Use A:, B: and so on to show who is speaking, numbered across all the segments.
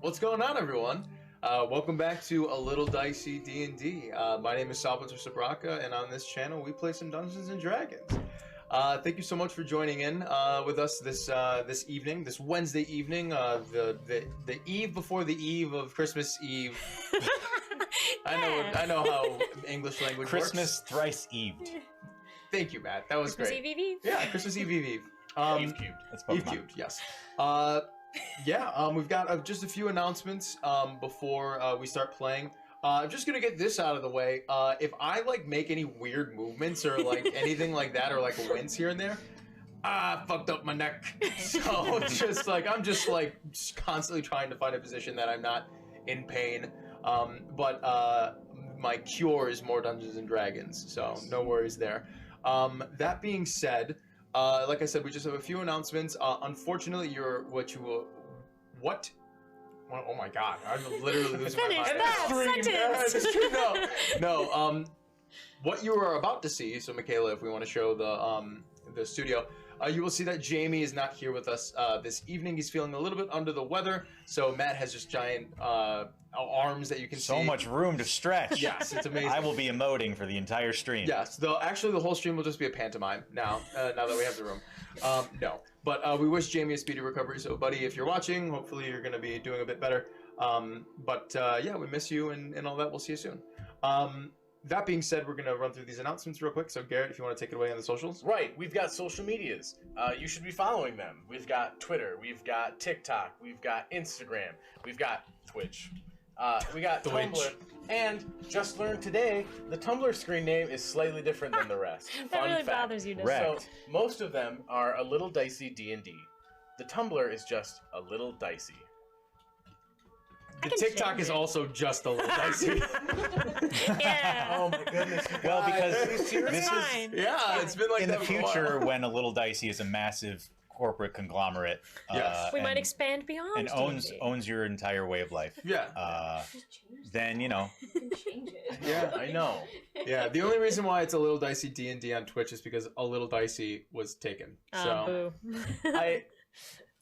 A: What's going on, everyone? Welcome back to A Little Dicey D&D. My name is Salvatore Sabraka, and on this channel we play some Dungeons and Dragons. Thank you so much for joining in with us this evening, this Wednesday evening, the eve before the eve of Christmas Eve. I know how English language
B: Christmas
A: works.
B: thrice eved.
A: Thank you, Matt. That was
C: Christmas
A: great.
C: Eve.
A: Yeah, Christmas Eve.
B: Eve cubed. That's Pokemon.
A: Eve cubed. Yes. We've got just a few announcements before we start playing. I'm just gonna get this out of the way. If I make any weird movements or anything like that, or a wince here and there, I fucked up my neck. So just I'm just constantly trying to find a position that I'm not in pain. But my cure is more Dungeons and Dragons, so no worries there. That being said. Like I said, we just have a few announcements. Unfortunately, what? Oh my God! I'm literally losing my mind. No. What you are about to see. So, Michaela, if we want to show the studio, you will see that Jamie is not here with us this evening. He's feeling a little bit under the weather. So Matt has just giant arms that you can see.
B: So much room to stretch.
A: Yes, it's amazing.
B: I will be emoting for the entire stream.
A: Yes, actually the whole stream will just be a pantomime now. Now that we have the room. No, but we wish Jamie a speedy recovery. So, buddy, if you're watching, hopefully you're going to be doing a bit better. Yeah, we miss you and all that. We'll see you soon. That being said, we're going to run through these announcements real quick. So, Garrett, if you want to take it away on the socials.
D: Right. We've got social medias. You should be following them. We've got Twitter. We've got TikTok. We've got Instagram. We've got Twitch. We got Tumblr. And just learned today, the Tumblr screen name is slightly different than the rest.
C: That really bothers you, doesn't
D: it? So, most of them are A Little Dicey D&D. The Tumblr is just A Little Dicey.
A: The TikTok is also just a little dicey.
C: Yeah.
D: Oh my goodness.
B: Well, because this is
A: it's been like
B: in
A: that
B: the
A: for a
B: future
A: while.
B: when A Little Dicey is a massive corporate conglomerate.
A: Yes.
C: We might expand beyond
B: and owns your entire way of life.
A: Yeah.
B: Then
E: You can change it.
A: Yeah,
D: I know.
A: Yeah. The only reason why it's A Little Dicey D&D on Twitch is because A Little Dicey was taken. So
C: boo.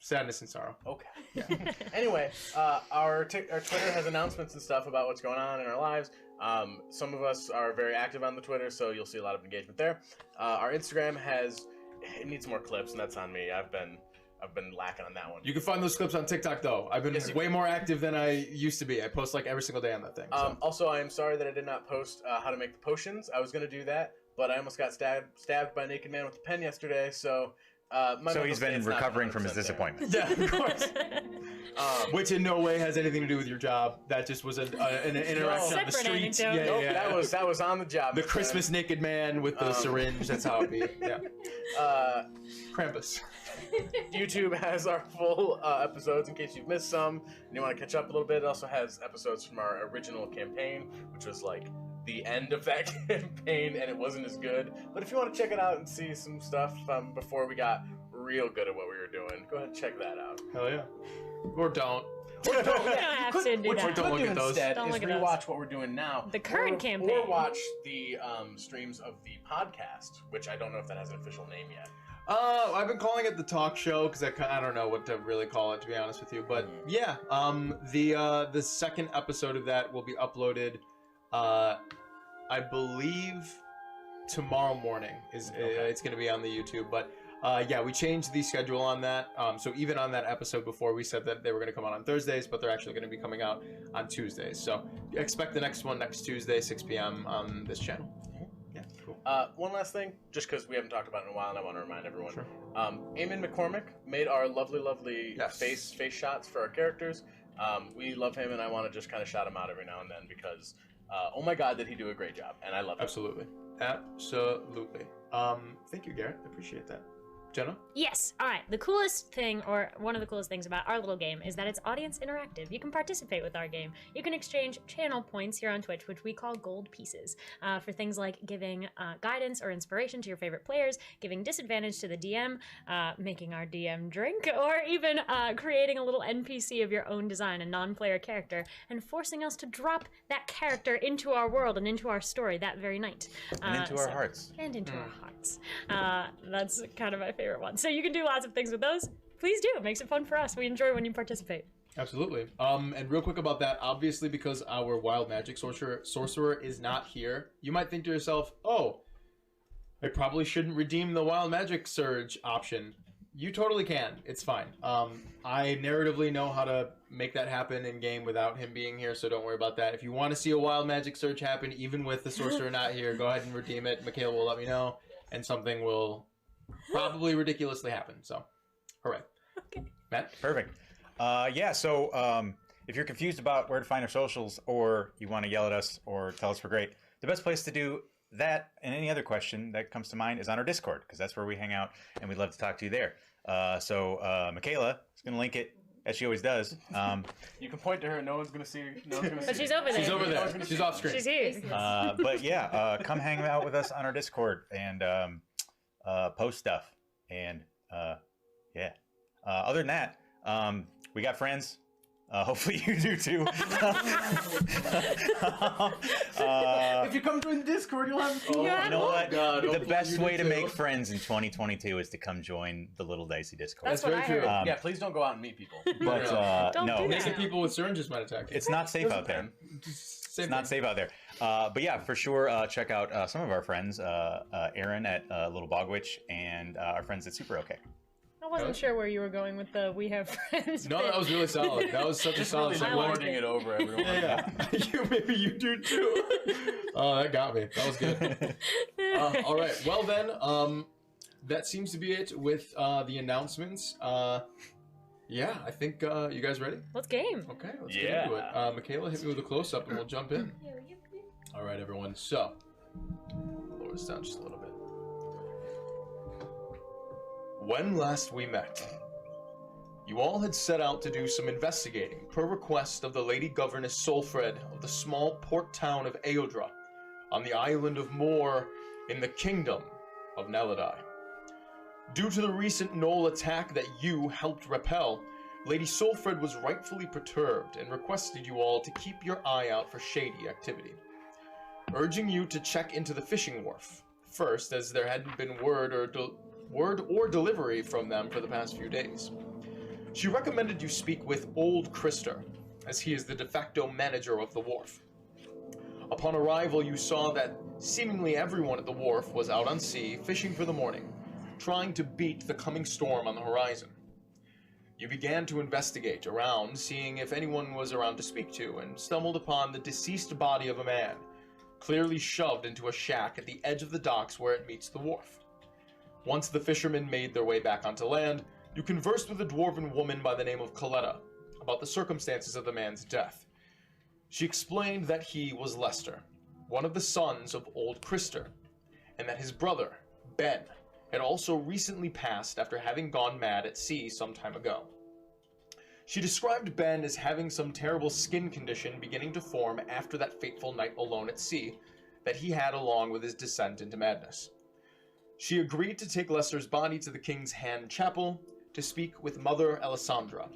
A: sadness and sorrow.
D: Okay. Yeah. Anyway, our Twitter has announcements and stuff about what's going on in our lives. Some of us are very active on the Twitter, so you'll see a lot of engagement there. Our Instagram it needs more clips, and that's on me. I've been lacking on that one.
A: You can find those clips on TikTok, though. I've been way more active than I used to be. I post every single day on that thing. So.
D: Also, I am sorry that I did not post how to make the potions. I was going to do that, but I almost got stabbed by a naked man with a pen yesterday, so...
B: so he's been recovering from his disappointment.
A: Yeah, of course. Which in no way has anything to do with your job. That just was an interaction on the street.
C: Yeah.
D: That was on the job.
A: The Christmas naked man with the syringe. That's how it be. Yeah. Krampus.
D: YouTube has our full episodes in case you've missed some and you want to catch up a little bit. It also has episodes from our original campaign, which was the end of that campaign, and it wasn't as good. But if you want to check it out and see some stuff before we got real good at what we were doing, go ahead and check that out.
A: Hell yeah. Or don't.
C: You don't have to do that.
A: Don't look at those.
D: Don't look at rewatch what we're doing now.
C: The current campaign.
D: Or watch the streams of the podcast, which I don't know if that has an official name yet.
A: I've been calling it the talk show because I don't know what to really call it, to be honest with you. But yeah, the second episode of that will be uploaded. I believe tomorrow morning it's going to be on the YouTube. But yeah, we changed the schedule on that. So even on that episode before, we said that they were going to come out on Thursdays, but they're actually going to be coming out on Tuesdays. So expect the next one next Tuesday, 6 p.m. on this channel. Yeah, cool.
D: One last thing, just because we haven't talked about it in a while, and I want to remind everyone.
A: Sure.
D: Eamon McCormick made our lovely face shots for our characters. We love him, and I want to just kind of shout him out every now and then because, oh my God, did he do a great job, and I love him.
A: Absolutely. Thank you, Garrett. I appreciate that. Jenna?
C: Yes. All right. The coolest thing, or one of the coolest things about our little game is that it's audience interactive. You can participate with our game. You can exchange channel points here on Twitch, which we call gold pieces, for things like giving guidance or inspiration to your favorite players, giving disadvantage to the DM, making our DM drink, or even creating a little NPC of your own design, a non-player character, and forcing us to drop that character into our world and into our story that very night.
B: And into our hearts.
C: And into our hearts. That's kind of my favorite one. So you can do lots of things with those. Please do. It makes it fun for us. We enjoy when you participate.
A: Absolutely. And real quick about that, obviously because our wild magic sorcerer is not here, you might think to yourself, oh, I probably shouldn't redeem the wild magic surge option. You totally can. It's fine. I narratively know how to make that happen in game without him being here, so don't worry about that. If you want to see a wild magic surge happen, even with the sorcerer not here, go ahead and redeem it. Michaela will let me know, and something will probably ridiculously happen. So, hooray.
C: Okay.
A: Matt?
B: Perfect. Yeah, so if you're confused about where to find our socials, or you want to yell at us or tell us we're great, the best place to do that and any other question that comes to mind is on our Discord, because that's where we hang out, and we'd love to talk to you there. Michaela is going to link it, as she always does.
D: You can point to her, no one's going to see her. No one's going to see
C: But she's over there.
A: She's over there. She's off screen.
C: She's here.
B: But yeah, come hang out with us on our Discord and post stuff. And yeah, other than that, we got friends. Hopefully you do too.
D: If you come join the Discord, you'll have
B: you know what?
A: God,
B: the best way to make friends in 2022 is to come join the Little Dicey Discord.
C: That's what I heard.
D: yeah, please don't go out and meet people.
B: But
C: Don't
B: no,
C: do that.
A: Naked people with syringes might attack you.
B: it's not safe out there. It's not safe out there. But yeah, for sure, check out some of our friends, Aaron at Little Bogwitch, and our friends at Super OK.
C: I wasn't sure where you were going with the "we have friends."
A: No, that was really solid. That was such a solid
D: Really
A: segue.
D: lording it over everyone.
A: Yeah, maybe you do too. Oh, that got me. That was good. All right. Well then, that seems to be it with the announcements. Yeah, I think you guys ready?
C: Let's game.
A: Okay, let's get into it. Michaela, hit me with a close up, and we'll jump in. All right, everyone. So, lower this down just a little bit. When last we met, you all had set out to do some investigating per request of the Lady Governess Solfred of the small port town of Eodra on the island of Moor in the kingdom of Naledian. Due to the recent Knoll attack that you helped repel, Lady Solfred was rightfully perturbed and requested you all to keep your eye out for shady activity, urging you to check into the fishing wharf first, as there hadn't been word or delivery from them for the past few days. She recommended you speak with Old Krister, as he is the de facto manager of the wharf. Upon arrival, you saw that seemingly everyone at the wharf was out on sea, fishing for the morning, trying to beat the coming storm on the horizon. You began to investigate around, seeing if anyone was around to speak to, and stumbled upon the deceased body of a man, clearly shoved into a shack at the edge of the docks where it meets the wharf. Once the fishermen made their way back onto land, you conversed with a dwarven woman by the name of Coletta about the circumstances of the man's death. She explained that he was Lester, one of the sons of Old Krister, and that his brother, Ben, had also recently passed after having gone mad at sea some time ago. She described Ben as having some terrible skin condition beginning to form after that fateful night alone at sea that he had along with his descent into madness. She agreed to take Lester's body to the King's Hand Chapel to speak with Mother Alessandro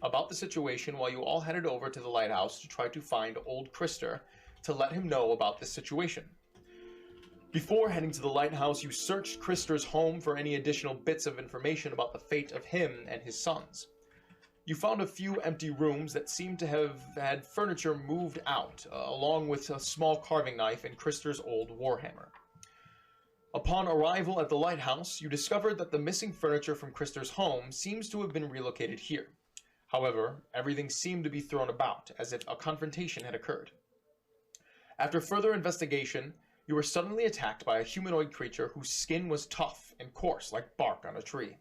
A: about the situation while you all headed over to the lighthouse to try to find Old Krister to let him know about this situation. Before heading to the lighthouse, you searched Krister's home for any additional bits of information about the fate of him and his sons. You found a few empty rooms that seemed to have had furniture moved out, along with a small carving knife and Krister's old warhammer. Upon arrival at the lighthouse, you discovered that the missing furniture from Krister's home seems to have been relocated here. However, everything seemed to be thrown about, as if a confrontation had occurred. After further investigation, you were suddenly attacked by a humanoid creature whose skin was tough and coarse like bark on a tree.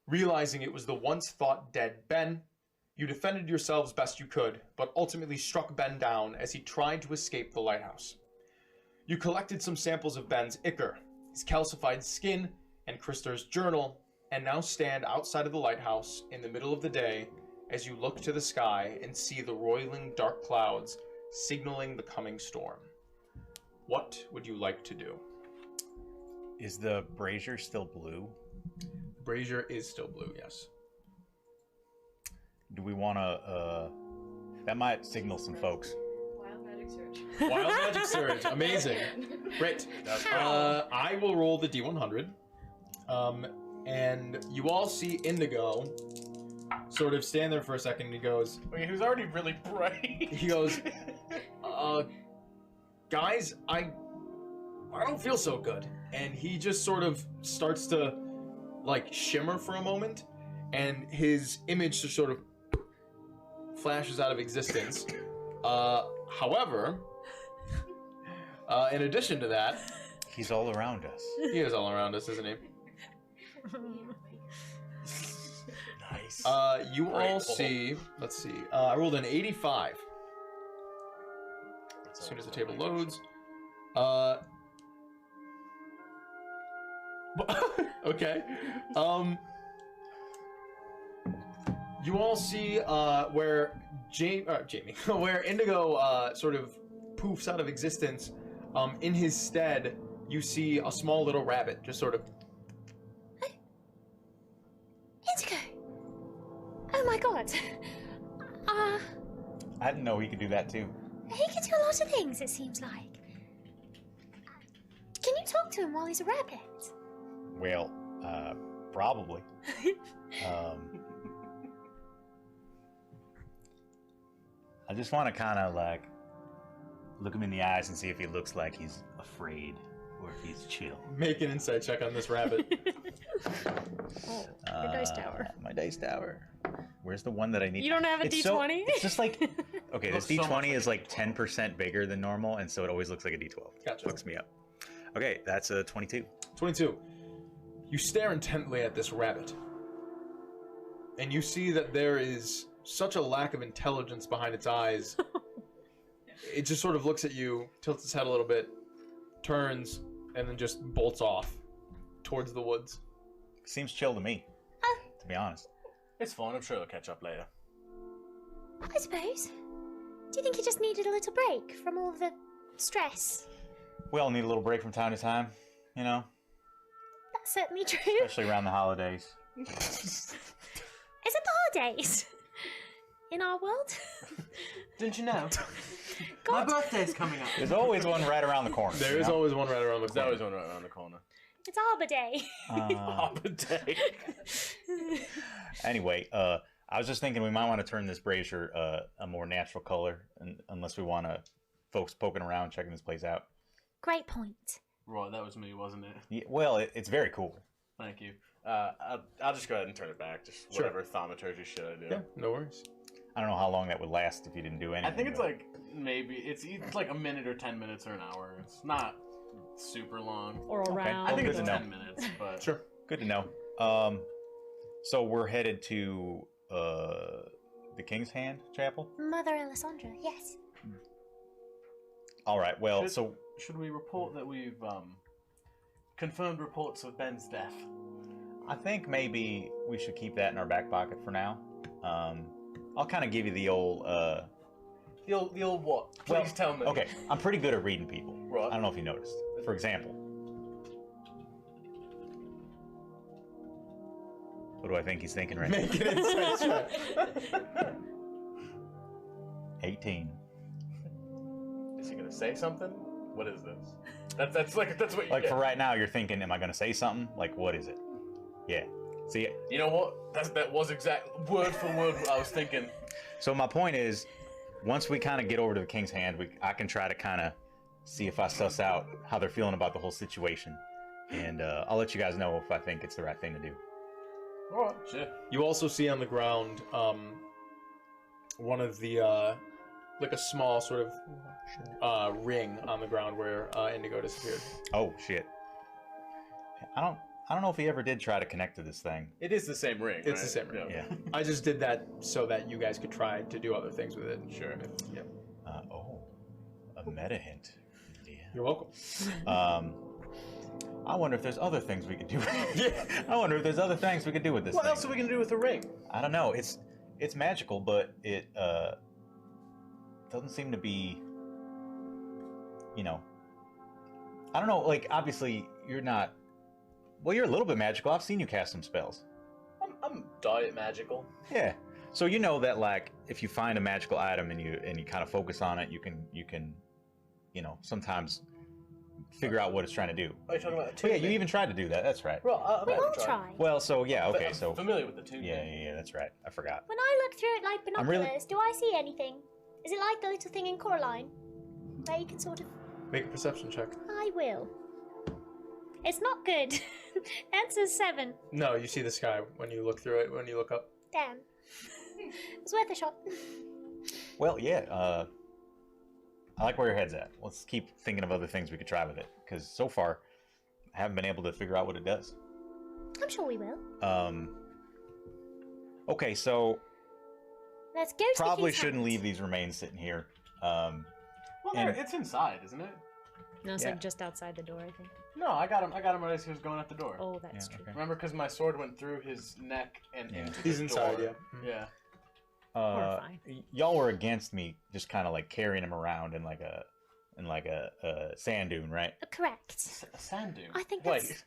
A: Realizing it was the once-thought dead Ben, you defended yourselves best you could, but ultimately struck Ben down as he tried to escape the lighthouse. You collected some samples of Ben's ichor, his calcified skin, and Krister's journal, and now stand outside of the lighthouse in the middle of the day as you look to the sky and see the roiling dark clouds signaling the coming storm. What would you like to do?
B: Is the brazier still blue?
A: The brazier is still blue, yes.
B: Do we want to... that might signal some folks.
E: Wild magic surge.
A: Wild magic surge. Amazing. Great. I will roll the D100. And you all see Indigo sort of stand there for a second, and he goes,
D: Okay, he was already really bright.
A: he goes, guys, I don't feel so good. And he just sort of starts to, like, shimmer for a moment, and his image just sort of flashes out of existence. However, in addition to that,
B: He's all around us.
A: he is all around us, isn't he?
D: Nice.
A: You
D: Great
A: all
D: pull.
A: see, let's see, I rolled an 85. As soon as the table loads. Okay. You all see where Jamie, where Indigo sort of poofs out of existence. In his stead, you see a small little rabbit just sort of.
C: Indigo! Oh my god.
B: I didn't know he could do that too.
C: He can do a lot of things, it seems like. Can you talk to him while he's a rabbit?
B: Well, probably. I just want to kind of like look him in the eyes and see if he looks like he's afraid or if he's chill.
A: Make an insight check on this rabbit.
C: Oh, your dice tower.
B: My dice tower. Where's the one that I need?
C: You don't have a
B: It's
C: D20?
B: it's just like, okay, this
D: Looks so much
B: D20 is like 10% bigger than normal, and so it always looks like a D12.
A: Gotcha.
B: Fucks me up. Okay, that's a 22.
A: 22. You stare intently at this rabbit, and you see that there is such a lack of intelligence behind its eyes. It just sort of looks at you, tilts its head a little bit, turns, and then just bolts off towards the woods.
B: Seems chill to me, to be honest.
D: It's fine. I'm sure it'll catch up later.
C: I suppose. Do you think he just needed a little break from all of the stress?
B: We all need a little break from time to time, you know,
C: That's certainly true.
B: especially around the holidays.
C: Is it the holidays? In our world?
D: Didn't you know?
C: God.
D: My birthday's coming up.
B: There's always one right around the corner.
A: There
B: you
A: is
B: know?
A: always one right around the
D: There's
A: corner.
D: always one right around the corner.
C: It's Arbor Day.
D: Arbor Day.
B: Anyway, I was just thinking we might want to turn this brazier a more natural color, unless we want folks poking around, checking this place out.
C: Great point.
D: Right, that was me, wasn't it?
B: Yeah, well, it's very cool.
D: Thank you. I'll just go ahead and turn it back. Just
A: Sure.
D: whatever thaumaturgy shit I do.
A: Yeah, no worries.
B: I don't know how long that would last if you didn't do anything.
D: I think it's
B: but-
D: like maybe it's like a minute or 10 minutes or an hour. It's not super long.
C: Or around.
D: I think
B: good
D: it's
B: to know.
D: 10 minutes, but
A: Sure.
B: Good to know. So we're headed to the King's Hand Chapel.
C: Mother Alessandro, yes.
B: All right. Well,
D: Should-
B: so
D: should we report that we've confirmed reports of Ben's death?
B: I think maybe we should keep that in our back pocket for now. I'll kind of give you the old.
D: The old what? Please
B: Well,
D: tell me.
B: Okay, I'm pretty good at reading people.
D: Right.
B: I don't know if you noticed. For example, what do I think he's thinking right now?
A: Make an insight check.
B: 18.
D: Is he gonna say something? What is this? That's what you
B: Like
D: get.
B: for right now, you're thinking, am I going to say something? Like, what is it? Yeah. See,
D: You know what? That was exact word for word what I was thinking.
B: so my point is, once we kind of get over to the King's Hand, I can try to kind of see if I suss out how they're feeling about the whole situation, and I'll let you guys know if I think it's the right thing to do.
D: Alright, shit.
A: You also see on the ground one of the like a small sort of ring on the ground where Indigo disappeared.
B: Oh shit! I don't know if he ever did try to connect to this thing.
D: It is the same ring.
A: It's
D: right?
A: the same ring.
B: Yeah.
A: I just did that so that you guys could try to do other things with it.
D: Sure.
A: Yeah.
B: A meta hint. Yeah.
A: You're welcome.
B: I wonder if there's other things we could do.
A: Yeah.
B: I wonder if there's other things we could do with this
D: What
B: thing.
D: else are we gonna do with the ring?
B: I don't know. It's magical, but it doesn't seem to be. You know. I don't know. Like, obviously, you're not. Well, you're a little bit magical. I've seen you cast some spells.
D: I'm diet magical.
B: Yeah. So you know that, like, if you find a magical item and you kind of focus on it, you can, you know, sometimes figure out what it's trying to do.
D: Are you talking about a
B: Oh, yeah,
D: tune?
B: you even tried to do that. That's right.
D: Well,
C: We all try.
B: Well, so yeah, okay,
D: I'm
B: so
D: familiar with the tune.
B: yeah, that's right. I forgot.
E: When I look through it like
B: I'm really-
E: binoculars, do I see anything? Is it like the little thing in Coraline? Where you can sort of...
A: Make a perception check.
E: I will. It's not good. Answer's 7.
A: No, you see the sky when you look through it. When you look up.
E: Damn. It's worth a shot.
B: Well, yeah. I like where your head's at. Let's keep thinking of other things we could try with it, because so far, I haven't been able to figure out what it does.
E: I'm sure we will.
B: Okay, so
E: Let's go to the
B: probably
E: king's
B: shouldn't
E: house.
B: leave these remains sitting here.
D: Well,
B: And-
D: it's inside, isn't it?
C: No, it's
B: Yeah.
C: like just outside the door, I think.
D: No, I got him right as he was going out the door.
C: Oh, that's
B: Yeah,
C: true.
B: okay.
D: Remember, because my sword went through his neck and
B: Yeah.
D: into
A: He's
D: the
A: inside,
D: door.
A: yeah.
D: Yeah.
C: Horrifying.
B: Y'all were against me just kind of like carrying him around in like a sand dune, right?
E: Correct.
D: A sand dune.
E: I think
D: Wait,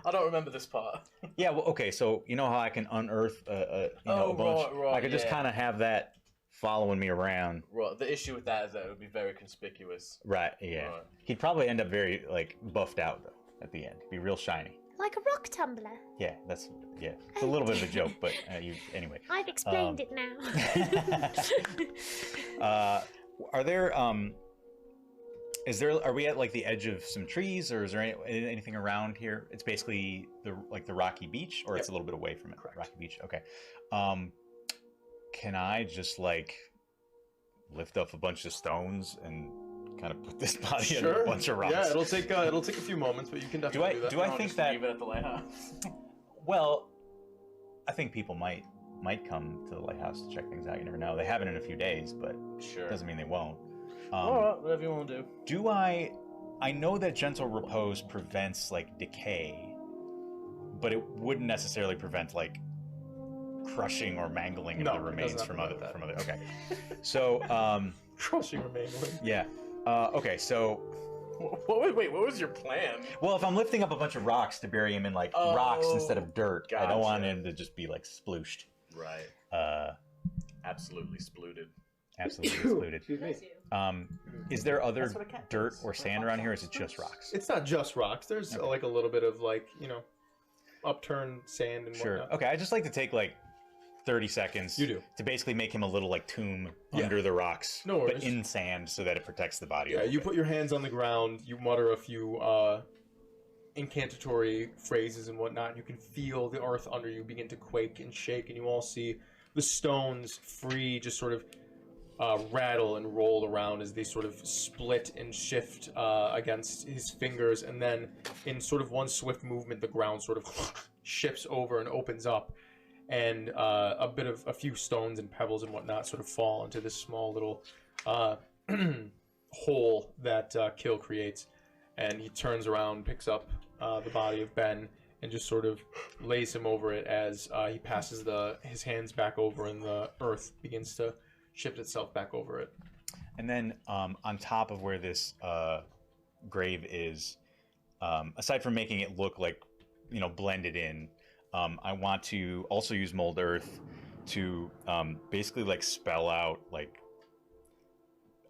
D: I don't remember this part.
B: Yeah, well, okay, so you know how I can unearth a
D: Oh,
B: bunch?
D: right,
B: I could just
D: yeah.
B: kind of have that following me around.
D: Well, the issue with that is that it would be very conspicuous.
B: Right, yeah.
D: Right.
B: He'd probably end up very like buffed out though at the end. Be real shiny.
E: Like a rock tumbler.
B: Yeah, it's a little bit of a joke, but anyway.
E: I've explained it now.
B: Are there are we at like the edge of some trees, or is there anything around here? It's basically the rocky beach, or it's a little bit away from it.
A: Correct.
B: Rocky beach. Okay. Can I just like lift up a bunch of stones and kind of put this body under a bunch of rocks?
A: Yeah, it'll take a few moments, but you can definitely do that.
B: Do I
D: Don't
B: think
D: just
B: that?
D: leave it at the lighthouse.
B: Well, I think people might come to the lighthouse to check things out. You never know. They haven't in a few days, but
D: Sure.
B: it doesn't mean they won't.
D: All right, whatever you want to do.
B: Do I know that gentle repose prevents like decay, but it wouldn't necessarily prevent like crushing or mangling
A: No,
B: of the
A: it does
B: remains
A: not
B: from
A: prevent that.
B: other. Okay, so
A: Crushing or mangling.
B: yeah, okay, so
D: Wait, what was your plan?
B: well, if I'm lifting up a bunch of rocks to bury him in like rocks
D: Oh,
B: instead of dirt, I don't want
D: gotcha.
B: him to just be like splooshed.
D: Right. Absolutely splooted.
B: Absolutely excluded.
A: Excuse me.
B: Is there other
D: That's what a cat
B: dirt
D: does.
B: or sand around here, or is it just rocks?
A: It's not just rocks. There's
B: Okay.
A: like a little bit of like upturned sand and
B: Sure.
A: whatnot.
B: Okay, I just like to take like 30 seconds.
A: You do.
B: To basically make him a little like tomb
A: Yeah.
B: under the rocks,
A: No worries.
B: but in sand, so that it protects the body. a
A: Yeah,
B: little
A: you
B: bit.
A: put your hands on the ground, you mutter a few incantatory phrases and whatnot, and you can feel the earth under you begin to quake and shake, and you all see the stones free, just sort of rattle and roll around as they sort of split and shift against his fingers, and then in sort of one swift movement, the ground sort of shifts over and opens up, and a few stones and pebbles and whatnot sort of fall into this small little hole that Kill creates, and he turns around, picks up the body of Ben, and just sort of lays him over it as he passes his hands back over, and the earth begins to shift itself back over it.
B: And then on top of where this grave is, aside from making it look like, blended in, I want to also use mold earth to basically like spell out, like,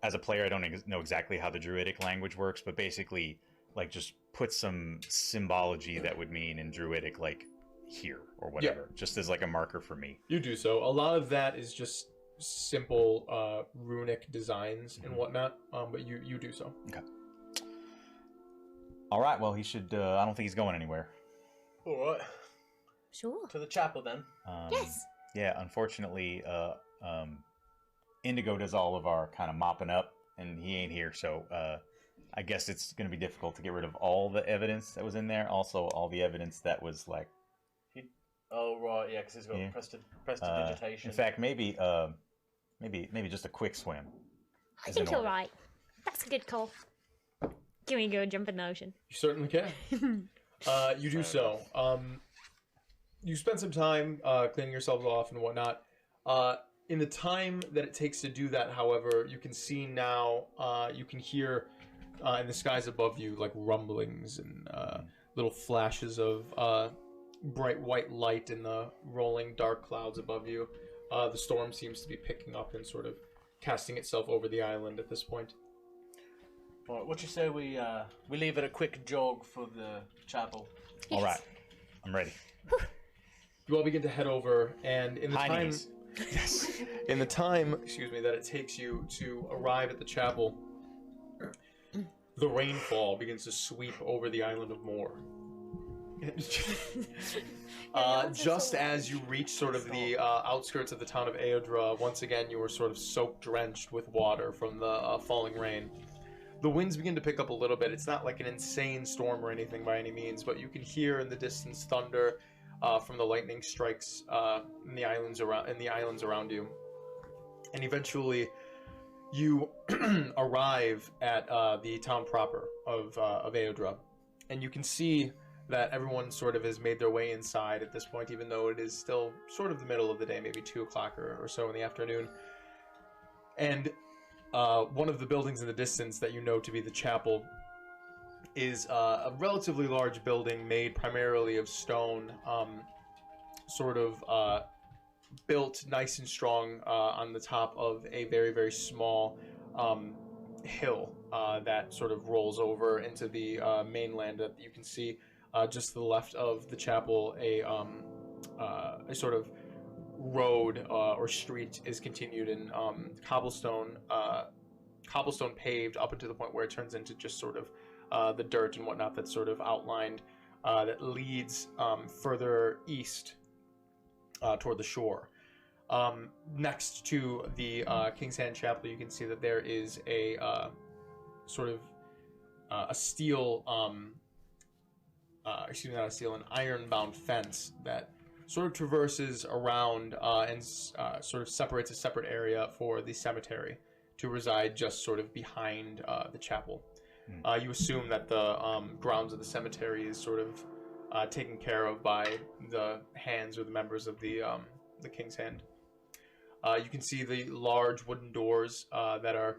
B: as a player, I don't know exactly how the druidic language works, but basically like just put some symbology that would mean in druidic like here or whatever, just as like a marker for me.
A: You do so. A lot of that is just simple runic designs and whatnot, but you do so.
B: Okay. All right. Well, he should. I don't think he's going anywhere.
D: All right.
E: Sure.
D: To the chapel then.
E: Yes.
B: Yeah. Unfortunately, Indigo does all of our kind of mopping up, and he ain't here. So I guess it's going to be difficult to get rid of all the evidence that was in there. Also, all the evidence that was like.
D: Oh right, yeah, because he's got
B: Yeah.
D: prestidigitation.
B: In fact, maybe just a quick swim.
E: I
B: is
E: think
B: in
E: you're
B: order.
E: right. That's a good call.
C: Can we go jump in the ocean?
A: You certainly can. You do so. You spend some time cleaning yourselves off and whatnot. In the time that it takes to do that, however, you can see now, you can hear in the skies above you like rumblings and little flashes of bright white light in the rolling dark clouds above you. The storm seems to be picking up and sort of casting itself over the island at this point.
D: Well, what you say we leave it a quick jog for the chapel?
B: All right, I'm ready.
A: You all begin to head over, and in the
B: High
A: time,
B: knees.
A: yes, in the time, excuse me, that it takes you to arrive at the chapel, the rainfall begins to sweep over the island of Moor. Just as you reach sort of the outskirts of the town of Aodra, once again you are sort of soaked, drenched with water from the falling rain. The winds begin to pick up a little bit. It's not like an insane storm or anything by any means, but you can hear in the distance thunder from the lightning strikes in the islands around you. And eventually, you arrive at the town proper of Aodra, and you can see that everyone sort of has made their way inside at this point, even though it is still sort of the middle of the day, maybe 2 o'clock or so in the afternoon. And one of the buildings in the distance that you know to be the chapel is a relatively large building made primarily of stone, sort of built nice and strong on the top of a very, very small hill that sort of rolls over into the mainland that you can see just to the left of the chapel. A sort of road or street is continued in cobblestone paved up until the point where it turns into just sort of the dirt and whatnot that's sort of outlined that leads further east toward the shore. Next to the King's Hand Chapel, you can see that there is a sort of a steel, an iron-bound fence that sort of traverses around and sort of separates a separate area for the cemetery to reside just sort of behind the chapel. You assume that the grounds of the cemetery is sort of taken care of by the hands or the members of the King's Hand. You can see the large wooden doors that are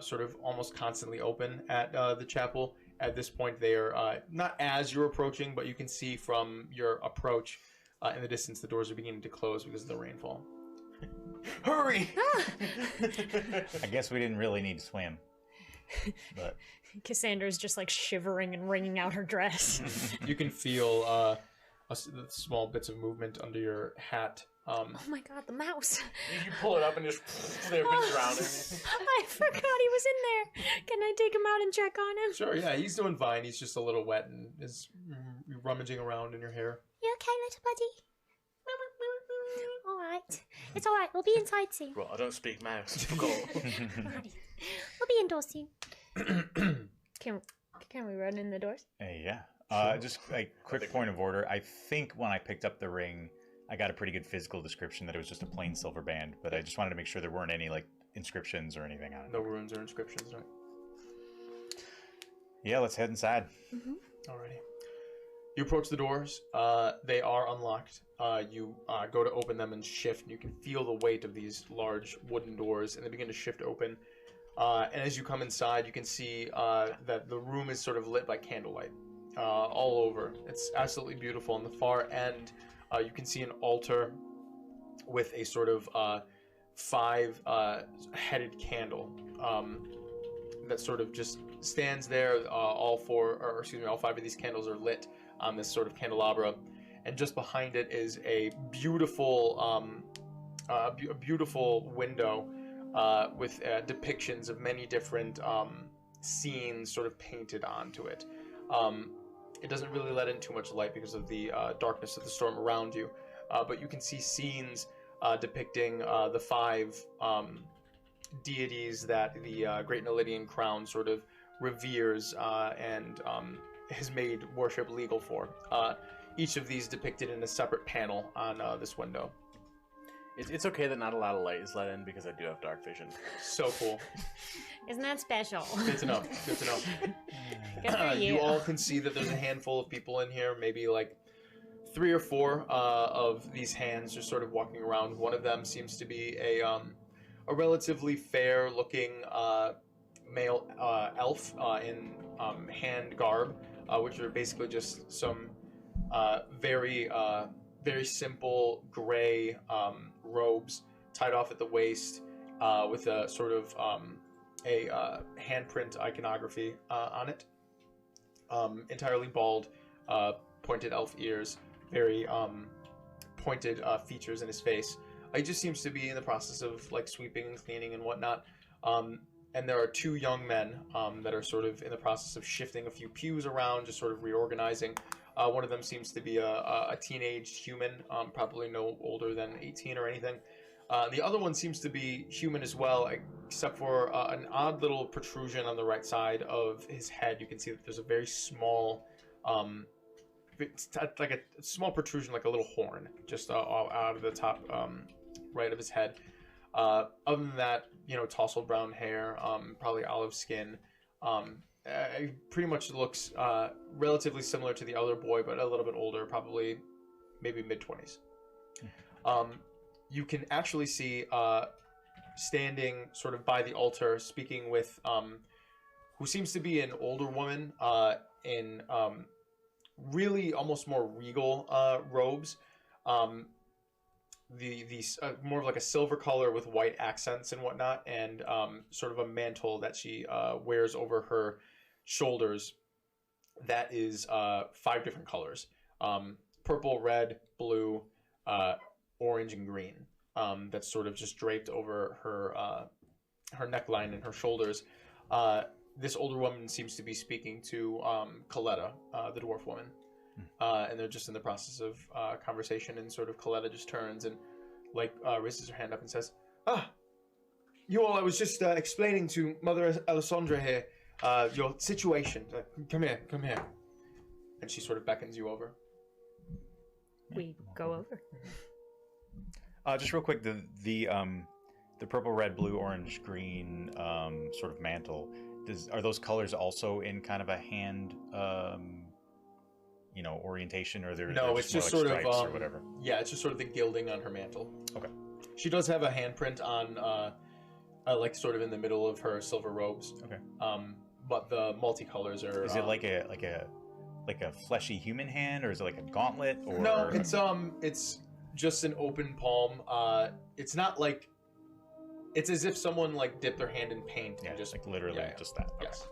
A: sort of almost constantly open at the chapel. At this point, they are not as you're approaching, but you can see from your approach in the distance, the doors are beginning to close because of the rainfall. Hurry!
B: I guess we didn't really need to swim. But
C: Cassandra's just like shivering and wringing out her dress.
A: You can feel small bits of movement under your hat.
C: Oh my god, the mouse.
D: You pull it up and just they've been drowning.
C: I forgot he was in there. Can I take him out and check on him?
A: Sure, yeah, he's doing fine. He's just a little wet and is rummaging around in your hair.
E: You okay, little buddy? Alright. It's alright. We'll be inside soon.
D: Well, I don't speak mouse. Forgot.
E: Alrighty. We'll be indoors soon.
C: Can we run in the doors?
B: Yeah. Just a quick point of order. I think when I picked up the ring, I got a pretty good physical description that it was just a plain silver band, but I just wanted to make sure there weren't any like inscriptions or anything on it.
A: No runes or inscriptions, right?
B: Yeah, let's head inside.
A: Alrighty. You approach the doors. They are unlocked. You go to open them and shift, and you can feel the weight of these large wooden doors, and they begin to shift open. And as you come inside, you can see that the room is sort of lit by candlelight all over. It's absolutely beautiful. On the far end, you can see an altar with a sort of 5-headed candle that sort of just stands there. All 5 of these candles are lit on this sort of candelabra, and just behind it is a beautiful, beautiful window with depictions of many different scenes sort of painted onto it. It doesn't really let in too much light because of the darkness of the storm around you, but you can see scenes depicting the 5 deities that the Great Naledian Crown sort of reveres and has made worship legal for. Each of these depicted in a separate panel on this window.
D: It's okay that not a lot of light is let in because I do have dark vision.
A: So cool.
C: Isn't that special?
A: Good to know. Good to know.
C: Good for you.
A: You all can see that there's a handful of people in here, maybe like 3 or 4 of these hands just sort of walking around. One of them seems to be a relatively fair-looking male elf in hand garb, which are basically just some very simple gray robes tied off at the waist with a sort of a handprint iconography on it. Entirely bald, pointed elf ears, very pointed features in his face. He just seems to be in the process of like sweeping and cleaning and whatnot. And there are two young men that are sort of in the process of shifting a few pews around, just sort of reorganizing. One of them seems to be a teenage human, probably no older than 18 or anything. The other one seems to be human as well, except for an odd little protrusion on the right side of his head. You can see that there's a very small, like a small protrusion, like a little horn, just out of the top right of his head. Other than that, you know, tousled brown hair, probably olive skin. Pretty much looks relatively similar to the other boy, but a little bit older, probably maybe mid-20s. You can actually see standing sort of by the altar, speaking with who seems to be an older woman in really almost more regal robes. The more of like a silver color with white accents and whatnot, and sort of a mantle that she wears over her shoulders that is 5 different colors: purple, red, blue, orange, and green. That's sort of just draped over her neckline and her shoulders. This older woman seems to be speaking to Coletta, the dwarf woman. And they're just in the process of conversation, and sort of Coletta just turns and like raises her hand up and says, you all, I was just explaining to Mother Alessandro here your situation. Come here. And she sort of beckons you over.
C: We go over.
B: Just real quick, the purple, red, blue, orange, green sort of mantle, are those colors also in kind of a hand orientation, or
A: no, it's just sort of
B: or whatever?
A: Yeah, it's just sort of the gilding on her mantle.
B: Okay.
A: She does have a handprint on like sort of in the middle of her silver robes.
B: Okay.
A: But the multicolors are.
B: Is it like a fleshy human hand, or is it like a gauntlet? Or
A: no, it's just an open palm. It's not like, it's as if someone like dipped their hand in paint and just
B: like literally just that. Okay.
A: Yes.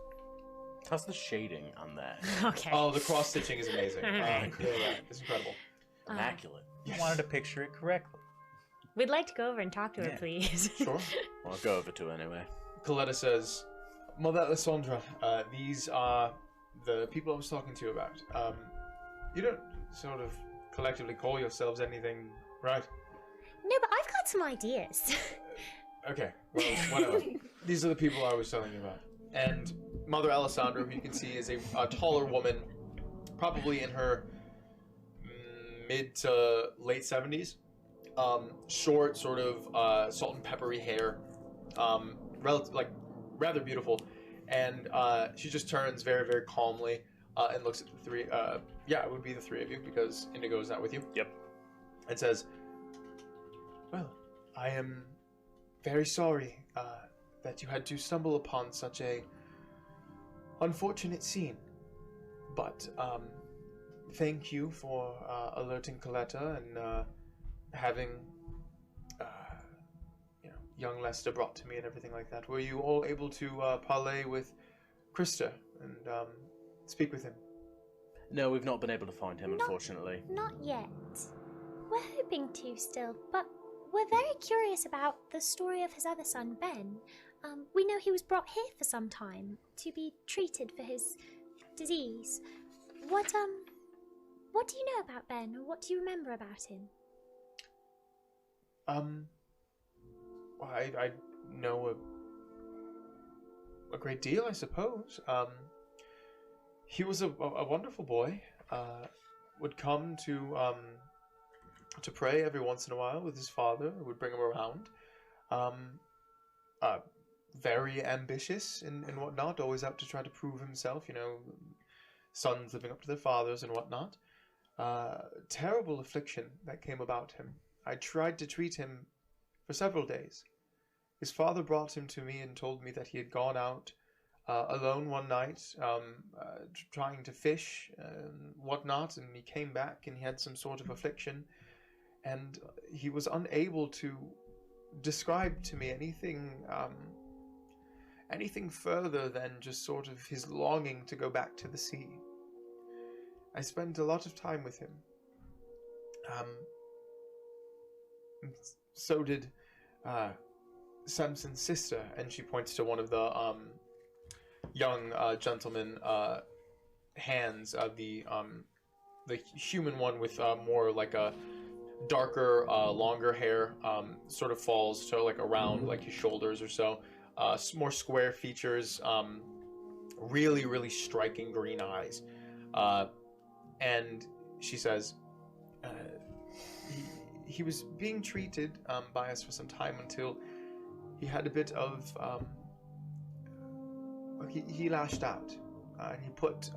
D: How's the shading on that?
C: Okay.
A: Oh, the cross stitching is amazing. Yeah, it's incredible.
D: Immaculate.
B: You wanted to picture it correctly.
C: We'd like to go over and talk to her, please.
A: Sure.
D: Well, I'll go over to her anyway.
A: Coletta says, Mother Alessandra, these are the people I was talking to you about. You don't sort of collectively call yourselves anything, right?
E: No, but I've got some ideas.
A: Okay, well, whatever. These are the people I was telling you about. And Mother Alessandro, who you can see is a taller woman, probably in her mid to late 70s. Short, sort of salt and peppery hair, rather beautiful. And she just turns very, very calmly and looks at the three. It would be the three of you because Indigo is not with you.
D: Yep.
A: And says, "Well, I am very sorry that you had to stumble upon such a unfortunate scene, but thank you for alerting Coletta and having young Lester brought to me and everything like that. Were you all able to parley with Krista and speak with him?"
D: No, we've not been able to find him, unfortunately.
E: Not yet. We're hoping to still, but we're very curious about the story of his other son, Ben. We know he was brought here for some time to be treated for his disease. What do you know about Ben, or what do you remember about him?
A: Well, I know a great deal, I suppose. He was a wonderful boy. Would come to pray every once in a while with his father. Would bring him around. Very ambitious and whatnot. Always out to try to prove himself. You know, sons living up to their fathers and whatnot. Terrible affliction that came about him. I tried to treat him for several days. His father brought him to me and told me that he had gone out alone one night, trying to fish and whatnot, and he came back and he had some sort of affliction, and he was unable to describe to me anything anything further than just sort of his longing to go back to the sea. I spent a lot of time with him. So did Samson's sister, and she points to one of the young gentleman hands, the human one with more like a darker, longer hair, sort of falls to like around like his shoulders or so. More square features, really, really striking green eyes. And she says, he was being treated by us for some time until he had a bit of, he lashed out, and he put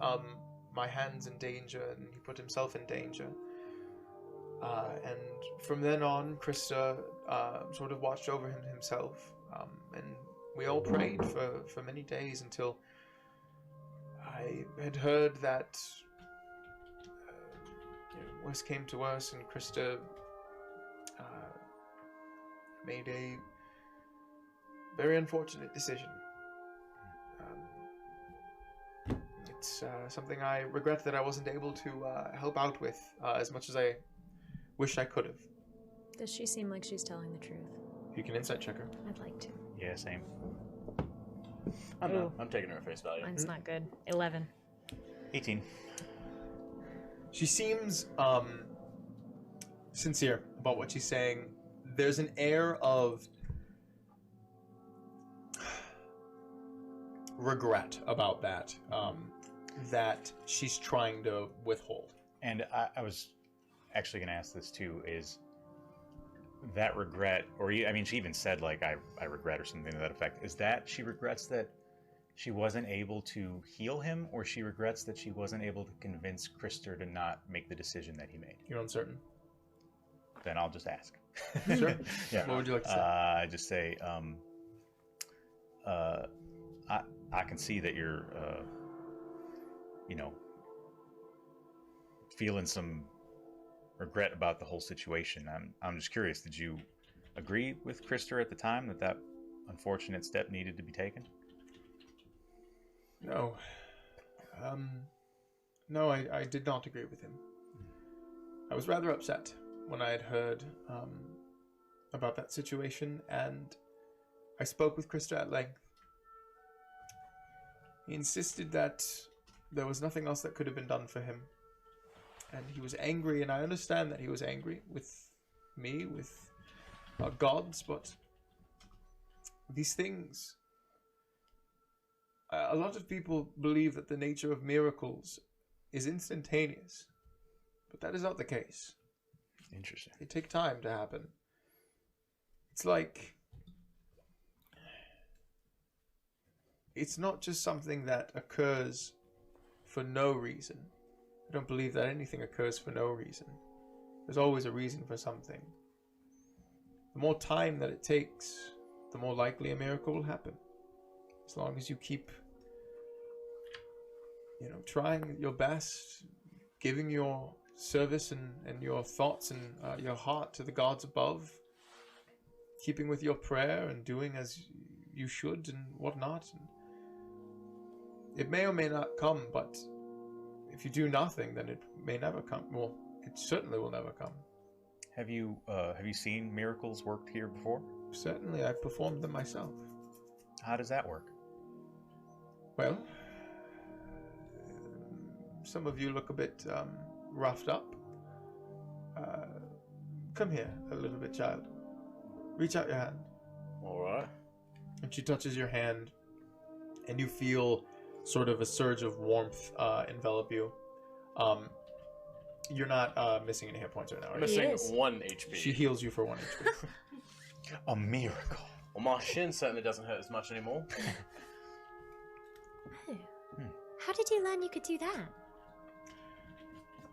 A: my hands in danger, and he put himself in danger. And from then on, Krista sort of watched over him himself, and we all prayed for many days until I had heard that worse came to worse, and Krista made a very unfortunate decision. It's something I regret that I wasn't able to help out with as much as I wished I could have.
C: Does she seem like she's telling the truth?
A: You can insight check her.
C: I'd like to.
B: Yeah, same.
D: I'm taking her at face value.
C: Mine's not good. 11.
B: 18.
A: She seems sincere about what she's saying. There's an air of regret about that, that she's trying to withhold.
B: And I was actually going to ask this too, is that regret, or I mean, she even said like, I regret or something to that effect. Is that she regrets that she wasn't able to heal him, or she regrets that she wasn't able to convince Krister to not make the decision that he made?
A: You're uncertain.
B: Then I'll just ask.
A: Sure.
B: Yeah.
A: What would you like to say?
B: I just say, I can see that you're, feeling some regret about the whole situation. I'm just curious, did you agree with Krister at the time that unfortunate step needed to be taken?
A: No. No, I did not agree with him. I was rather upset when I had heard about that situation, and I spoke with Krister at length. He insisted that there was nothing else that could have been done for him. And he was angry, and I understand that he was angry with me, with our gods, but these things... a lot of people believe that the nature of miracles is instantaneous, but that is not the case.
B: Interesting.
A: They take time to happen. It's like... it's not just something that occurs for no reason. I don't believe that anything occurs for no reason. There's always a reason for something. The more time that it takes, the more likely a miracle will happen. As long as you keep, trying your best, giving your service and your thoughts and your heart to the gods above, keeping with your prayer and doing as you should and whatnot. And it may or may not come, but if you do nothing, then it may never come. Well, it certainly will never come.
B: Have you seen miracles worked here before?
A: Certainly, I've performed them myself.
B: How does that work?
A: Well, some of you look a bit roughed up. Come here a little bit, child. Reach out your hand.
D: All right.
A: And she touches your hand, and you feel sort of a surge of warmth envelop you. You're not missing any hit points right now,
D: I'm
A: right?
C: He
D: missing
C: is.
D: 1 HP.
A: She heals you for 1 HP.
B: A miracle.
D: Well, my shin certainly doesn't hurt as much anymore.
E: Oh. How did you learn you could do that?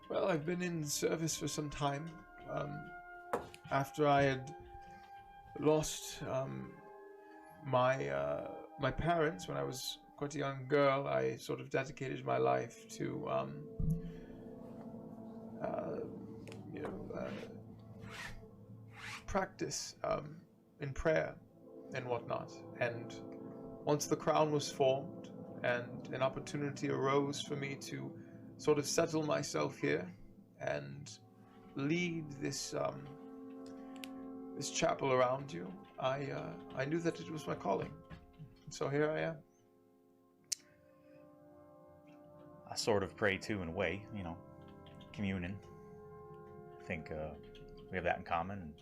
A: Well, I've been in service for some time. After I had lost my parents when I was quite a young girl, I sort of dedicated my life to practice in prayer and whatnot. And once the crown was formed and an opportunity arose for me to sort of settle myself here and lead this this chapel around you, I knew that it was my calling. So here I am.
B: I sort of pray too, in a way, you know, communion. I think we have that in common. And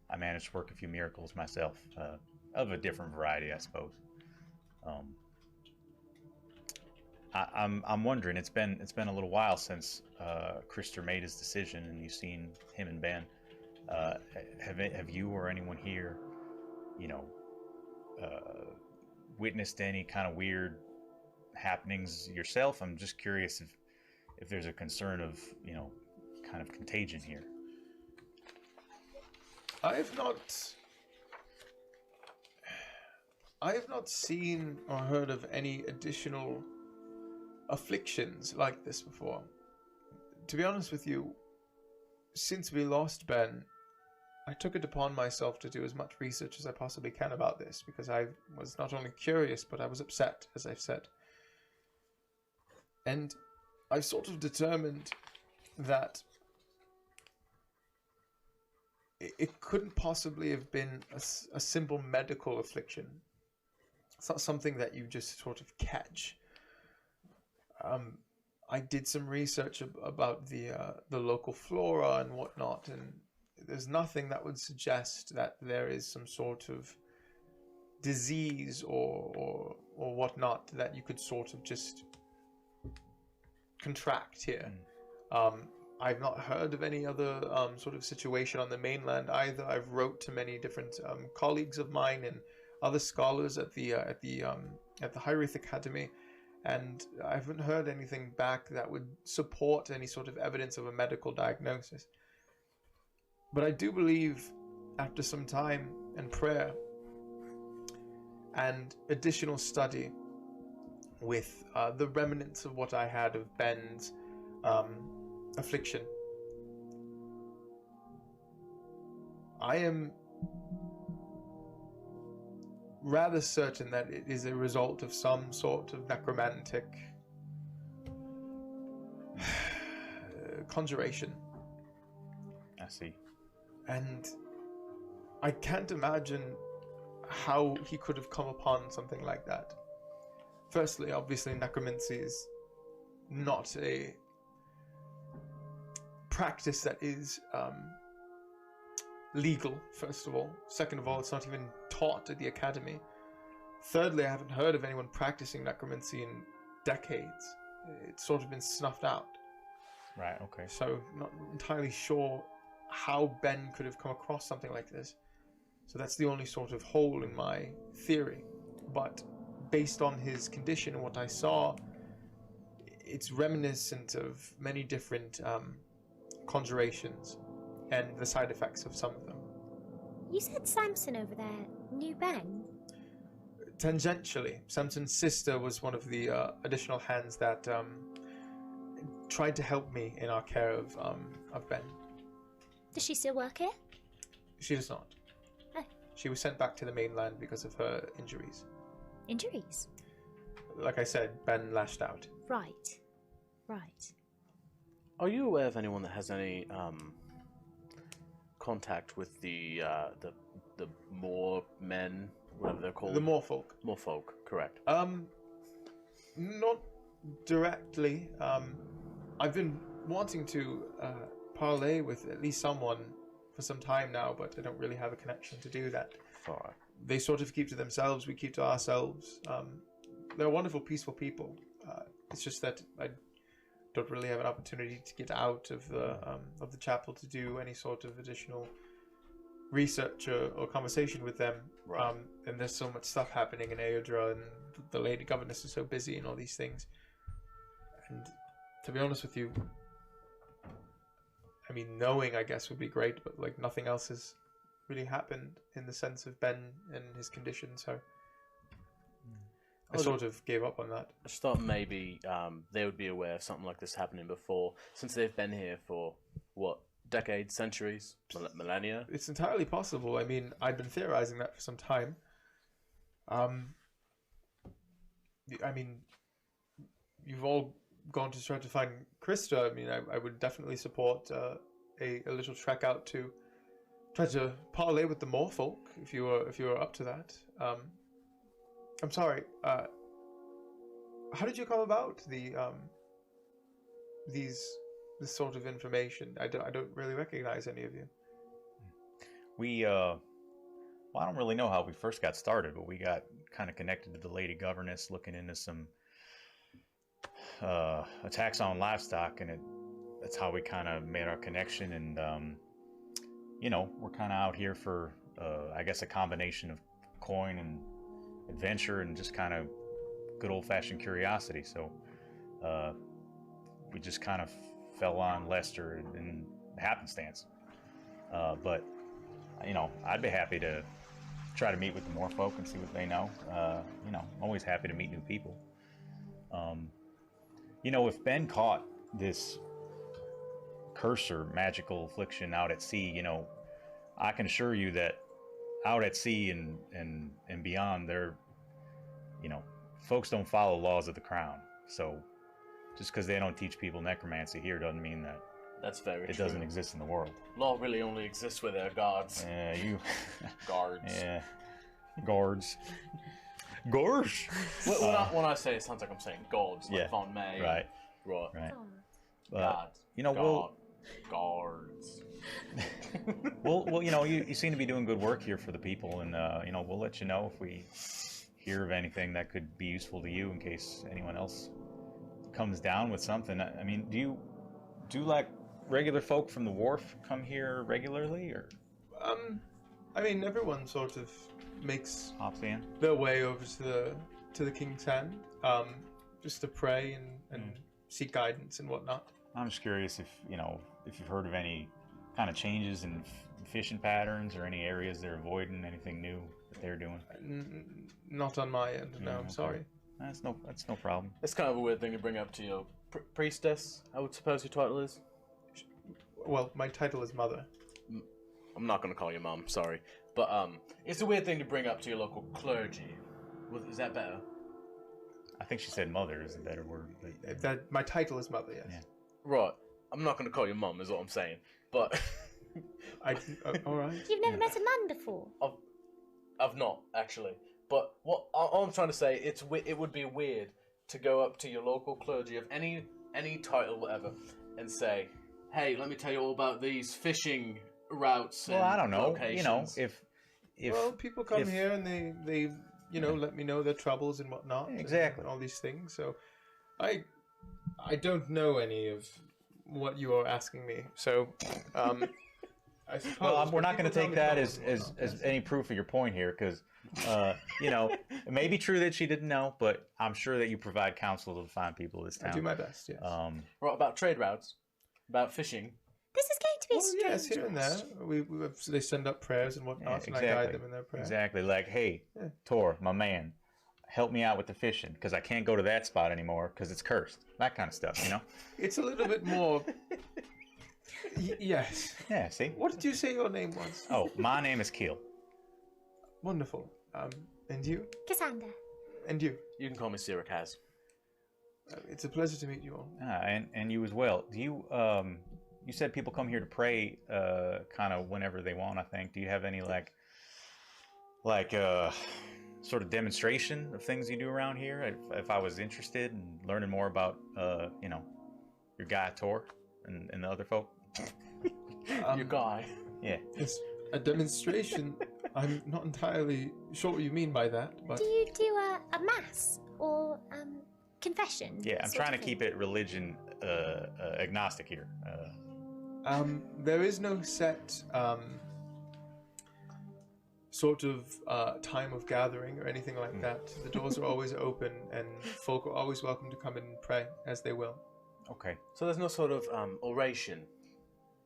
B: I managed to work a few miracles myself, of a different variety, I suppose. I'm wondering. It's been a little while since Krister made his decision, and you've seen him and Ben. Have you or anyone here, you know, witnessed any kind of weird happenings yourself? I'm just curious if there's a concern of, you know, kind of contagion here.
A: I have not seen or heard of any additional afflictions like this before. To be honest with you, since we lost Ben, I took it upon myself to do as much research as I possibly can about this, because I was not only curious, but I was upset, as I've said. And I've sort of determined that it couldn't possibly have been a simple medical affliction. It's not something that you just sort of catch. I did some research about the local flora and whatnot, and there's nothing that would suggest that there is some sort of disease or whatnot that you could sort of just contract here. I've not heard of any other sort of situation on the mainland either. I've wrote to many different colleagues of mine and other scholars at the High-Wraith Academy, and I haven't heard anything back that would support any sort of evidence of a medical diagnosis. But I do believe, after some time and prayer and additional study with the remnants of what I had of Ben's affliction, I am rather certain that it is a result of some sort of necromantic conjuration.
B: I see.
A: And I can't imagine how he could have come upon something like that. Firstly, obviously, necromancy is not a practice that is legal, first of all. Second of all, it's not even taught at the academy. Thirdly, I haven't heard of anyone practicing necromancy in decades. It's sort of been snuffed out.
B: Right, okay.
A: So, not entirely sure how Ben could have come across something like this. So that's the only sort of hole in my theory. But based on his condition and what I saw, it's reminiscent of many different conjurations and the side effects of some of them.
E: You said Samson over there knew Ben?
A: Tangentially, Samson's sister was one of the additional hands that tried to help me in our care of Ben.
E: Does she still work here?
A: She does not.
E: Oh.
A: She was sent back to the mainland because of her injuries.
E: Injuries?
A: Like I said, Ben lashed out.
E: Right. Right.
D: Are you aware of anyone that has any contact with the Moor men, whatever they're called?
A: The Moorfolk.
D: Moorfolk, correct.
A: Not directly. I've been wanting to parlay with at least someone for some time now, but I don't really have a connection to do that.
D: Far.
A: They sort of keep to themselves, we keep to ourselves. They're wonderful, peaceful people. It's just that I don't really have an opportunity to get out of the chapel to do any sort of additional research or conversation with them.
D: Right.
A: And there's so much stuff happening in Aodra, and the lady governess is so busy and all these things. And to be honest with you, I mean, knowing, I guess, would be great, but like nothing else has really happened in the sense of Ben and his condition, so I sort of gave up on that.
D: I just thought maybe they would be aware of something like this happening before, since they've been here for, what, decades, centuries, millennia?
A: It's entirely possible. I mean, I've been theorizing that for some time. I mean, you've all gone to try to find Krista. I mean, I would definitely support a little trek out to try to parlay with the Moorfolk if you were up to that. I'm sorry. How did you come about this sort of information? I don't really recognize any of you.
B: We well, I don't really know how we first got started, but we got kind of connected to the Lady Governess, looking into some attacks on livestock, and that's how we kind of made our connection. And you know, we're kind of out here for I guess a combination of coin and adventure and just kind of good old-fashioned curiosity. So we just kind of fell on Lester in happenstance. But you know, I'd be happy to try to meet with the Moorfolk and see what they know. You know, I'm always happy to meet new people. You know, if Ben caught this curse or magical affliction out at sea, you know, I can assure you that out at sea and beyond, there, you know, folks don't follow laws of the crown. So just because they don't teach people necromancy here doesn't mean that
D: That's very
B: it
D: true.
B: doesn't exist in the world.
D: Law really only exists where there are guards.
B: Yeah, you
D: Guards.
B: yeah, guards. Guards.
D: When I say it, sounds like I'm saying guards, like
B: Yeah.
D: Von May.
B: Right.
D: Right.
B: Right.
C: Oh.
D: Guards.
B: You know,
D: Guards.
B: Well, you know, you seem to be doing good work here for the people, and you know, we'll let you know if we hear of anything that could be useful to you in case anyone else comes down with something. I mean, do like regular folk from the wharf come here regularly, or
A: I mean, everyone sort of makes
B: hops in?
A: their way over to the King's Hand, just to pray and seek guidance and whatnot.
B: I'm just curious if you know if you've heard of any kind of changes in fishing patterns or any areas they're avoiding, anything new that they're doing.
A: Not on my end, no. I'm
B: okay.
A: sorry.
B: That's no problem.
D: It's kind of a weird thing to bring up to your priestess, I would suppose your title is.
A: Well, my title is Mother.
D: I'm not going to call you mom, sorry. But it's a weird thing to bring up to your local clergy. Is that better?
B: I think she said mother is a better word. But,
A: That my title is Mother. Yes.
B: Yeah.
D: Right. I'm not going to call you mom, is what I'm saying. But
A: All right.
E: You've never met a man before.
D: I've not, actually. But all I'm trying to say, it would be weird to go up to your local clergy of any title, whatever, and say, hey, let me tell you all about these fishing routes and
B: well, I don't know.
D: locations.
B: You know, if
A: Well, people come
B: if-
A: here and they you know let me know their troubles and whatnot.
B: Exactly.
A: And all these things. So, I don't know any of what you are asking me. So, I suppose.
B: well, we're not
A: people
B: going to
A: tell
B: take
A: me
B: that
A: troubles
B: as
A: and whatnot.
B: any proof of your point here, because you know, it may be true that she didn't know, but I'm sure that you provide counsel to the fine people of this
A: I
B: town.
A: do my best. Yes.
D: Right, about trade routes, about fishing.
E: This is going to be a
A: Well,
E: strange
A: yes, here and there. They send up prayers and whatnot, and I guide them in their prayers.
B: Exactly. Like, hey,
A: Yeah.
B: Tor, my man, help me out with the fishing because I can't go to that spot anymore because it's cursed. That kind of stuff, you know?
A: It's a little bit more. Yes.
B: Yeah. See.
A: What did you say your name was?
B: Oh, my name is Keel.
A: Wonderful. And you?
E: Cassandra.
A: And you?
D: You can call me Sirikaz.
A: It's a pleasure to meet you all.
B: And you as well. Do you you said people come here to pray kind of whenever they want, I think. Do you have any like sort of demonstration of things you do around here? If I was interested in learning more about you know, your guy Tor and the other folk.
D: Your guy.
B: Yeah.
A: It's a demonstration. I'm not entirely sure what you mean by that, but
E: Do you do a mass or confession?
B: Yeah, I'm
E: sort
B: trying to
E: of
B: keep
E: thing?
B: it religion agnostic here.
A: there is no set sort of time of gathering or anything like that. The doors are always open, and folk are always welcome to come in and pray as they will.
B: Okay.
D: So there's no sort of oration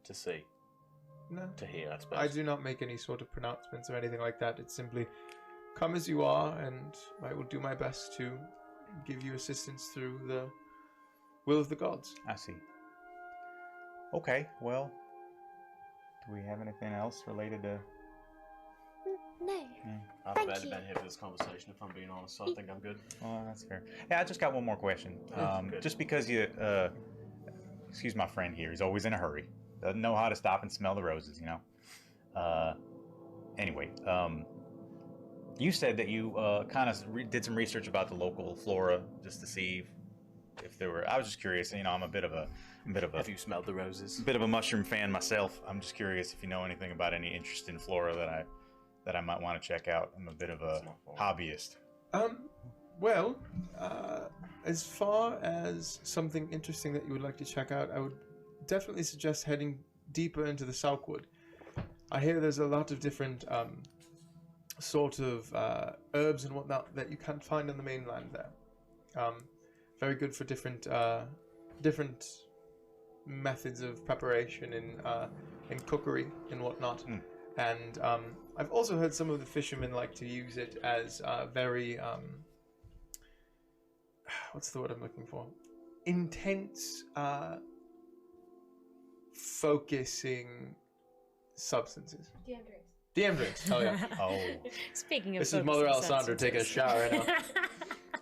D: to see,
A: No,
D: to hear, I suppose.
A: I do not make any sort of pronouncements or anything like that. It's simply come as you are, and I will do my best to give you assistance through the will of the gods.
B: I see. Okay, well, do we have anything else related to...
E: No.
D: I've
E: Thank
D: barely
E: you.
D: been here for this conversation, if I'm being honest, so I think I'm good.
B: Oh, that's fair. Yeah, I just got one more question.
D: Good.
B: Just because you, excuse my friend here, he's always in a hurry. Doesn't know how to stop and smell the roses, you know. Anyway, you said that you kind of did some research about the local flora just to see if there were. I was just curious. You know, I'm a bit of a
D: Have you smelled the roses?
B: bit of a mushroom fan myself. I'm just curious if you know anything about any interesting flora that I might want to check out. I'm a bit of a hobbyist.
A: Well, as far as something interesting that you would like to check out, I would definitely suggest heading deeper into the Southwood. I hear there's a lot of different sort of herbs and whatnot that you can't find on the mainland there. Very good for different methods of preparation in cookery and whatnot. And I've also heard some of the fishermen like to use it as very what's the word I'm looking for? Intense focusing substances. DM drinks. Oh yeah.
B: Oh,
C: Speaking of
A: This is Mother
C: focusing
A: Alessandro taking a
C: substances.
A: shower right now.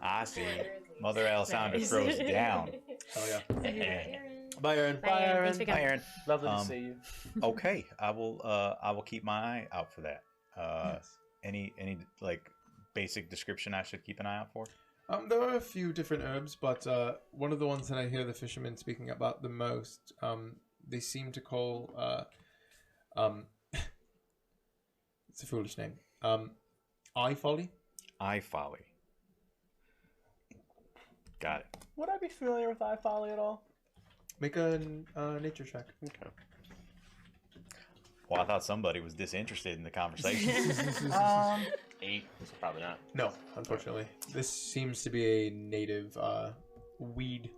B: I see. Mother Alessandro
C: Nice.
B: throws down.
A: Oh yeah.
B: Yeah.
A: Bye, Aaron.
C: Bye, Aaron. Thanks for
B: Bye,
C: coming.
B: Aaron.
D: Lovely to
B: Um,
D: see you.
B: Okay, I will keep my eye out for that.
A: Yes.
B: Any like basic description I should keep an eye out for?
A: There are a few different herbs, but one of the ones that I hear the fishermen speaking about the most, they seem to call, it's a foolish name, eye folly.
B: Eye folly. Got it.
D: Would I be familiar with eye folly at all?
A: Make a nature check.
D: Okay.
B: Well, I thought somebody was disinterested in the conversation.
D: 8. So probably not.
A: No, unfortunately. This seems to be a native weed.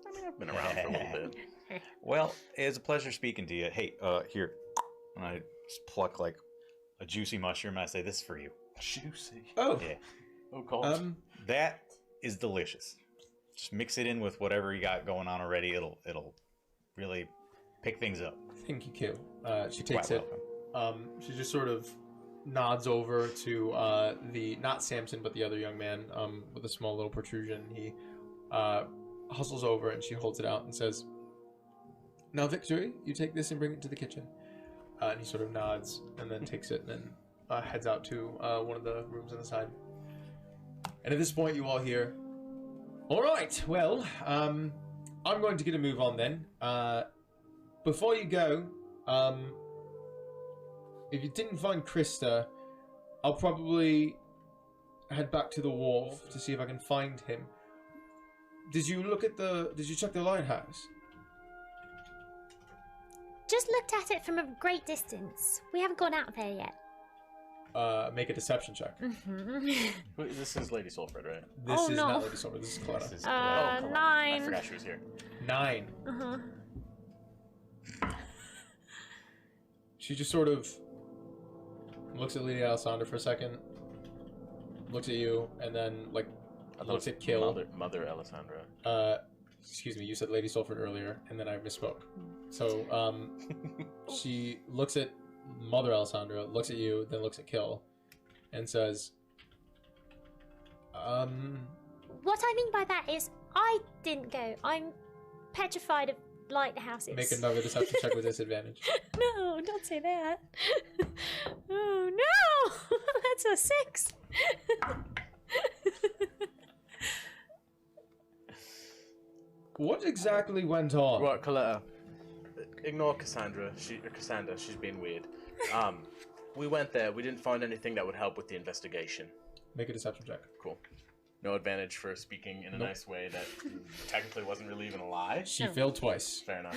D: I mean, I've been around for a little bit.
B: Well, it's a pleasure speaking to you. Hey, here, and I just pluck like a juicy mushroom and I say, "This is for you."
D: Juicy.
A: Oh,
B: Yeah,
D: Oh, cold.
B: that is delicious. Just mix it in with whatever you got going on already. It'll really pick things up.
A: thank you, Kill. She takes
B: Quite
A: it.
B: welcome.
A: She just sort of nods over to the not Samson but the other young man with a small little protrusion. He hustles over and she holds it out and says, "Now, Victory, you take this and bring it to the kitchen." And he sort of nods and then takes it and then heads out to one of the rooms on the side. And at this point, you all hear, "All right, well, I'm going to get a move on then. Before you go, if you didn't find Krista, I'll probably head back to the wharf to see if I can find him. Did you check the lighthouse?"
E: Just looked at it from a great distance. We haven't gone out there yet.
A: Make a deception check.
D: Wait, this is Lady Sulfred, right?
A: This
C: Oh,
A: is
C: no.
A: not Lady Silver, this is Coletta.
B: This is
D: Come on. I
C: 9.
D: forgot she was here.
A: 9.
C: Uh-huh.
A: She just sort of looks at Lady Alessandra for a second, looks at you, and then like
D: I thought
A: looks
D: it
A: at
D: was
A: Kill.
D: Mother Alessandra.
A: Excuse me, you said Lady Sulfur earlier, and then I misspoke. So she looks at Mother Alessandra, looks at you, then looks at Kill, and says,
E: What I mean by that is, I didn't go. I'm petrified of lighthouses.
A: make another deception check with disadvantage.
C: No, don't say that. Oh, no! That's a 6.
A: What exactly went on?
D: Right, Coletta. Ignore Cassandra. Cassandra, she's being weird. We went there. We didn't find anything that would help with the investigation.
A: Make a deception check.
D: Cool. No advantage for speaking in a
A: Nope.
D: nice way that technically wasn't really even a lie.
A: She
C: No.
A: failed twice.
D: Fair enough.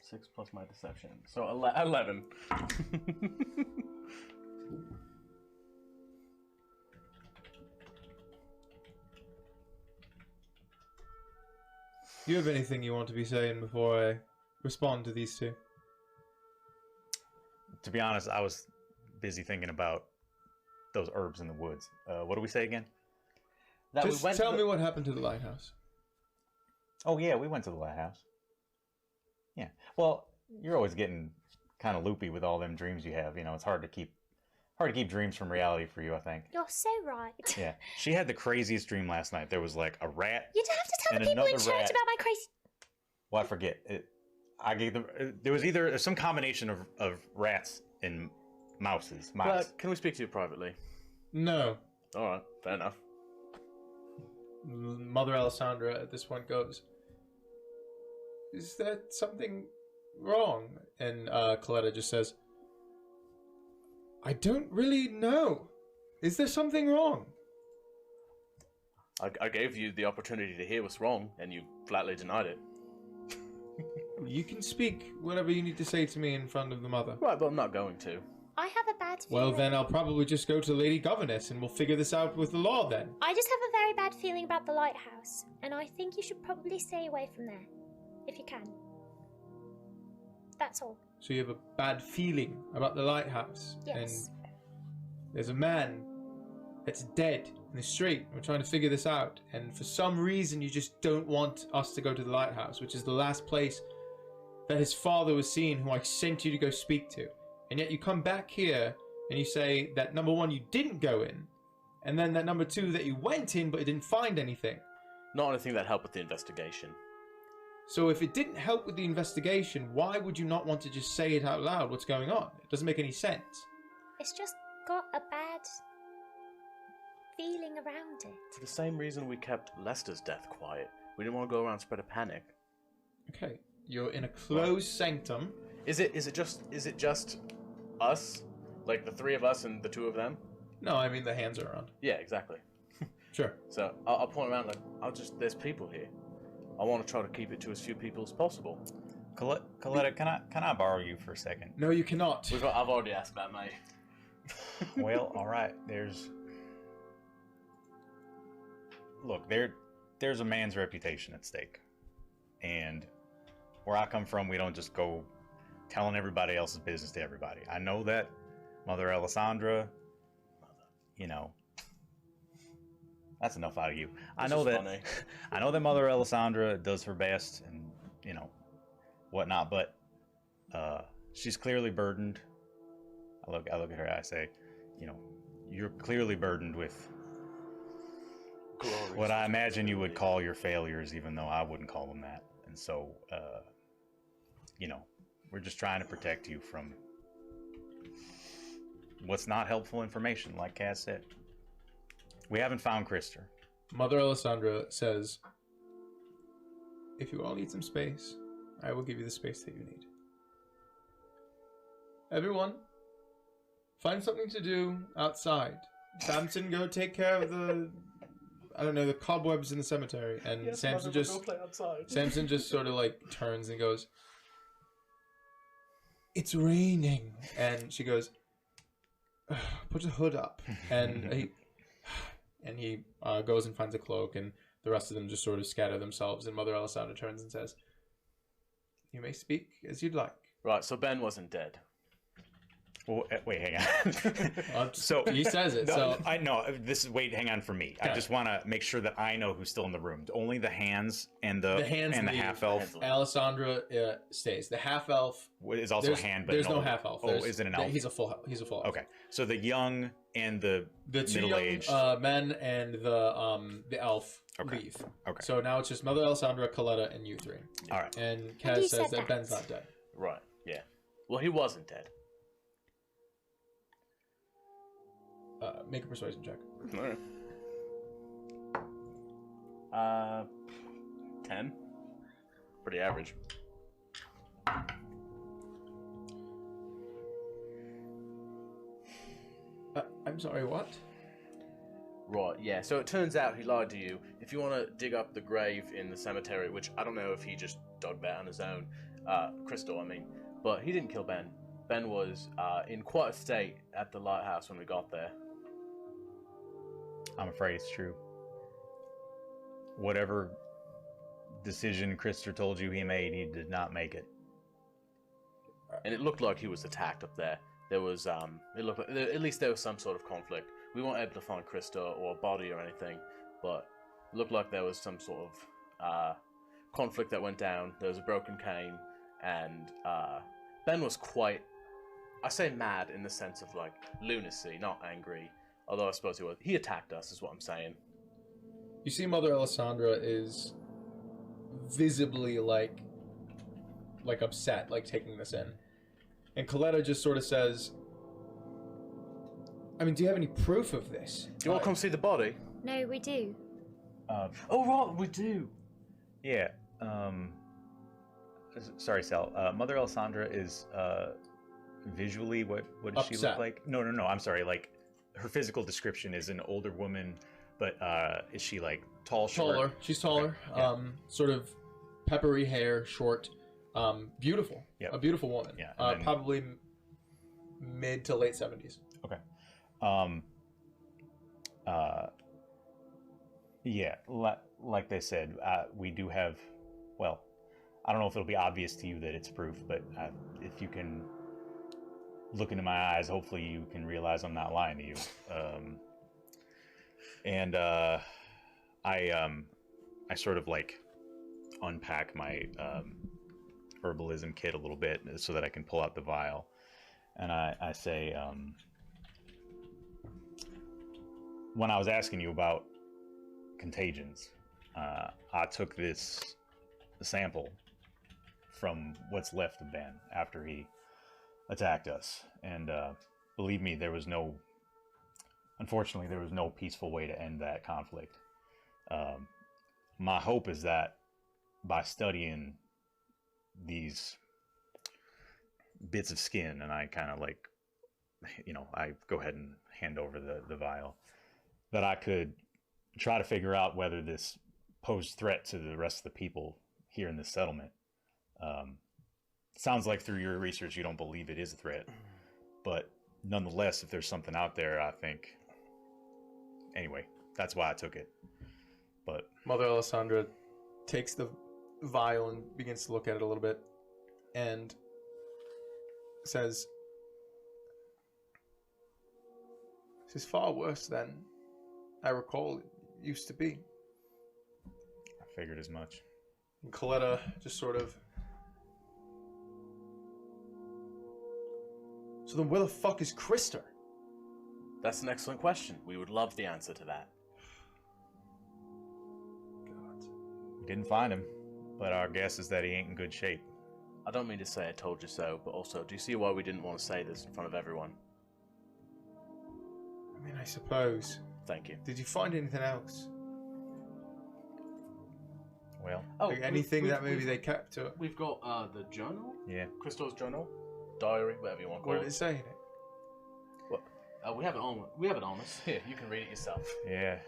D: 6 plus my deception. So 11.
A: Do you have anything you want to be saying before I respond to these two?
B: To be honest, I was busy thinking about those herbs in the woods. What do we say again?
D: That
A: Just tell me what happened to the lighthouse.
B: Oh yeah, we went to the lighthouse. Yeah. Well, you're always getting kind of loopy with all them dreams you have. You know, it's hard to keep dreams from reality for you, I think.
E: You're so right.
B: Yeah. She had the craziest dream last night. There was like a rat.
E: You don't have to tell
B: And
E: the people in
B: another
E: church
B: rat.
E: about my crazy.
B: Well, I forget. I gave them. There was either some combination of rats and mice.
D: But can we speak to you privately?
A: No.
D: All right, fair enough.
A: Mother Alessandra at this point goes, "Is there something wrong?" And Coletta just says, "I don't really know. Is there something wrong?"
D: I gave you the opportunity to hear what's wrong, and you flatly denied it.
A: You can speak whatever you need to say to me in front of the mother.
D: Right, but I'm not going to.
E: I have a bad
A: Well,
E: feeling.
A: then I'll probably just go to Lady Governess and we'll figure this out with the law then.
E: I just have a very bad feeling about the lighthouse, and I think you should probably stay away from there, if you can. That's all.
A: So you have a bad feeling about the lighthouse.
E: Yes.
A: And there's a man that's dead in the street. We're trying to figure this out. And for some reason, you just don't want us to go to the lighthouse, which is the last place that his father was seen, who I sent you to go speak to. And yet you come back here and you say that number one, you didn't go in. And then that number two, that you went in, but you didn't find anything.
D: Not anything that helped with the investigation.
A: So if it didn't help with the investigation, why would you not want to just say it out loud? What's going on? It doesn't make any sense.
E: It's just got a bad feeling around it.
D: For the same reason we kept Lester's death quiet. We didn't want to go around and spread a panic.
A: Okay, you're in a closed sanctum.
D: Is it just us? Like the three of us and the two of them?
A: No, I mean the hands are around.
D: Yeah, exactly.
A: Sure.
D: So I'll point around like there's people here. I want to try to keep it to as few people as possible.
B: Coletta, can I borrow you for a second?
A: No, you cannot.
D: I've already asked that, mate.
B: Well, all right. There's a man's reputation at stake, and where I come from, we don't just go telling everybody else's business to everybody. I know that Mother Alessandra, you know, that's enough out of you. I know that Mother Alessandra does her best, and you know, whatnot, but she's clearly burdened. I look at her, I say, you know, you're clearly burdened with what I imagine you would call your failures, even though I wouldn't call them that. And so, you know, we're just trying to protect you from what's not helpful information, like Kaz said. We haven't found Krister.
A: Mother Alessandra says, if you all need some space, I will give you the space that you need. Everyone, find something to do outside. Samson, go take care of the cobwebs in the cemetery. And
D: Yes,
A: Samson
D: Mother,
A: just
D: we'll go play outside.
A: Samson just sort of like turns and goes, "It's raining." And she goes, "Put the hood up." And he goes and finds a cloak, and the rest of them just sort of scatter themselves. And Mother Alessandra turns and says, "You may speak as you'd like."
D: Right, so Ben wasn't dead.
B: Well, wait, hang on. So
A: he says it.
B: No,
A: So
B: I know this is hang on for me.
A: Okay.
B: I just want to make sure that I know who's still in the room. Only the hands and the
A: hands
B: and the
A: leave.
B: half elf
A: Alessandra stays. The half elf
B: is also a hand, but
A: there's no half elf.
B: Oh, is it an elf?
A: He's a full elf.
B: Okay, so the young and the
A: two
B: middle-aged
A: young men and the elf leave.
B: Okay.
A: So now it's just Mother Alessandra, Coletta, and you three.
B: All right.
A: And
E: And
A: Kaz
E: you
A: says
E: said
A: that Ben's not dead.
D: Right, yeah. Well, he wasn't dead.
A: Make a persuasion check.
D: Alright. 10. Pretty average.
A: I'm sorry, what?
D: Right, yeah. So it turns out he lied to you. If you want to dig up the grave in the cemetery, which I don't know if he just dug that on his own, Crystal, I mean, but he didn't kill Ben. Ben was in quite a state at the lighthouse when we got there.
B: I'm afraid it's true. Whatever decision Krister told you he made, he did not make it.
D: And it looked like he was attacked up there. There was, it looked like, at least there was some sort of conflict. We weren't able to find Krista or a body or anything, but it looked like there was some sort of conflict that went down. There was a broken cane, and Ben was quite, I say mad in the sense of like lunacy, not angry. Although I suppose he was. He attacked us, is what I'm saying.
A: You see, Mother Alessandra is visibly like upset, like taking this in, and Coletta just sort of says, "I mean, do you have any proof of this?
D: Do you want to come see the body?
E: No, we do.
D: Oh, right, we do.
B: Yeah. Sorry, Sal. Mother Alessandra is visually what does she look
A: Upset.
B: like? No. I'm sorry. Like her physical description is an older woman, but is she like tall, short?
A: Taller. She's taller.
B: Okay, yeah.
A: Sort of peppery hair, short. Beautiful.
B: Yep.
A: A beautiful woman.
B: Yeah, and then-
A: Probably mid to late 70s.
B: Okay. Yeah, like they said, we do have, well, I don't know if it'll be obvious to you that it's proof, but if you can look into my eyes, hopefully you can realize I'm not lying to you. I sort of like unpack my herbalism kit a little bit so that I can pull out the vial. And I say, when I was asking you about contagions, I took this sample from what's left of Ben after he attacked us. And believe me, unfortunately, there was no peaceful way to end that conflict. My hope is that by studying these bits of skin, and I kind of like, I go ahead and hand over the vial, that I could try to figure out whether this posed threat to the rest of the people here in this settlement. Sounds like through your research you don't believe it is a threat, but nonetheless, if there's something out there, I think. Anyway, that's why I took it. But
A: Mother Alessandra takes the vial and begins to look at it a little bit and says, "This is far worse than I recall it used to be."
B: I figured as much.
A: And Coletta just sort of... So then where the fuck is Krister?
D: That's an excellent question. We would love the answer to that.
A: God.
B: We didn't find him, but our guess is that he ain't in good shape.
D: I don't mean to say I told you so, but also, do you see why we didn't want to say this in front of everyone?
A: I mean, I suppose.
D: Thank you.
A: Did you find anything else?
B: Well,
A: Like anything that maybe they kept to it?
D: We've got the journal?
B: yeah.
D: Crystal's journal? Diary, whatever you want to
A: What
D: call
A: did it
D: it.
A: say in it?
D: We have it on us. Here, you can read it yourself.
B: Yeah.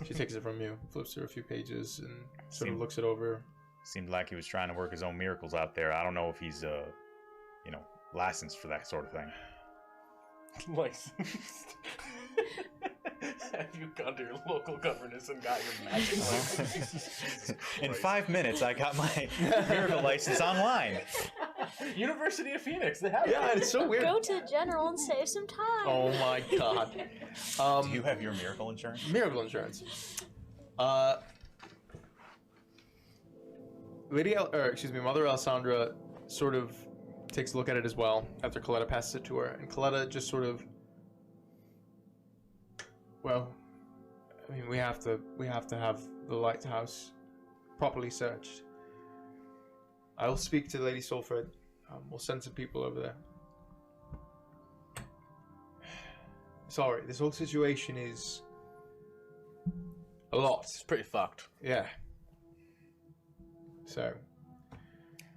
A: She takes it from you, flips through a few pages, and sort of
B: Seemed-
A: looks it over.
B: Seemed like he was trying to work his own miracles out there. I don't know if he's, licensed for that sort of thing.
D: Licensed. Have you gone to your local governess and got your magic license? Jesus
B: In
D: Christ.
B: 5 minutes, I got my miracle license online.
D: University of Phoenix, they have it.
A: Yeah, it's so weird.
C: Go to the general and save some time.
A: Oh my god.
B: Do you have your miracle insurance?
A: Miracle insurance. Mother Alessandra sort of takes a look at it as well after Coletta passes it to her, and Coletta just sort of, well, I mean, we have to have the lighthouse properly searched. I will speak to Lady Sulfred. We'll send some people over there. Sorry, this whole situation is a lot.
D: It's pretty fucked.
A: Yeah. So,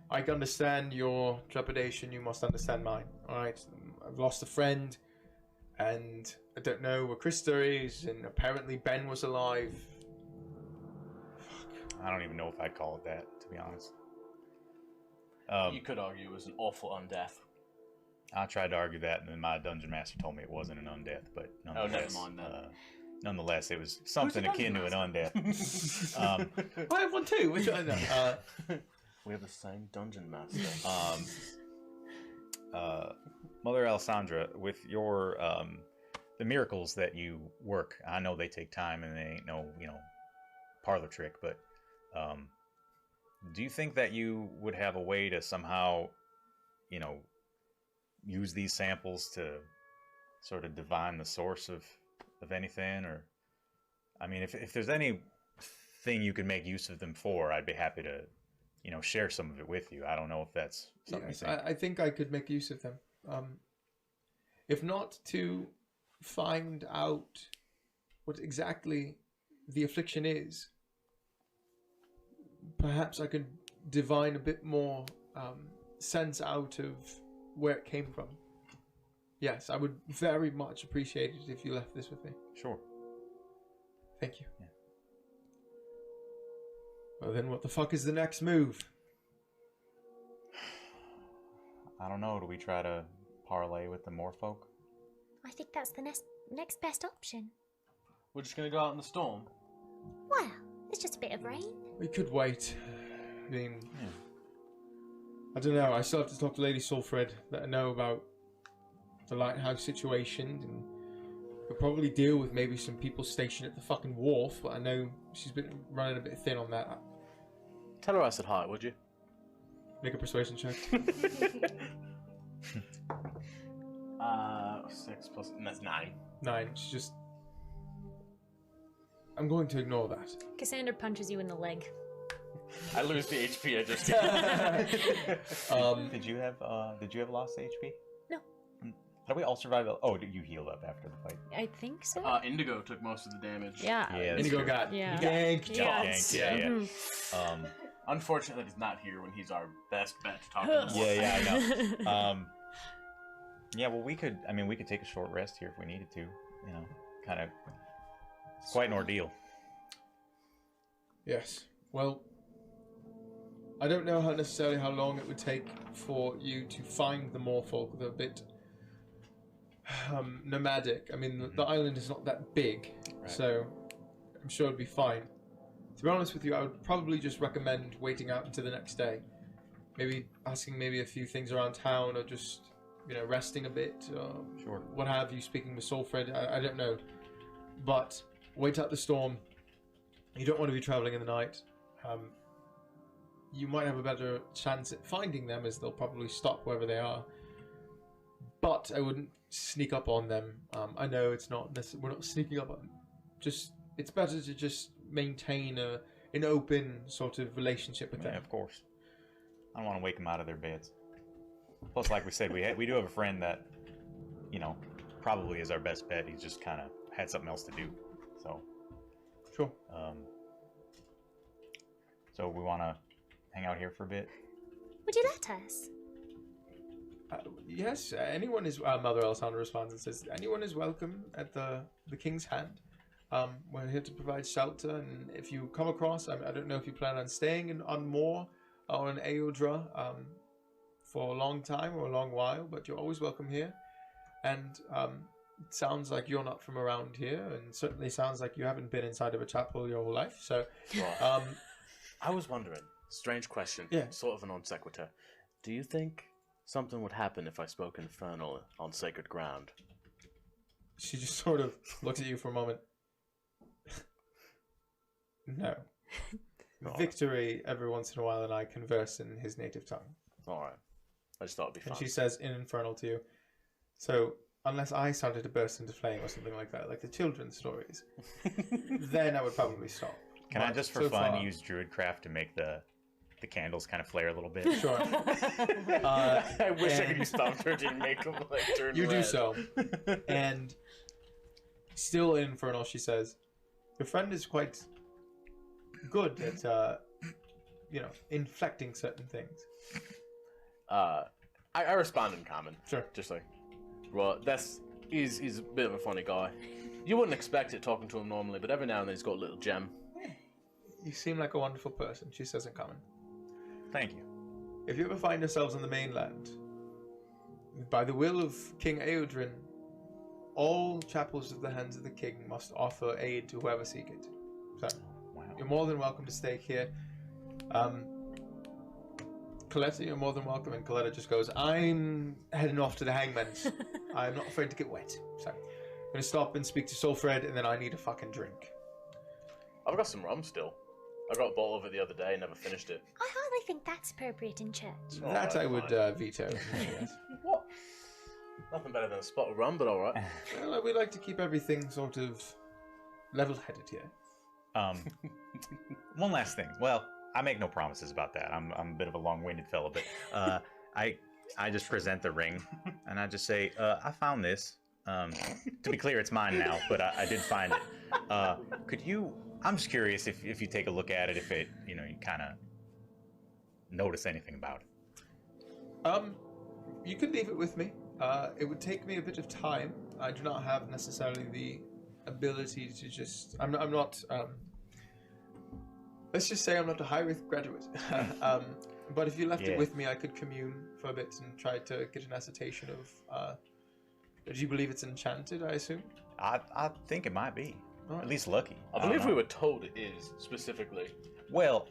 A: I can understand your trepidation. You must understand mine. All right. I've lost a friend, and I don't know where Krista is, and apparently Ben was alive.
B: I don't even know if I'd call it that, to be honest.
D: You could argue it was an awful undeath.
B: I tried to argue that, and then my dungeon master told me it wasn't an undeath, but
D: never
B: nonetheless,
D: mind then.
B: nonetheless, it was something
D: Who's the
B: akin to an undeath.
A: I have one too. Which one?
D: We have the same dungeon master.
B: Mother Alessandra, with your the miracles that you work, I know they take time and they ain't no parlor trick, but do you think that you would have a way to somehow use these samples to sort of divine the source of anything? Or, I mean, if there's anything you could make use of them for, I'd be happy to, share some of it with you. I don't know if that's something
A: Yes,
B: you think.
A: I think I could make use of them. If not to find out what exactly the affliction is, perhaps I could divine a bit more sense out of where it came from. Yes, I would very much appreciate it if you left this with me.
B: Sure.
A: Thank you.
B: Yeah.
A: Well, then what the fuck is the next move?
B: I don't know. Do we try to parlay with the Moorfolk?
E: I think that's the next best option.
D: We're just gonna go out in the storm.
E: Well, it's just a bit of rain.
A: We could wait. I mean,
B: Yeah.
A: I don't know. I still have to talk to Lady Sulfred, let her know about the lighthouse situation, and we'll probably deal with maybe some people stationed at the fucking wharf, but I know she's been running a bit thin on that.
D: Tell her I said hi, would you?
A: Make a persuasion check.
D: 6 plus, and that's 9.
A: 9. She's just... I'm going to ignore that.
C: Cassandra punches you in the leg.
D: I lose the HP I just
B: Did you have lost HP?
E: No.
B: How do we all survive? Oh, you healed up after the fight.
C: I think so.
D: Indigo took most of the damage.
C: Yeah.
B: Yeah, that's
A: Indigo
B: true.
A: got
C: Yeah.
A: ganked.
C: Yeah.
B: Ganked, yeah.
C: Mhm.
D: Unfortunately, he's not here when he's our best bet to talk to.
B: Yeah, I know. Yeah, well, we could take a short rest here if we needed to. Kind of. It's quite an ordeal.
A: Yes. Well, I don't know necessarily how long it would take for you to find the Moorfolk. They're a bit nomadic. I mean, the island is not that big,
B: Right.
A: so I'm sure it'd be fine. To be honest with you, I would probably just recommend waiting out until the next day. Maybe asking maybe a few things around town, or just, resting a bit, or
B: Sure.
A: what have you, speaking with Solfred. I don't know. But wait out the storm. You don't want to be traveling in the night. You might have a better chance at finding them, as they'll probably stop wherever they are. But I wouldn't sneak up on them. I know it's not we're not sneaking up on them. It's better to just maintain an open sort of relationship with
B: Yeah,
A: them.
B: of course. I don't want to wake them out of their beds. Plus, like we said, we do have a friend that, probably is our best bet. He's just kind of had something else to do. So,
A: Sure.
B: so we want to hang out here for a bit.
E: Would you let us?
A: Yes, anyone is... Mother Alessandro responds and says, anyone is welcome at the King's Hand. We're here to provide shelter, and if you come across... I don't know if you plan on staying on Moor or in Aeldra for a long time or a long while, but you're always welcome here. And it sounds like you're not from around here, and certainly sounds like you haven't been inside of a chapel your whole life, so...
D: I was wondering, strange question,
A: Yeah.
D: sort of a non sequitur. Do you think something would happen if I spoke Infernal on sacred ground?
A: She just sort of looks at you for a moment. No. Victory, every once in a while, and I converse in his native tongue.
D: Alright. I just thought it'd be fun.
A: And she says in Infernal to you, so unless I started to burst into flame or something like that, like the children's stories, then I would probably stop.
B: Can I
A: But
B: just for
A: so
B: fun
A: far-
B: use Druidcraft to make the candles kind of flare a little bit?
A: Sure.
D: I wish I
A: and-
D: could stop her to make them turn
A: You
D: red.
A: do so. And still in Infernal, she says, your friend is quite good at, inflecting certain things.
D: I respond in common.
A: Sure.
D: Just like, well, he's a bit of a funny guy. You wouldn't expect it talking to him normally, but every now and then he's got a little gem.
A: You seem like a wonderful person, she says in common.
B: Thank you.
A: If you ever find yourselves on the mainland, by the will of King Eodrin, all chapels of the Hands of the King must offer aid to whoever seek it. So,
B: Wow.
A: you're more than welcome to stay here. Coletta, you're more than welcome, and Coletta just goes, I'm heading off to the hangman's. I'm not afraid to get wet. So, I'm going to stop and speak to Solfred, and then I need a fucking drink.
D: I've got some rum still. I got a bottle of it the other day, never finished it.
E: I hardly think that's appropriate in church.
A: That I would
D: fine.
A: veto. Yes.
D: What? Nothing better than a spot of rum, but all right.
A: Well, we like to keep everything sort of level-headed here.
B: One last thing. Well, I make no promises about that. I'm a bit of a long-winded fellow, but I just present the ring, and I just say, I found this. To be clear, it's mine now, but I did find it. Could you? I'm just curious if you take a look at it, if it, you kind of notice anything about it.
A: You could leave it with me. It would take me a bit of time. I do not have necessarily the ability to just. I'm not. Let's just say I'm not a high-risk graduate. But if you left it with me, I could commune for a bit and try to get an assertion of. Do you believe it's enchanted? I assume.
B: I think it might be.
A: Right.
B: At least lucky.
D: I believe we were told it is, specifically.
B: Well,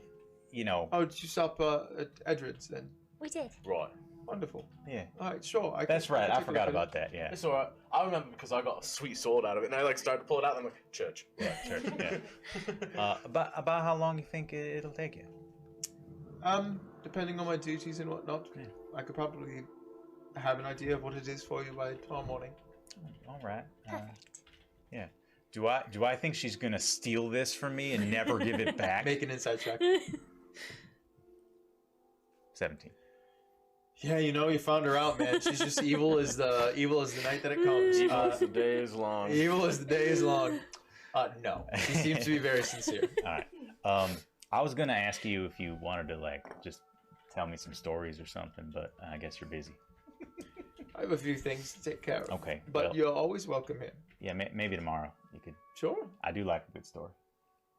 A: Oh, did you stop at Edred's then?
E: We did.
D: Right.
A: Wonderful.
B: Yeah.
A: All right, sure.
B: That's right. I forgot about that. Yeah.
D: It's alright. I remember because I got a sweet sword out of it, and I started to pull it out, and I'm like, church.
B: Yeah, sure. Yeah. About how long you think it'll take you?
A: Depending on my duties and whatnot, I could probably have an idea of what it is for you by tomorrow morning.
B: All right.
E: Perfect.
B: Yeah. Do I think she's gonna steal this from me and never give it back?
A: Make an insight check.
B: 17.
A: Yeah, you found her out, man. She's just evil as the night that it comes.
D: Evil as the day is long.
A: Evil as the day is long. No, she seems to be very sincere.
B: All right. I was gonna ask you if you wanted to just tell me some stories or something, but I guess you're busy.
A: I have a few things to take care of.
B: Okay.
A: But
B: well,
A: you're always welcome here.
B: Yeah, maybe tomorrow you could.
A: Sure.
B: I do like a good story.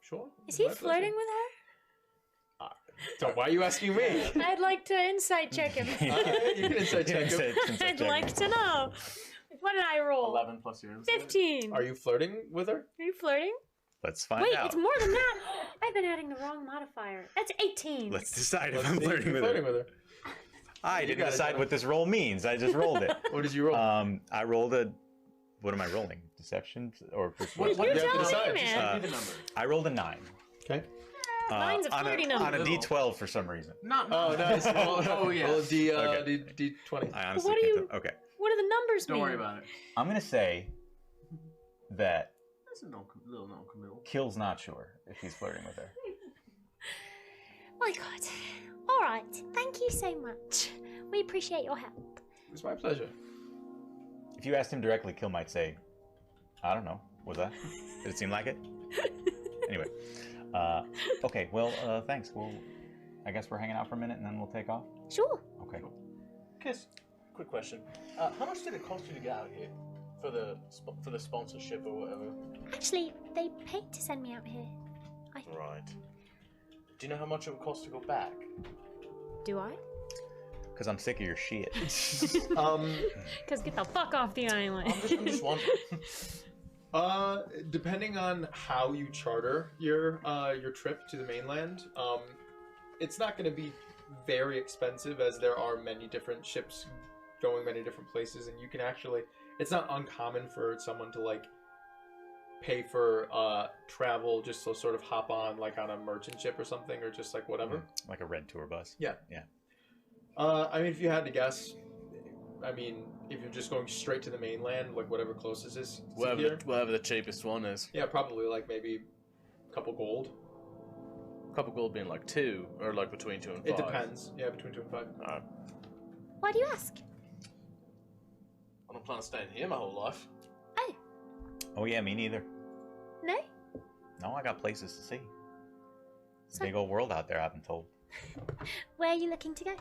A: Sure.
C: Is he
A: My
C: flirting
A: pleasure.
C: with her?
A: So why are you asking me?
C: I'd like to insight check him.
A: You can insight check him.
C: I'd like to know. What did I roll?
D: 11 plus your insight.
C: 15.
A: Are you flirting with her?
C: Are you flirting?
B: Let's find
C: Wait,
B: out.
C: it's more than that. I've been adding the wrong modifier. That's 18.
B: Let's decide if
A: Let's
B: I'm
A: see if
B: flirting
A: you're
B: with
A: flirting
B: her.
A: with her.
B: I
A: You
B: didn't
A: got it,
B: decide
A: John.
B: what this roll means. I just rolled it.
A: What did you roll?
B: I rolled a. What am I rolling? Deception or
C: What
A: What
C: you
A: do you have to
C: tell
A: decide?
C: me,
A: Just
C: man.
D: Give me the number.
B: I rolled a 9.
A: Okay.
C: Mine's a flirty number.
B: On a D12 for some reason.
D: Not.
A: Oh, nice.
D: Oh, yeah.
A: Roll D,
B: Okay.
A: D20.
B: I honestly
C: What do
B: can't
C: you-
B: tell. Okay.
C: What do the numbers
D: Don't
C: mean?
D: worry about it.
B: I'm gonna say that
D: That's a little non-committal.
B: Kill's not sure if he's flirting with her.
E: My God. All right. Thank you so much. We appreciate your help.
A: It's my pleasure.
B: If you asked him directly, Kill might say, "I don't know. Was that? Did it seem like it?" Anyway. Okay. Well, thanks. I guess we're hanging out for a minute and then we'll take off.
E: Sure.
B: Okay.
D: Kiss. Quick question. How much did it cost you to get out here for the sponsorship or whatever?
E: Actually, they paid to send me out here.
D: Right. Do you know how much it would cost to go back?
C: Do I?
B: Because I'm sick of your shit.
C: Because get the fuck off the island.
D: I'm just wondering.
A: Depending on how you charter your trip to the mainland, it's not going to be very expensive, as there are many different ships going many different places, and you can actually. It's not uncommon for someone to pay for travel just to sort of hop on on a merchant ship or something, or just whatever.
B: Like a red tour bus.
A: Yeah.
B: Yeah.
A: I mean, if you had to guess, if you're just going straight to the mainland, whatever closest is to here,
D: Whatever the cheapest one is.
A: yeah, probably maybe a couple gold.
D: A couple gold being 2, or between 2 and 5.
A: It depends. Yeah, between 2 and 5.
D: Alright.
E: Why do you ask?
D: I don't plan on staying here my whole life.
E: Oh,
B: Oh yeah, me neither.
E: no?
B: No, I got places to see. It's a
E: So-
B: big old world out there, I've been told.
E: Where are you looking to go?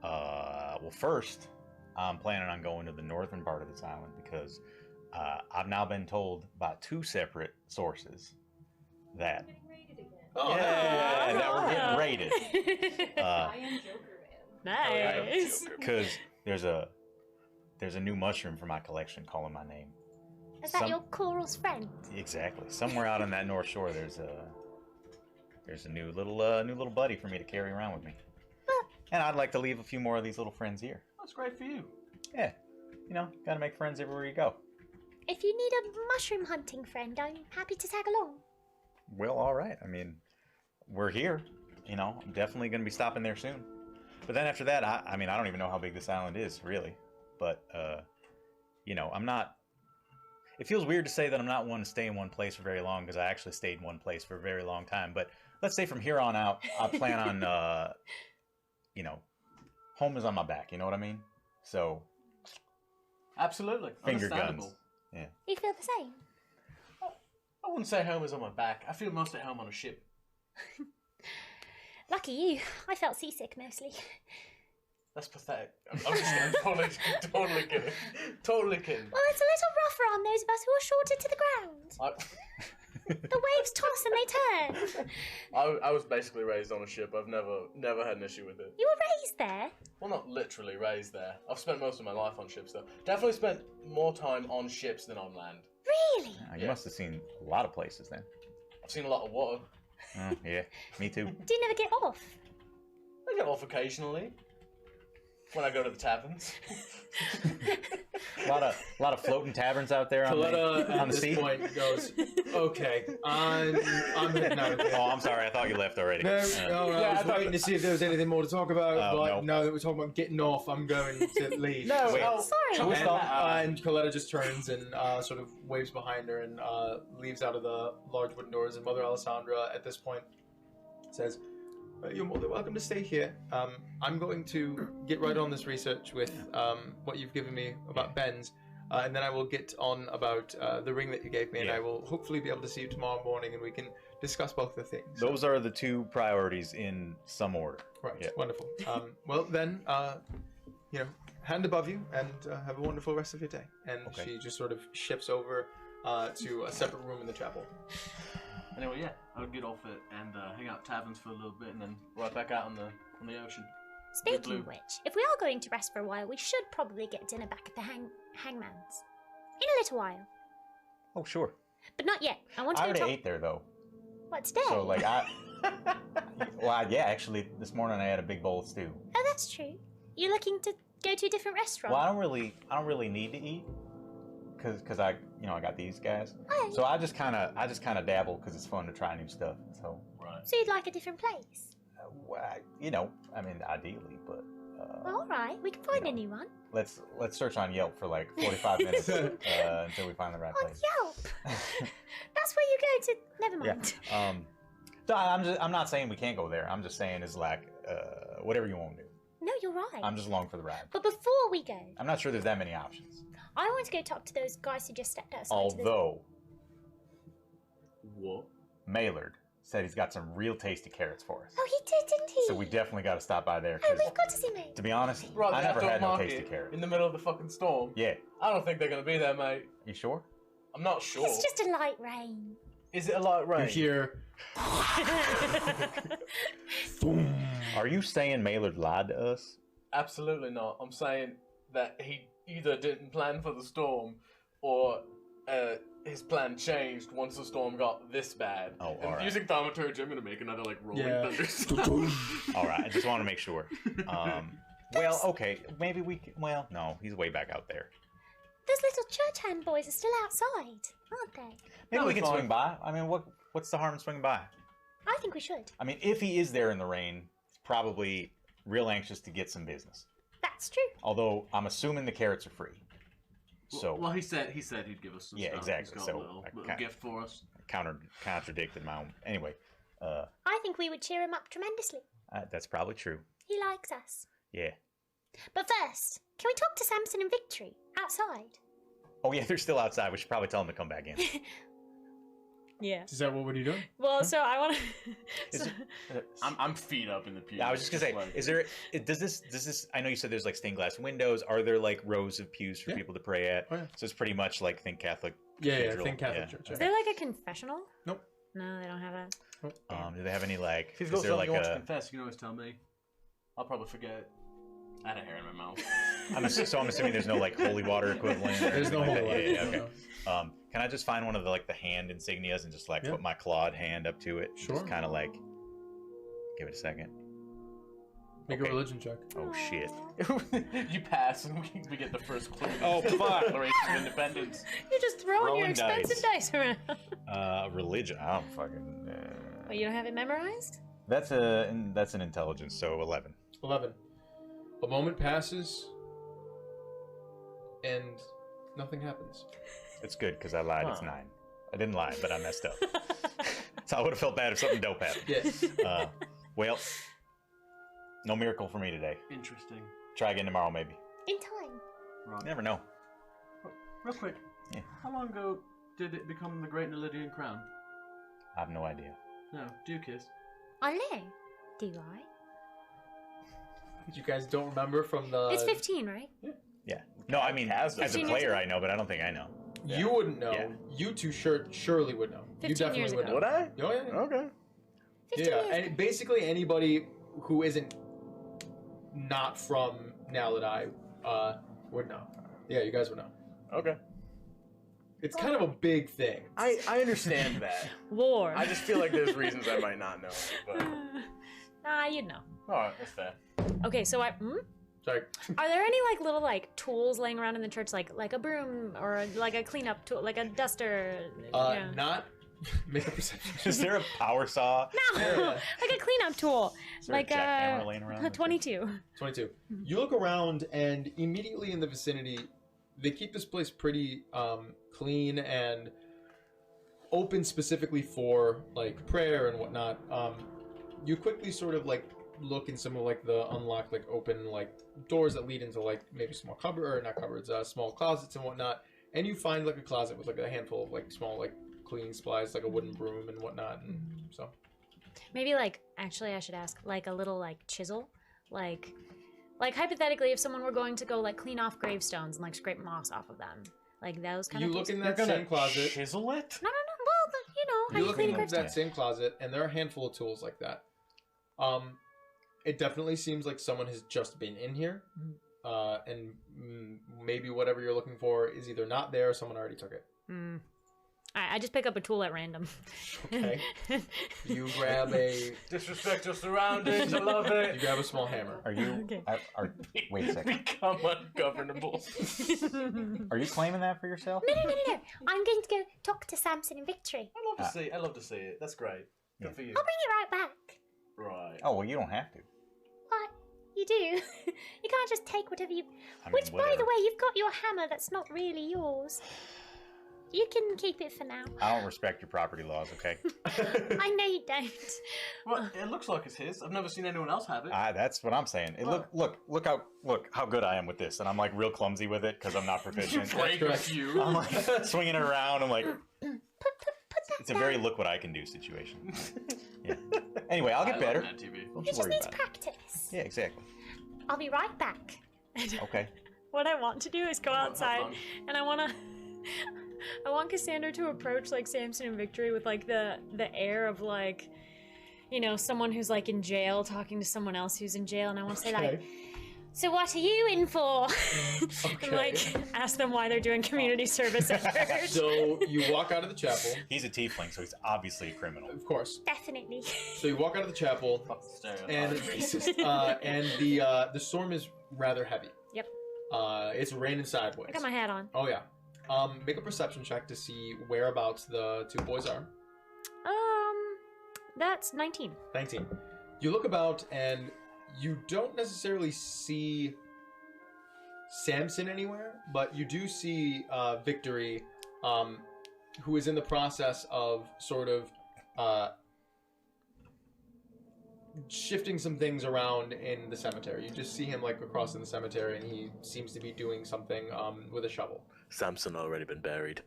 B: Well, first, I'm planning on going to the northern part of this island because I've now been told by 2 separate sources that
A: Oh,
B: yeah, that we're getting raided.
F: I am Joker Man.
C: Nice.
B: Because there's a new mushroom for my collection calling my name.
E: Is that
B: Some-
E: your Coral's friend?
B: Exactly. Somewhere out on that north shore, there's a new little buddy for me to carry around with me. And I'd like to leave a few more of these little friends here.
D: That's great for you.
B: Yeah, gotta make friends everywhere you go.
E: If you need a mushroom hunting friend, I'm happy to tag along.
B: Well, all right. We're here. I'm definitely gonna be stopping there soon. But then after that, I don't even know how big this island is really. But you know, I'm not. It feels weird to say that I'm not one to stay in one place for very long because I actually stayed in one place for a very long time. But let's say from here on out, I plan on, you know, home is on my back. You know what I mean? So.
D: Absolutely.
B: Finger
D: Understandable.
B: guns. Yeah.
E: You feel the same?
D: I wouldn't say home is on my back. I feel most at home on a ship.
E: Lucky you. I felt seasick mostly.
D: That's pathetic. I'm just kidding. Totally kidding. Totally kidding.
E: Well, it's a little rougher on those of us who are shorter to the ground. The waves toss and they turn.
D: I was basically raised on a ship. I've never had an issue with it.
E: You were raised there?
D: Well, not literally raised there. I've spent most of my life on ships, though. Definitely spent more time on ships than on land.
E: Really?
B: You must have seen a lot of places then.
D: I've seen a lot of water.
B: Yeah, me too.
E: Do you never get off?
D: I get off occasionally. When I go to the taverns.
B: A lot of floating taverns out there on
A: Coletta
B: the
A: at this
B: sea.
A: point goes, okay, I'm heading out of here.
B: Oh, I'm sorry. I thought you left already.
A: No, I was waiting to see if there was anything more to talk about, but
B: no.
A: now that we're talking about getting off, I'm going to leave.
D: No,
B: Wait.
E: Sorry.
A: And Coletta just turns and sort of waves behind her and leaves out of the large wooden doors. And Mother Alessandra, at this point, says, "You're more than welcome to stay here. I'm going to get right on this research with what you've given me about Ben's, and then I will get on about the ring that you gave me, and I will hopefully be able to see you tomorrow morning, and we can discuss both the things."
B: Those are the two priorities in some order.
A: Right,
B: Yeah.
A: wonderful. Well, then, you know, hand above you, and have a wonderful rest of your day. And she just sort of shifts over to a separate room in the chapel.
D: Anyway, yeah, I would get off it and hang out at taverns for a little bit, and then right back out on the ocean.
E: Speaking of which, if we are going to rest for a while, we should probably get dinner back at the hangman's. In a little while.
B: Oh, sure.
E: But not yet. I want to
B: I
E: go
B: already
E: talk...
B: ate there though.
E: What, today?
B: So like yeah, actually this morning I had a big bowl of stew.
E: Oh, that's true. You're looking to go to a different restaurant?
B: Well, I don't really need to eat because I got these guys.
E: Oh.
B: So I just kind of dabble because it's fun to try new stuff. So
E: So you'd like a different place?
B: I mean ideally, but
E: Well, all right, we can find a new one.
B: let's search on Yelp for like 45 minutes until we find the right
E: On
B: place.
E: Yelp. That's where you go to. Never mind.
B: Yeah. So I'm not saying we can't go there. I'm just saying it's like whatever you want to do.
E: No, you're right.
B: I'm just along for the ride.
E: But before we go,
B: I'm not sure there's that many options.
E: I want to go talk to those guys who just stepped outside.
B: Although
D: What?
B: Maylard said he's got some real tasty carrots for us.
E: Oh, he did, didn't he?
B: So we definitely got to stop by there.
E: Oh,
B: 'Cause
E: we've got to see me.
B: to be honest,
D: Right,
B: I
D: the
B: never
D: outdoor
B: had no
D: market
B: tasty carrots.
D: in the middle of the fucking storm.
B: Yeah.
D: I don't think they're gonna be there, mate.
B: You sure?
D: I'm not sure.
E: It's just a light rain.
D: Is it a light rain?
A: You hear,
B: Are you saying Maylard lied to us?
D: Absolutely not. I'm saying that he either didn't plan for the storm or his plan changed once the storm got this bad.
B: Oh,
D: and
B: alright.
D: using thaumaturgy, I'm gonna make another like rolling
A: Yeah.
D: thunder.
B: All right, I just want to make sure. Well, okay, maybe we can, well, no, he's way back out there.
E: Those little church hand boys are still outside, aren't they?
B: Maybe
D: No,
B: we
D: it's
B: can
D: fine.
B: swing by. I mean, what's the harm in swinging by?
E: I think we should.
B: I mean, if he is there in the rain, he's probably real anxious to get some business.
E: That's true.
B: Although I'm assuming the carrots are free. So
D: well, he said he'd give us some
B: Yeah,
D: stuff.
B: exactly.
D: He's got
B: So,
D: a little
B: I
D: gift for us.
B: contradicted my own. Anyway,
E: I think we would cheer him up tremendously.
B: that's probably true.
E: He likes us.
B: Yeah.
E: But first, can we talk to Samson and Victory outside?
B: Oh yeah, they're still outside. We should probably tell them to come back in.
C: Yeah.
A: is that what are you doing?
C: Well, so I want
B: Is
C: to.
B: it-
D: I'm feet up in the pew.
B: I was just gonna say,
D: like-
B: is there? Does this? I know you said there's like stained glass windows. Are there like rows of pews for
A: Yeah.
B: people to pray at?
A: Oh, yeah.
B: So it's pretty much like think Catholic.
A: Yeah,
B: cathedral.
A: think Catholic
B: Yeah.
A: Church.
C: Is there like a confessional?
A: Nope.
C: No, they don't have that.
B: Do they have any like?
D: If you've
B: Is
D: got
B: there
D: something
B: like
D: you want to
B: a?
D: confess, you can always tell me. I'll probably forget. I had a hair in my mouth.
B: I'm assuming there's no like holy water equivalent. or
A: There's no
B: anything like
A: holy
B: that.
A: water.
B: Yeah, okay. Can I just find one of the hand insignias and just like
A: Yeah.
B: put my clawed hand up to it?
A: Sure.
B: Just kind of like give it a second.
A: Make a
B: Okay.
A: religion check.
B: Oh shit.
D: You pass, and we get the first clue.
B: Oh, fuck.
D: Declaration of Independence.
C: You're just throwing your
B: Rolling
C: expensive dice around.
B: Religion. I don't fucking.
C: Well, you don't have it memorized?
B: That's an intelligence. So 11.
A: 11. A moment passes, and nothing happens.
B: It's good because I lied. It's 9. I didn't lie, but I messed up. So I would have felt bad if something dope happened.
A: Yeah.
B: Well, no miracle for me today.
G: Interesting.
B: Try again tomorrow, maybe.
E: In time.
G: Right.
B: You never know.
G: Real quick.
B: Yeah.
G: How long ago did it become the Great Naledian crown?
B: I have no idea.
G: No. Do kiss.
E: Ale, do I?
A: You guys don't remember from the...
C: It's 15, right?
B: Yeah. No, I mean, as a
C: 15
B: player,
C: years
B: I know, but I don't think I know.
A: You wouldn't know.
B: Yeah.
A: You two surely would know.
C: 15
A: You definitely
C: years
A: would
C: ago.
A: know.
D: Would I?
A: Oh, yeah.
D: Okay.
E: 15
A: Yeah,
E: years
A: and basically anybody who isn't not from Naledi would know. Yeah, you guys would know.
D: Okay.
A: It's kind of a big thing.
D: I understand that.
C: War.
D: I just feel like there's reasons I might not know. But
C: Nah, you'd know.
D: alright, that's fair.
C: Okay, so
A: Sorry.
C: are there any little tools laying around in the church, like a broom or like a cleanup tool, like a duster?
A: Not make a perception.
B: Is there a power saw?
C: No,
A: Yeah.
C: like a cleanup tool,
B: Is there
C: like
B: a jackhammer laying around?
C: a 22.
A: 22. You look around, and immediately in the vicinity, they keep this place pretty clean and open specifically for prayer and whatnot. You quickly sort of look in some of the unlocked open doors that lead into maybe small cupboard or not cupboards, small closets and whatnot, and you find a closet with a handful of small cleaning supplies, a wooden broom and whatnot, and so.
C: Maybe actually I should ask a little chisel, like hypothetically if someone were going to go clean off gravestones and scrape moss off of them, those kind
A: You
C: of
A: look
C: things.
A: in that same closet.
G: Chisel it?
C: No, well, how
A: You
C: you
A: look
C: clean a
A: in
C: gravestone.
A: that same closet, and there are a handful of tools like that. It definitely seems like someone has just been in here, and maybe whatever you're looking for is either not there or someone already took it.
C: I just pick up a tool at random.
A: Okay. You grab a
D: Disrespect your surroundings, I love it.
A: you grab a small hammer.
B: Are you?
C: Okay.
B: Wait a second.
D: Become ungovernable.
B: Are you claiming that for yourself?
E: No. I'm going to go talk to Samson and Victory.
G: I love to see it. That's great. Good for you.
E: I'll bring it right back.
G: Right.
B: Oh well, you don't have to.
E: What? You do? You can't just take whatever you...
B: I mean,
E: Which, by the
B: whatever.
E: way, you've got your hammer that's not really yours. You can keep it for now.
B: I don't respect your property laws. Okay.
E: I know you don't.
G: Well, it looks like it's his. I've never seen anyone else have it.
B: That's what I'm saying. Look how good I am with this, and I'm real clumsy with it because I'm not proficient.
D: Break a few.
B: I'm swinging it around. I'm it's a very look what I can do situation. Yeah. Anyway, I'll get better.
G: Mad TV.
B: Don't
E: He
B: you
E: just
B: worry
E: needs
B: about it.
E: practice.
B: Yeah, exactly.
E: I'll be right back.
B: Okay.
C: What I want to do is go outside, and I want Cassandra to approach Samson and Victory with the air of someone who's in jail talking to someone else who's in jail, and I want to say so what are you in for?
A: Okay.
C: And ask them why they're doing community service at church.
A: So you walk out of the chapel,
B: He's a tiefling, so he's obviously a criminal.
A: of course.
E: Definitely.
A: So you walk out of the chapel, and the storm is rather heavy.
C: Yep.
A: It's raining sideways.
C: I got my hat on.
A: Oh yeah. Make a perception check to see whereabouts the two boys are.
C: That's 19.
A: 19. You look about and you don't necessarily see Samson anywhere, but you do see Victory, who is in the process of sort of shifting some things around in the cemetery. You just see him across in the cemetery, and he seems to be doing something with a shovel.
D: Samson already been buried.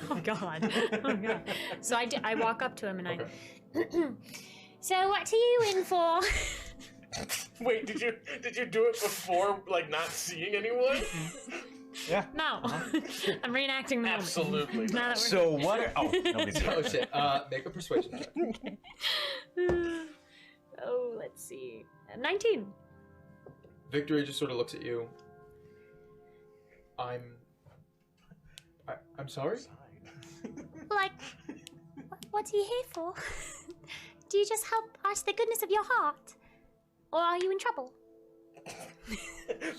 C: Oh god. Oh god. So I walk up to him and
A: Okay.
E: So what are you in for?
D: Wait, did you do it before not seeing anyone?
B: Yeah.
C: No. I'm reenacting the moment.
D: Absolutely.
C: Now that we're
B: So what? Nobody's
A: Oh
B: here.
A: shit. Make a persuasion check.
C: Oh, let's see. 19.
A: Victory just sort of looks at you. I'm sorry?
E: What are you here for? Do you just help out of the goodness of your heart? Or are you in trouble?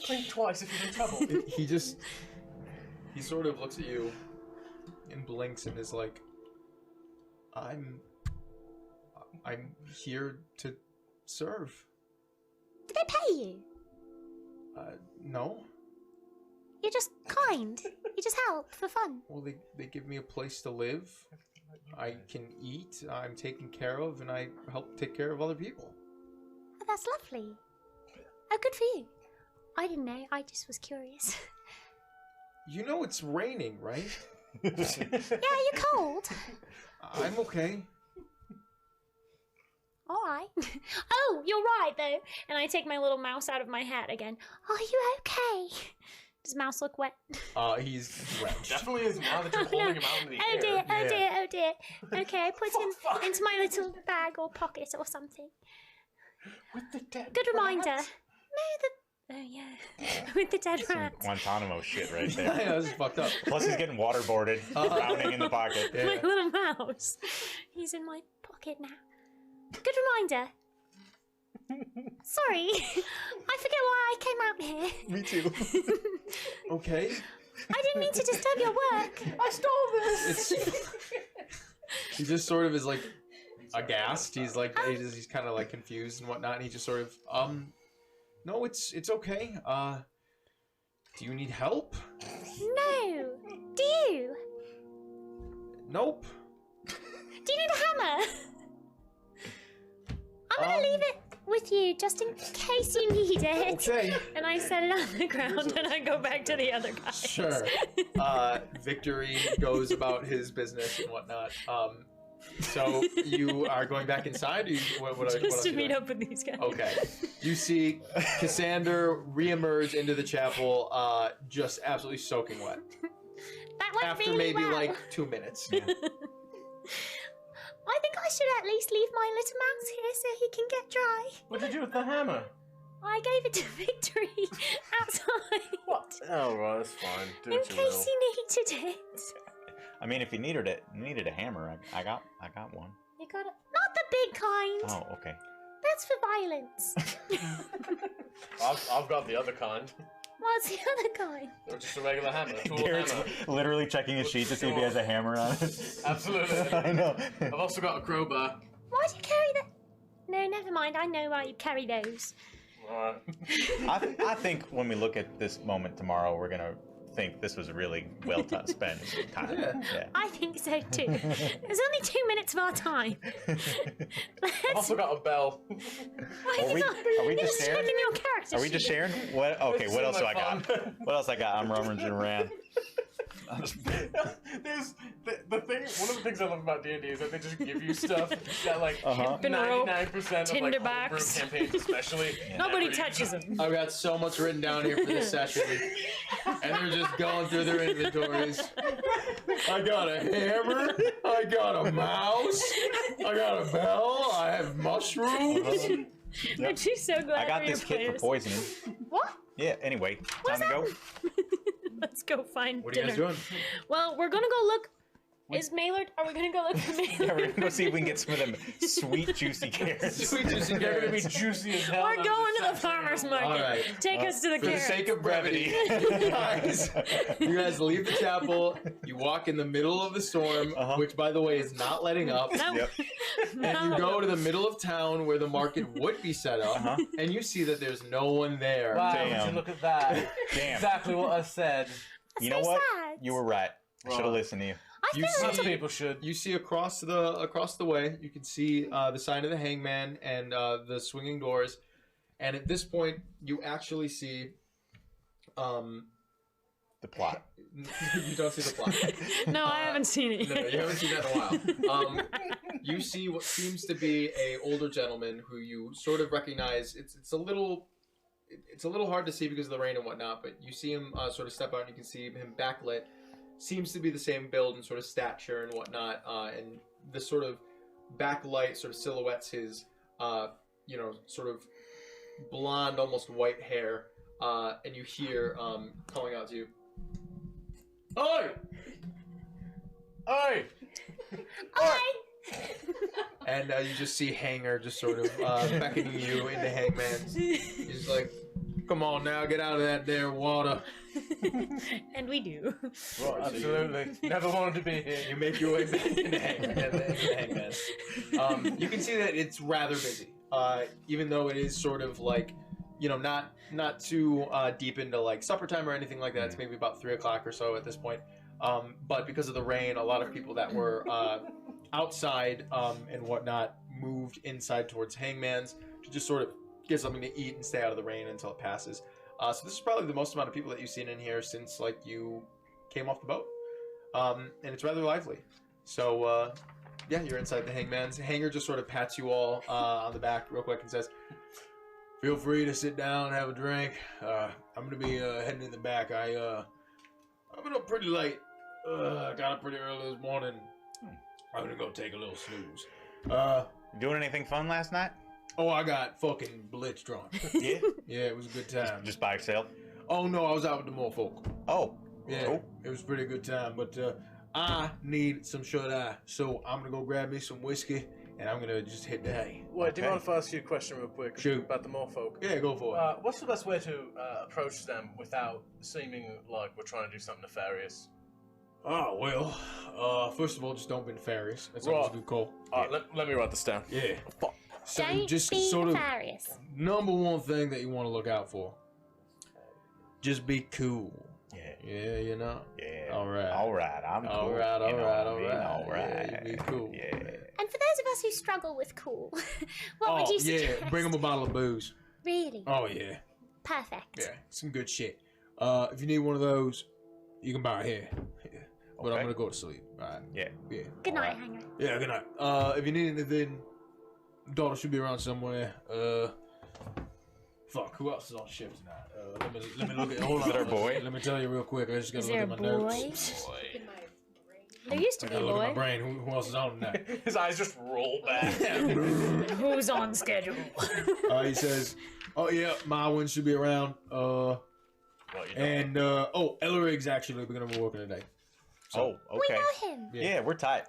G: Blink twice if you're in trouble.
A: He sort of looks at you and blinks and is like, I'm here to serve.
E: Did they pay you?
A: No.
E: You're just kind. You just help for fun.
A: Well, they give me a place to live. I can eat. I'm taken care of, and I help take care of other people.
E: Oh, that's lovely. Oh, good for you. I didn't know. I just was curious.
A: You know it's raining, right?
E: Yeah, you're cold.
A: I'm okay.
E: All right. Oh, you're right, though. And I take my little mouse out of my hat again. Are you okay? Does Mouse look wet?
A: He's drenched.
D: Definitely is now that you're holding him out in the
E: Oh
D: air.
E: dear, oh dear, oh dear. Okay, I put him into my little bag or pocket or something.
D: With the dead
E: Good reminder.
D: rat.
E: No, oh yeah. With the dead
B: Some
E: rat.
B: Guantanamo shit right there.
A: Yeah, this is fucked up.
B: Plus he's getting waterboarded, drowning in the pocket.
A: Yeah.
E: My little mouse. He's in my pocket now. Good reminder. Sorry, I forget why I came out here.
B: Me too.
A: Okay.
E: I didn't mean to disturb your work. I stole this.
A: He just sort of is like aghast. He's like he's kind of like confused and whatnot. And he just sort of no, it's okay. Do you need help?
E: No. Do you?
A: Nope.
E: Do you need a hammer? I'm gonna leave it with you just in case you need it.
A: Okay.
C: And I set it on the ground and I go back to the other guys.
A: Sure. Victory goes about his business and whatnot. So you are going back inside? Or what
C: Just
A: else
C: to
A: are you
C: meet
A: doing?
C: up with these guys.
A: Okay. You see Cassandra reemerge into the chapel, just absolutely soaking wet.
E: That went
A: After
E: really
A: maybe
E: well.
A: like 2 minutes.
E: I think I should at least leave my little mouse here so he can get dry.
D: What did you do with the hammer?
E: I gave it to Victory outside.
D: What? Oh, well, that's fine. Do
E: In
D: what you
E: case
D: will.
E: he needed it.
B: I mean, if you needed a hammer, I got one.
E: You got it. Not the big kind.
B: Oh, okay.
E: That's for violence.
D: I've got the other kind.
E: What's the other kind?
D: Or just a regular hammer. Tool
B: Garrett's
D: hammer.
B: literally checking his sheet to see if he has a hammer on it.
D: Absolutely.
B: I know.
D: I've also got a crowbar.
E: Why do you carry that? No, never mind. I know why you carry those.
D: Alright.
B: I think when we look at this moment tomorrow, we're gonna think this was really well spent time. Yeah.
E: I think so too. There's only 2 minutes of our time.
D: I've also got a bell.
B: Are we
E: You're
B: just sharing?
E: checking your character
B: Are we just
E: sheet.
B: sharing? What? Okay.
D: It's
B: What
D: so
B: else do
D: much
B: I got?
D: fun.
B: What else I got? I'm rummaging around.
D: There's the thing. One of the things I love about D&D is that they just give you stuff that like
C: Pin rope,
D: 99% of
C: tinder
D: like homebrew
C: box.
D: campaigns, especially.
C: Nobody touches them.
A: I've got so much written down here for this session. And they're just going through their inventories. I got a hammer. I got a mouse. I got a bell. I have mushrooms.
C: Aren't you so glad
B: I got
C: for
B: this
C: your
B: kit for
C: players?
B: poisoning.
E: What?
B: Yeah. Anyway, time to go.
C: Let's go find
A: What are you
C: dinner.
A: guys doing?
C: Well, we're gonna go look. Is Maylard? Are we gonna go look for Maylard?
B: Yeah, we're gonna go see if we can get some of them sweet, juicy carrots.
A: Sweet juicy
D: They're gonna be
A: carrots.
D: juicy as hell.
C: We're going to the farmer's market.
A: All right.
C: Take us to the
A: For the
C: carrots.
A: sake of brevity, you guys leave the chapel. You walk in the middle of the storm, which, by the way, is not letting up.
C: No.
B: Yep.
A: And you go to the middle of town where the market would be set up, and you see that there's no one there.
D: Wow,
B: Damn.
D: would you look at that.
B: Damn.
D: Exactly what I said.
B: You
E: so
B: know what?
E: sad.
B: You were right. I should have
D: Wrong.
B: listened to you.
E: I
A: You
E: feel
A: see-
D: Lots of people should.
A: You see across the way, you can see the sign of the hangman and the swinging doors, and at this point, you actually see.
B: The plot.
A: You don't see the plot.
C: No, I haven't seen it
A: No,
C: yet.
A: you haven't seen that in a while. You see what seems to be a older gentleman who you sort of recognize. It's a little hard to see because of the rain and whatnot, but you see him sort of step out and you can see him backlit. Seems to be the same build and sort of stature and whatnot, and the sort of backlight sort of silhouettes his, sort of blonde, almost white hair, and you hear calling out to you, "Oi!
D: Oi!
A: And you just see Hanger just sort of beckoning you into Hangman's. He's like, "Come on now, get out of that there water."
C: And we do.
D: Well, absolutely. Never wanted to be here.
A: You make your way back into Hangman. You can see that it's rather busy. Even though it is sort of like you know, not too deep into like supper time or anything like that. It's maybe about 3 o'clock or so at this point. But because of the rain, a lot of people that were outside and whatnot moved inside towards Hangman's to just sort of get something to eat and stay out of the rain until it passes. So this is probably the most amount of people that you've seen in here since like you came off the boat. And it's rather lively. So yeah, you're inside the Hangman's. Hanger just sort of pats you all on the back real quick and says, "Feel free to sit down and have a drink. I'm gonna be heading in the back. I've been up pretty late. Got up pretty early this morning. I'm gonna go take a little snooze."
B: Doing anything fun last night?
A: Oh, I got fucking blitz drunk.
B: Yeah.
A: Yeah, it was a good time.
B: Just by yourself?
A: Oh no, I was out with the more folk.
B: Oh.
A: Yeah,
B: Cool.
A: it was a pretty good time. But I need some shut eye, so I'm gonna go grab me some whiskey and I'm gonna just hit the hay.
D: Wait, do you
B: Okay.
D: mind if I ask you a question real quick
A: Shoot.
D: about the Morfolk?
A: Yeah, go for it.
D: What's the best way to approach them without seeming like we're trying to do something nefarious?
A: Oh well, first of all, just don't be nefarious. That's always a good call.
D: Let me write this down.
A: Yeah.
D: Fuck.
A: So
E: Don't
A: just
E: be
A: sort of
E: nefarious.
A: number one thing that you want to look out for. Just be cool.
B: Yeah.
A: Yeah, you know.
B: Yeah.
A: All right.
B: All right. I'm cool.
A: All right.
B: You
A: All
B: know
A: right.
B: what I
A: All
B: mean?
A: right.
B: All right.
A: Yeah, you be cool.
B: Yeah.
E: And for those of us who struggle with cool, what would you suggest?
A: yeah, bring them a bottle of booze.
E: Really?
A: Oh yeah,
E: Perfect.
A: yeah, some good shit. If you need one of those, you can buy it here. Yeah. But
B: Okay.
A: I'm gonna go to sleep. All right.
B: Yeah.
A: Yeah.
E: Good night,
B: Alright.
E: Hanger.
A: Yeah. Good night. If you need anything, daughter should be around somewhere. Fuck. Who else is on shift tonight? Let me look at. Hold
B: Is
A: on.
B: it our boy?
A: Let me tell you real quick. I just gotta
C: Is
A: look
C: there
A: at
C: a
A: my
C: boy?
A: notes.
F: In my brain.
C: There used to
A: I
C: be a
A: gotta look at my
C: boy.
A: brain. Who else is on tonight?
D: His eyes just roll back.
C: Who's on schedule?
A: He says, "Oh yeah, Marwin should be around.
D: Well, you know.
A: And Ellerig's actually gonna be working today.
B: Oh,
E: We
B: okay.
E: know him.
B: Yeah, we're tight.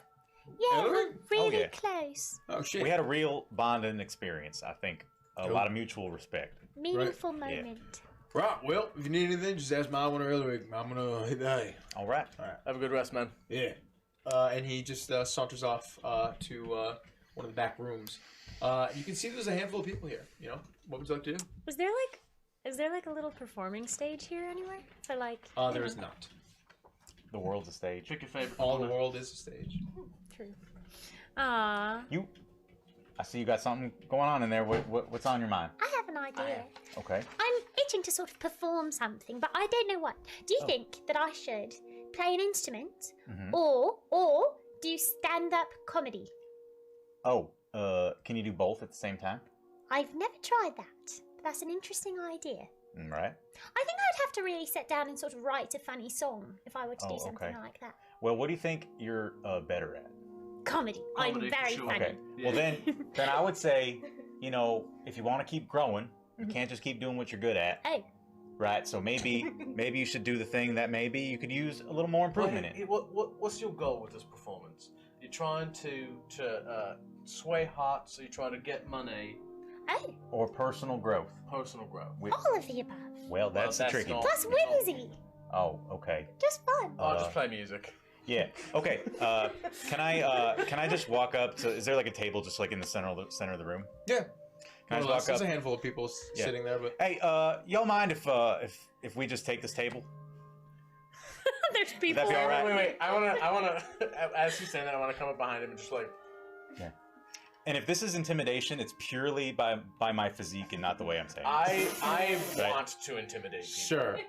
E: Yeah,
A: Ellery?
E: we're really
B: yeah.
E: close.
A: Oh shit.
B: We had a real bonding experience, I think. A
A: Cool.
B: lot of mutual respect.
E: Meaningful
B: Yeah.
E: moment.
A: Right. Well, if you need anything, just ask Marwin or Ellerig. I'm gonna hit the hay.
B: All right.
D: Have a good rest, man.
A: Yeah. And he just saunters off to one of the back rooms. You can see there's a handful of people here. You know, what would you like to do?
C: Is there like a little performing stage here anywhere? For like
A: There is not.
B: The world's a stage.
D: Pick your favorite.
A: All the world is a stage.
C: True.
B: I see you got something going on in there. What's on your mind?
E: I have an idea.
B: Okay.
E: I'm itching to sort of perform something, but I don't know what. Do you think that I should play an instrument
B: Mhm.
E: or do stand-up comedy?
B: Oh, can you do both at the same time?
E: I've never tried that, but that's an interesting idea.
B: Right.
E: I think I'd have to really sit down and sort of write a funny song if I were to do
B: Oh,
E: something
B: okay.
E: like that.
B: Well, what do you think you're better at?
E: Comedy.
G: Comedy,
E: I'm very
G: sure.
E: funny.
B: Okay. Well, then I would say, you know, if you want to keep growing, you can't just keep doing what you're good at,
E: Oh,
B: right? So maybe you should do the thing that maybe you could use a little more improvement in.
D: What's your goal with this performance? You're trying to sway hearts. So you're trying to get money,
E: oh,
B: Or personal growth.
D: personal growth.
E: all of the above.
B: Well, that's the
D: that's
B: tricky.
D: not-
E: Plus whimsy.
B: Oh, okay.
E: Just fun.
D: I'll just play music.
B: Yeah. Okay. Can I just walk up to? Is there like a table just like in the center of the room?
A: Yeah.
B: Can I just
A: Well,
B: walk
A: there's
B: up?
A: a handful of people
B: Yeah.
A: sitting there, but
B: Hey, y'all mind if we just take this table?
C: There's
B: Would
C: people.
B: that be all right?
D: Wait. I wanna. As he's saying that, I wanna come up behind him and just like.
B: And if this is intimidation, it's purely by my physique and not the way I'm saying. it.
D: I
B: Right.
D: want to intimidate people.
A: sure.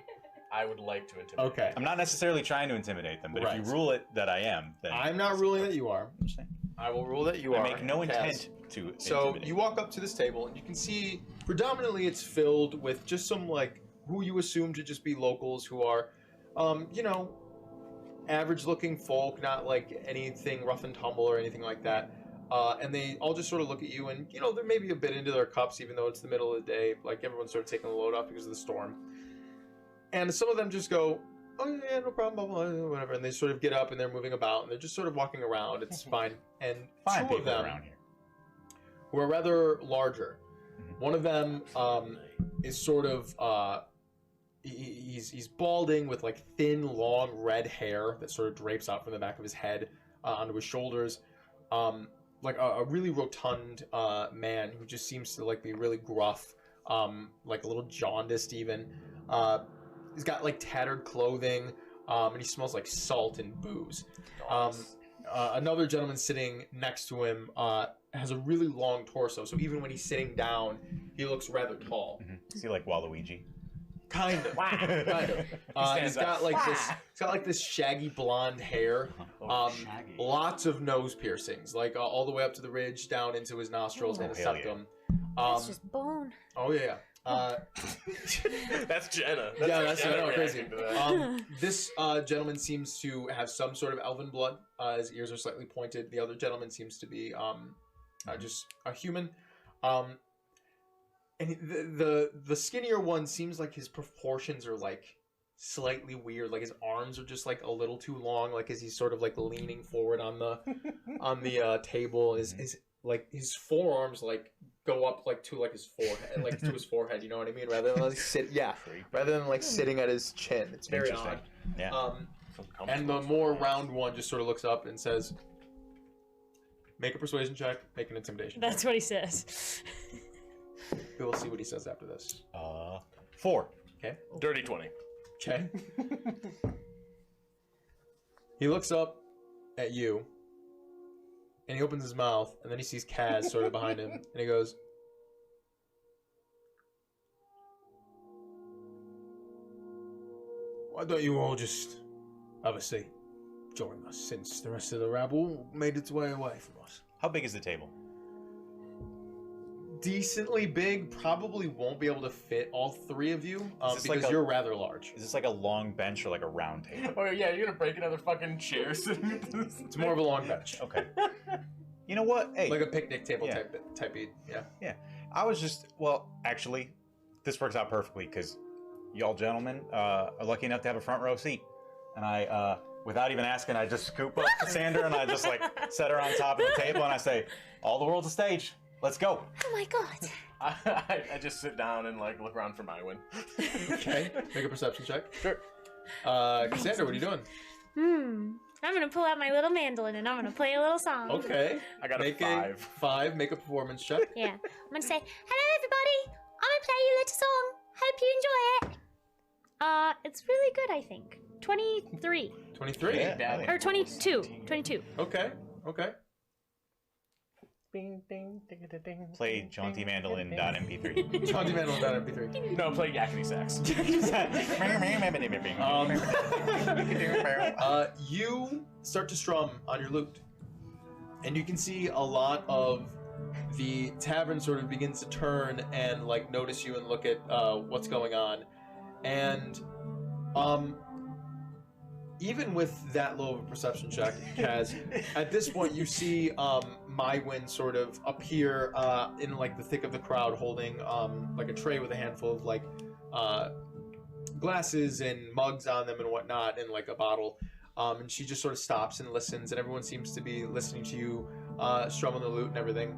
D: I would like to intimidate.
A: Okay.
B: I'm not necessarily trying to intimidate them, but if
A: Right.
B: you rule it that I am, then
A: I'm not ruling that you are.
B: I'm saying.
A: I will rule that you
B: I
A: are.
B: make no
A: Cass.
B: intent to
A: So
B: intimidate.
A: you walk up to this table and you can see predominantly it's filled with just some like who you assume to just be locals who are, you know, average looking folk, not like anything rough and tumble or anything like that. And they all just sort of look at you and, you know, they're maybe a bit into their cups even though it's the middle of the day. Like everyone's sort of taking the load off because of the storm. And some of them just go, oh yeah, no problem, blah, blah, blah, whatever. And they sort of get up and they're moving about and they're just sort of walking around. It's fine. And
B: Fine
A: two of
B: people
A: them
B: around here.
A: who are rather larger.
B: Mhm.
A: One of them is sort of he's balding with like thin, long red hair that sort of drapes out from the back of his head onto his shoulders. Like a really rotund man who just seems to like be really gruff like a little jaundiced even. He's got like tattered clothing, and he smells like salt and booze. Another gentleman sitting next to him has a really long torso, so even when he's sitting down, he looks rather tall.
B: Is he like Waluigi?
A: Kind of. He's got like this shaggy blonde hair.
G: Shaggy.
A: Lots of nose piercings, like all the way up to the ridge, down into his nostrils and his septum.
E: That's just bone.
A: Oh yeah.
D: That's Jenna.
A: That's
D: Jenna
A: crazy.
D: reacting to that.
A: This gentleman seems to have some sort of elven blood. His ears are slightly pointed. The other gentleman seems to be just a human. And the skinnier one seems like his proportions are like slightly weird. Like his arms are just like a little too long. Like as he's sort of like leaning forward on the table. His forearms like go up like to like his forehead, like to his forehead. You know what I mean? Rather than like rather than like sitting at his chin. It's very odd.
B: Yeah.
A: And the more round one just sort of looks up and says, "Make a persuasion check. Make an intimidation."
C: That's what he says.
A: We'll see what he says after this.
B: 4.
A: Okay.
D: Dirty 20.
A: Okay. He looks up at you, and he opens his mouth, and then he sees Kaz sort of behind him, and he goes, "Why don't you all just have a seat? Join us, since the rest of the rabble made its way away from us."
B: How big is the table?
A: Decently big, probably won't be able to fit all three of you because
B: like
A: you're rather large.
B: Is this like a long bench or like a round table?
D: Oh yeah, you're gonna break another fucking chair sitting at this.
A: It's more of a long bench.
B: Okay. You know what? Hey,
A: Like a picnic table
B: Yeah.
A: type beat. Yeah.
B: I was just, well, actually, this works out perfectly because y'all gentlemen are lucky enough to have a front row seat. And I, without even asking, I just scoop up Cassandra and I just like set her on top of the table and I say, "All the world's a stage. Let's go."
E: Oh my god.
D: I just sit down and like look around for my win.
A: Okay. Make a perception check.
D: Sure.
A: Cassandra, what are you doing?
E: I'm gonna pull out my little mandolin and I'm gonna play a little song.
A: Okay.
D: I got a
A: Make
D: 5.
A: 5. Make a performance check.
E: Yeah. I'm gonna say, "Hello everybody, I'm gonna play you a little song. Hope you enjoy it." It's really good, I think. 23.
A: 23.
B: Yeah.
E: Or 22. 22.
A: Okay. Okay.
D: Bing, ding, ding, ding, ding.
B: Play jaunty mandolin.mp3.
A: John DeMandel.mp3.
D: No, play yakety sax.
A: You start to strum on your lute, and you can see a lot of the tavern sort of begins to turn and like notice you and look at what's going on, and even with that low of a perception check, Kaz, at this point you see Mywin sort of appear in like the thick of the crowd holding like a tray with a handful of like glasses and mugs on them and whatnot and like a bottle. And she just sort of stops and listens, and everyone seems to be listening to you strum on the lute and everything.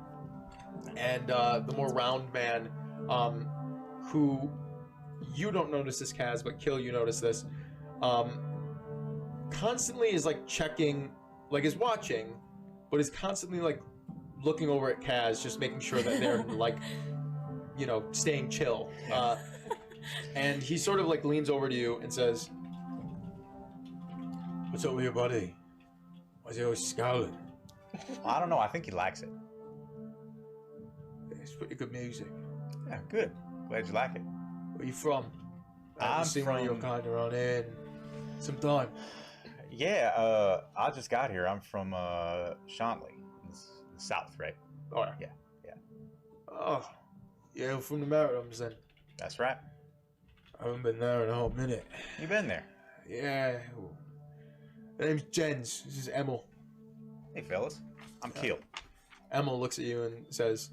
A: And the more round man, who you don't notice this, Kaz, but Kill, you notice this, constantly is like checking, like is watching, but is constantly like looking over at Kaz, just making sure that they're like, you know, staying chill. And he sort of like leans over to you and says, "What's up with your buddy? Why's he always scowling?"
B: I don't know. I think he likes it.
A: It's pretty good music.
B: Yeah, good. Glad you like it.
A: Where you from? I haven't
B: I'm
A: seen one of your
B: from-
A: kind around here in some time.
B: Yeah, I just got here. I'm from Shantley, in the south, right?
A: Oh, yeah.
B: Yeah.
A: Oh, yeah, from the Maritime then.
B: That's right.
A: I haven't been there in a whole minute.
B: You been there?
A: Yeah. My name's Jens. This is Emil.
B: Hey, fellas. I'm Keel.
A: Emil looks at you and says,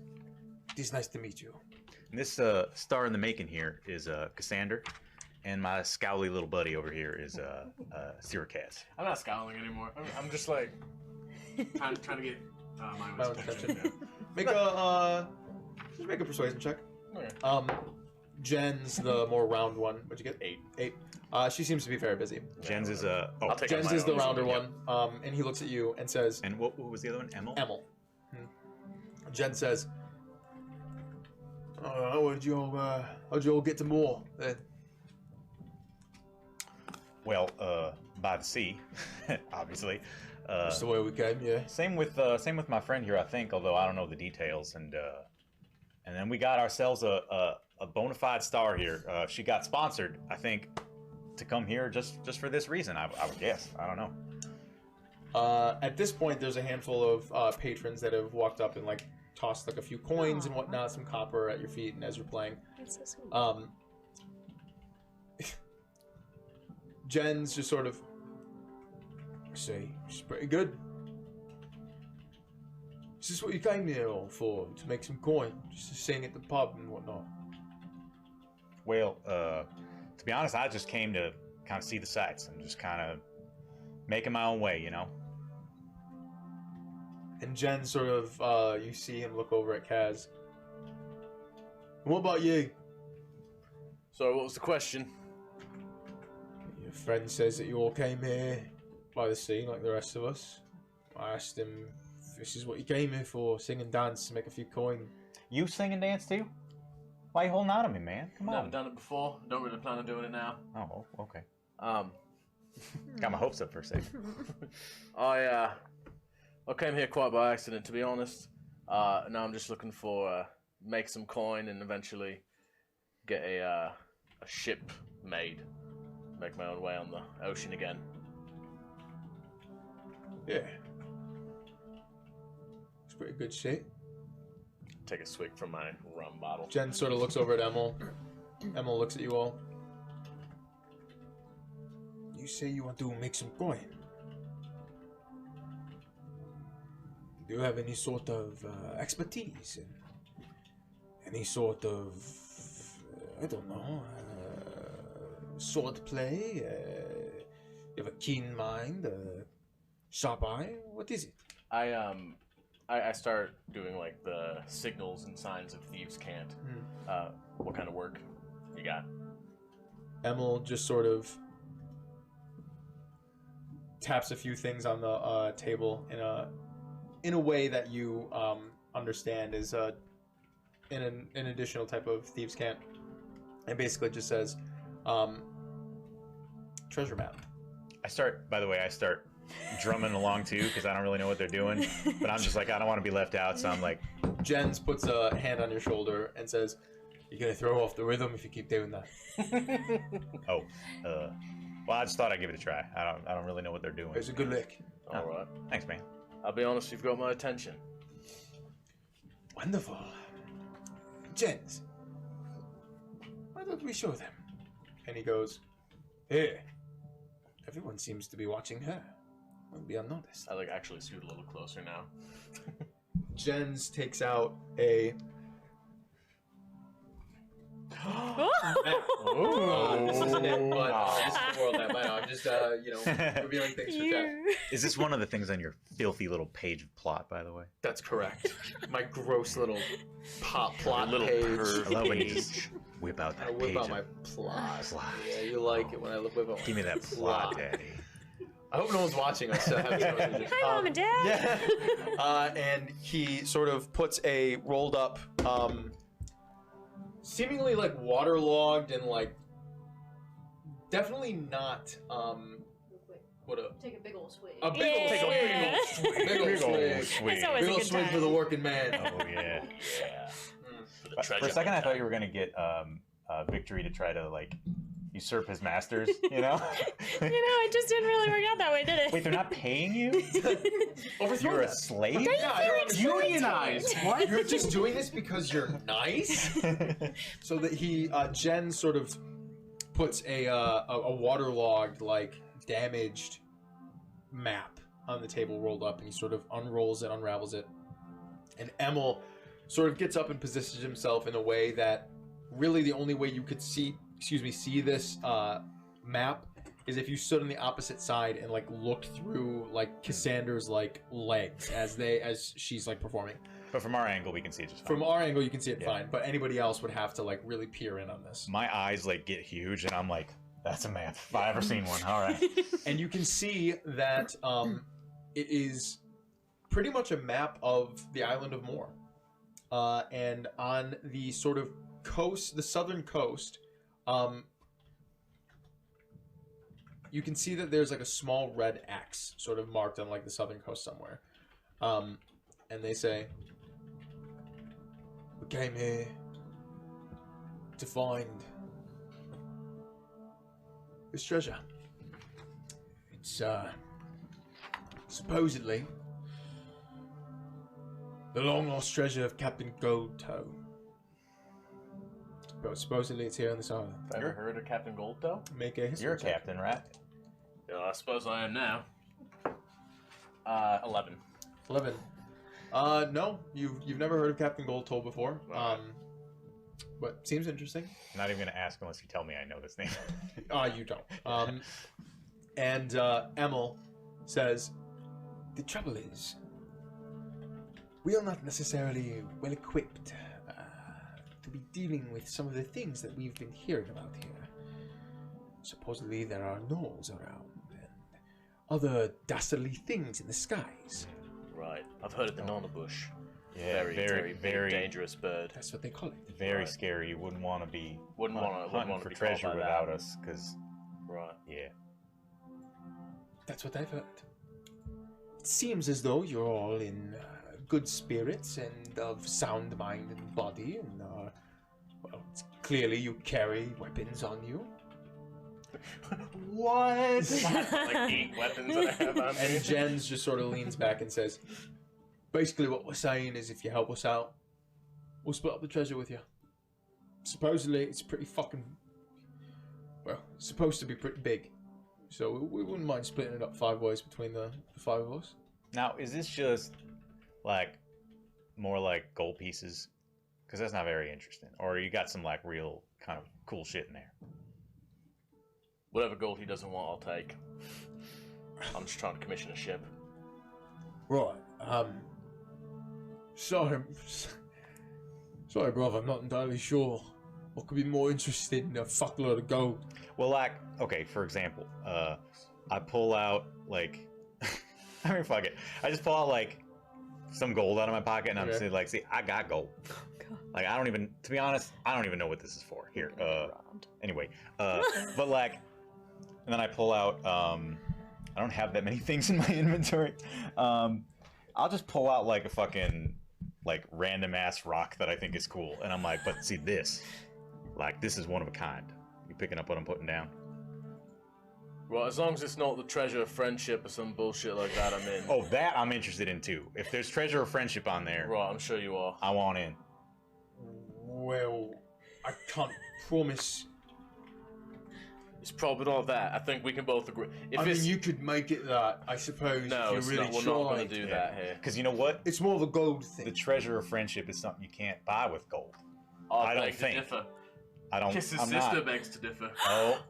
A: "It's nice to meet you."
B: And this star in the making here is Cassandra, and my scowly little buddy over here is Sirikaz.
D: I'm not scowling anymore. I'm just like trying to get my
A: My
D: own
A: own
D: attention.
A: attention. Make a just make a persuasion check.
D: Okay.
A: Jen's the more round one. What'd you get? 8. She seems to be very busy.
B: Jens is
D: I'll take
A: Jen's
D: out my
A: is the
D: own
A: rounder
D: shooting,
A: one. And he looks at you and says,
B: And what was the other one? Emil?
A: "Emil." Jen says, How'd you all get to Moore then?
B: Well, by the sea, obviously.
A: That's the way we came, yeah.
B: Same with my friend here, I think. Although I don't know the details, and then we got ourselves a bona fide star here. She got sponsored, I think, to come here just for this reason. I would guess. I don't know.
A: At this point, there's a handful of patrons that have walked up and like tossed like a few coins and whatnot, some copper at your feet, and as you're playing,
C: That's so sweet.
A: Jen's just sort of say, "She's pretty good. Is this what you came here all for? To make some coin, just to sing at the pub and whatnot?"
B: Well, to be honest, I just came to kind of see the sights and just kind of making my own way, you know.
A: And Jen sort of, you see him look over at Kaz. "What about you?"
D: So what was the question?
A: "Your friend says that you all came here by the sea like the rest of us. I asked him if this is what you came here for, sing and dance, make a few coin."
B: You sing and dance too? Why you holding on to me, man? Come
D: Never
B: on.
D: done it before. Don't really plan on doing it now.
B: Oh, okay.
D: Hmm.
B: Got my hopes up for a second.
D: I came here quite by accident, to be honest. Now I'm just looking for make some coin and eventually get a ship made. Make my own way on the ocean again.
A: Yeah. It's pretty good shit.
D: Take a swig from my rum bottle.
A: Jen sort of looks over at Emil. Emil looks at you all. "You say you want to make some coin. Do you have any sort of expertise in any sort of, I don't know, sword play? You have a keen mind, sharp eye? What is it?"
D: I start doing like the signals and signs of thieves can't. What kind of work you got?
A: Emil just sort of taps a few things on the table in a way that you understand is an additional type of thieves' cant, and basically just says treasure map.
B: I start drumming along too because I don't really know what they're doing, but I'm just like, I don't want to be left out, so I'm like,
A: Jens puts a hand on your shoulder and says, "You're gonna throw off the rhythm if you keep doing that."
B: Well, I just thought I'd give it a try. I don't really know what they're doing.
A: It's a good lick.
D: All right.
B: Thanks, man.
D: I'll be honest, you've got my attention.
A: Wonderful. Jens, why don't we show them? And he goes, "Here, everyone seems to be watching her. Won't be unnoticed."
D: I like actually scoot a little closer now.
A: Jens takes out a... this isn't it, but this is the world map. I know, I'm just, revealing things for Jeff.
B: Is this one of the things on your filthy little page of plot, by the way?
A: That's correct. My gross little plot
D: little
A: page.
B: I love when you just whip out
A: I
B: that
A: whip
B: page.
A: out my plot. Yeah, you like it when I whip out my
B: Give me that plot, Daddy.
A: I hope no one's watching us.
C: Hi, Mom and Dad.
A: Yeah. And he sort of puts a rolled up, seemingly like waterlogged and like definitely not what a
F: Take a big old swig.
A: big old swig. Big old swig.
C: That's always
A: Big
C: a
A: old
C: good
A: swig
C: time.
A: for the working man.
B: Oh yeah.
D: Yeah. For the
B: For
D: treasure
B: a second, I
D: hunt.
B: thought you were gonna get Victory to try to like usurp his masters. You know?
C: It just didn't really work out that way, did it?
B: Wait, they're not paying you?
A: Overthrow
B: You're a
A: that.
B: slave?
A: Yeah, I don't understand.
G: Unionized. What?
A: You're just doing this because you're nice? So that he, Jen sort of puts a waterlogged, like, damaged map on the table rolled up, and he sort of unrolls it, unravels it. And Emil sort of gets up and positions himself in a way that really the only way you could see this map is if you stood on the opposite side and like looked through like Cassandra's like legs as she's like performing.
B: But from our angle, we can see it just fine.
A: From our angle, you can see it
B: Yeah.
A: fine, but anybody else would have to like really peer in on this.
B: My eyes like get huge, and I'm like, that's a map. If I ever seen one. All right.
A: And you can see that it is pretty much a map of the island of Moore. and on the sort of coast, the southern coast, you can see that there's like a small red X sort of marked on like the southern coast somewhere. And they say, we came here to find this treasure. It's supposedly the long lost treasure of Captain Goldtoe. But supposedly it's here on this island.
D: Ever heard of Captain Goldtoe?
A: Make a history
B: You're a
A: check.
B: captain, right?
D: Yeah, I suppose I am now. 11.
A: 11. No, you've never heard of Captain Goldtoe before. But seems interesting.
B: I'm not even gonna ask unless you tell me I know this name.
A: You don't. And Emil says, the trouble is, we are not necessarily well equipped to be dealing with some of the things that we've been hearing about here. Supposedly there are gnolls around and other dastardly things in the skies.
D: Right. I've heard of the Nana Bush.
B: Yeah, very
D: dangerous bird.
A: That's what they call it.
B: Very scary. You wouldn't want to be hunting for
D: be
B: treasure
D: caught by
B: without
D: that.
B: us, because
D: Right.
B: yeah.
A: That's what I've heard. It seems as though you're all in good spirits and of sound mind and body, and well, it's clearly you carry weapons on you.
D: What? Like 8 weapons that I have on me.
A: And Jens just sort of leans back and says, basically what we're saying is if you help us out, we'll split up the treasure with you. Supposedly it's pretty fucking, well, it's supposed to be pretty big. So we wouldn't mind splitting it up 5 ways between the 5 of us.
B: Now, is this just like more like gold pieces? Because that's not very interesting. Or you got some like real kind of cool shit in there.
D: Whatever gold he doesn't want, I'll take. I'm just trying to commission a ship.
A: Right, sorry, brother, I'm not entirely sure what could be more interesting than a fuckload of gold.
B: Well, like, okay, for example, I pull out like, I mean, fuck it. I just pull out like some gold out of my pocket, and I'm saying like, see, I got gold. Like, I don't even, to be honest, I don't even know what this is for. Here, anyway, but like, and then I pull out, I don't have that many things in my inventory. I'll just pull out like a fucking, like, random ass rock that I think is cool, and I'm like, but see this, like, this is one of a kind. You picking up what I'm putting down?
D: Well, as long as it's not the treasure of friendship or some bullshit like that, I'm in.
B: Oh, that I'm interested in too. If there's treasure of friendship on there,
D: Right, I'm sure you are.
B: I want in.
A: Well, I can't promise.
D: It's probably not that. I think we can both agree. If
A: I mean,
D: it's...
A: you could make it that, I suppose,
D: No,
A: if
D: it's
A: you really
D: not. We're
A: try.
D: not going to do that here.
B: Because you know what?
A: It's more of a gold
B: The
A: thing.
B: treasure of friendship is something you can't buy with gold.
D: I
B: don't
D: beg to
B: think.
D: differ.
B: I don't.
D: Kiss's
B: I'm
D: sister
B: not.
D: begs to differ.
B: Oh,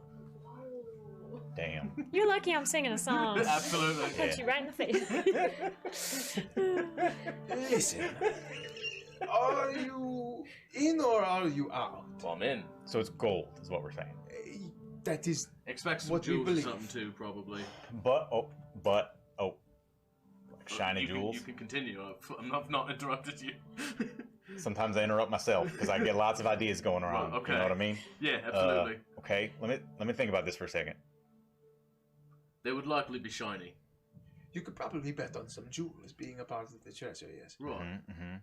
B: damn.
C: You're lucky I'm singing a song.
D: Absolutely.
C: Punch you right in the face.
A: Listen, are you in or are you out?
D: Well, I'm in.
B: So it's gold, is what we're saying.
A: That is
G: Expect some
A: what we
G: jewels or
A: believe.
G: something too, probably.
B: But like shiny
G: you
B: jewels.
G: You can continue. I've not interrupted you.
B: Sometimes I interrupt myself because I get lots of ideas going around.
G: Well, okay.
B: You know what I mean?
G: Yeah, absolutely.
B: Okay, let me think about this for a second.
G: They would likely be shiny.
A: You could probably bet on some jewels being a part of the treasure, yes.
G: Right.
B: Mm-hmm.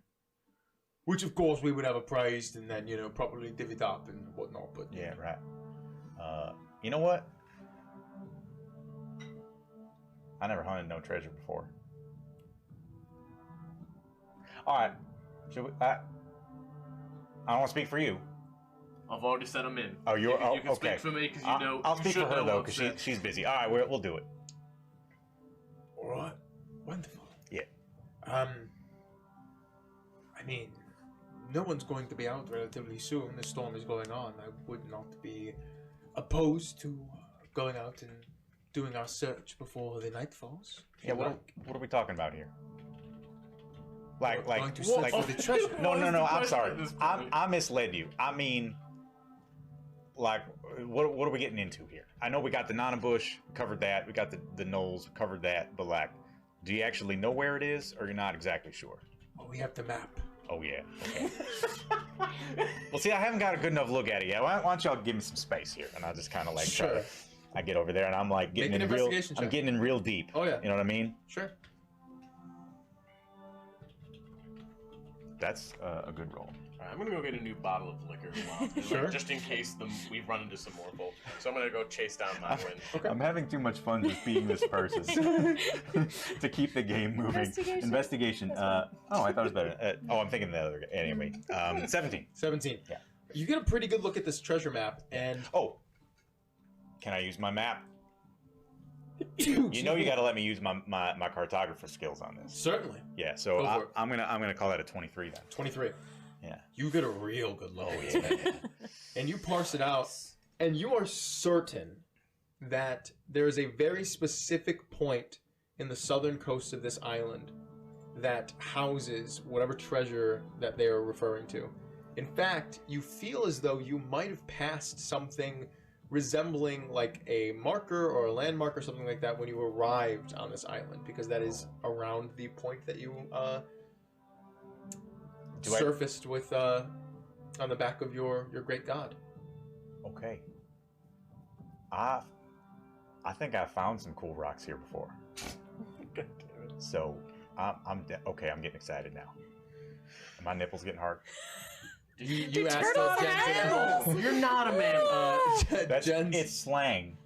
A: Which, of course, we would have appraised and then, properly divvied up and whatnot. But
B: Yeah, right. You know what? I never hunted no treasure before. All right. Should we? I don't want to speak for you.
G: I've already said I'm in.
B: Oh, you're
G: You can
B: okay.
G: speak for me because you know.
B: I'll
G: you
B: speak for
G: should
B: her
G: know
B: though
G: what
B: because
G: I'm saying.
B: she's busy. All right, we'll do it.
A: all right, wonderful.
B: Yeah.
A: I mean, no one's going to be out relatively soon. The storm is going on. I would not be opposed to going out and doing our search before the night falls. if
B: Yeah.
A: you like.
B: What are we talking about here?
A: We're going to search for the treasure.
B: No.
G: What is the
B: I'm
G: question
B: sorry.
G: at this point?
B: I misled you. I mean, like, what are we getting into here? I know we got the Nana Bush, covered that. We got the Knolls, covered that. But like, do you actually know where it is, or you're not exactly sure?
A: Oh, we have the map.
B: Oh yeah. Okay. Well, see, I haven't got a good enough look at it yet. Why don't y'all give me some space here, and I'll just kind of like try to, I get over there, and I'm like getting in real. I'm getting in real deep.
A: Oh yeah.
B: You know what I mean?
A: Sure.
B: That's a good roll.
D: All right, I'm gonna go get a new bottle of liquor,
A: Sure.
D: just in case we run into some more folk. So I'm gonna go chase down my win.
A: Okay.
B: I'm having too much fun just being this person to keep the game moving. Investigation. Oh, I thought it was better. I'm thinking the other. Anyway, 17.
A: 17.
B: Yeah.
A: You get a pretty good look at this treasure map, and
B: Oh, can I use my map?
A: dude,
B: You know you got to let me use my cartographer skills on this.
A: certainly
B: Yeah, so
A: Go for it.
B: I'm gonna call that a 23 then.
A: 23.
B: Yeah.
A: You get a real good look.
B: Oh
A: at this
B: yeah.
A: map. And you parse it out, and you are certain that there is a very specific point in the southern coast of this island that houses whatever treasure that they are referring to. In fact, you feel as though you might have passed something resembling like a marker or a landmark or something like that when you arrived on this island, because that is around the point that you surfaced with on the back of your great god.
B: Okay. I think I found some cool rocks here before.
D: God damn it.
B: So I'm getting excited now. Are my nipples getting hard?
A: You asked
C: turtles
A: us,
C: are animals!
D: You're not a man.
A: Jen's,
B: It's slang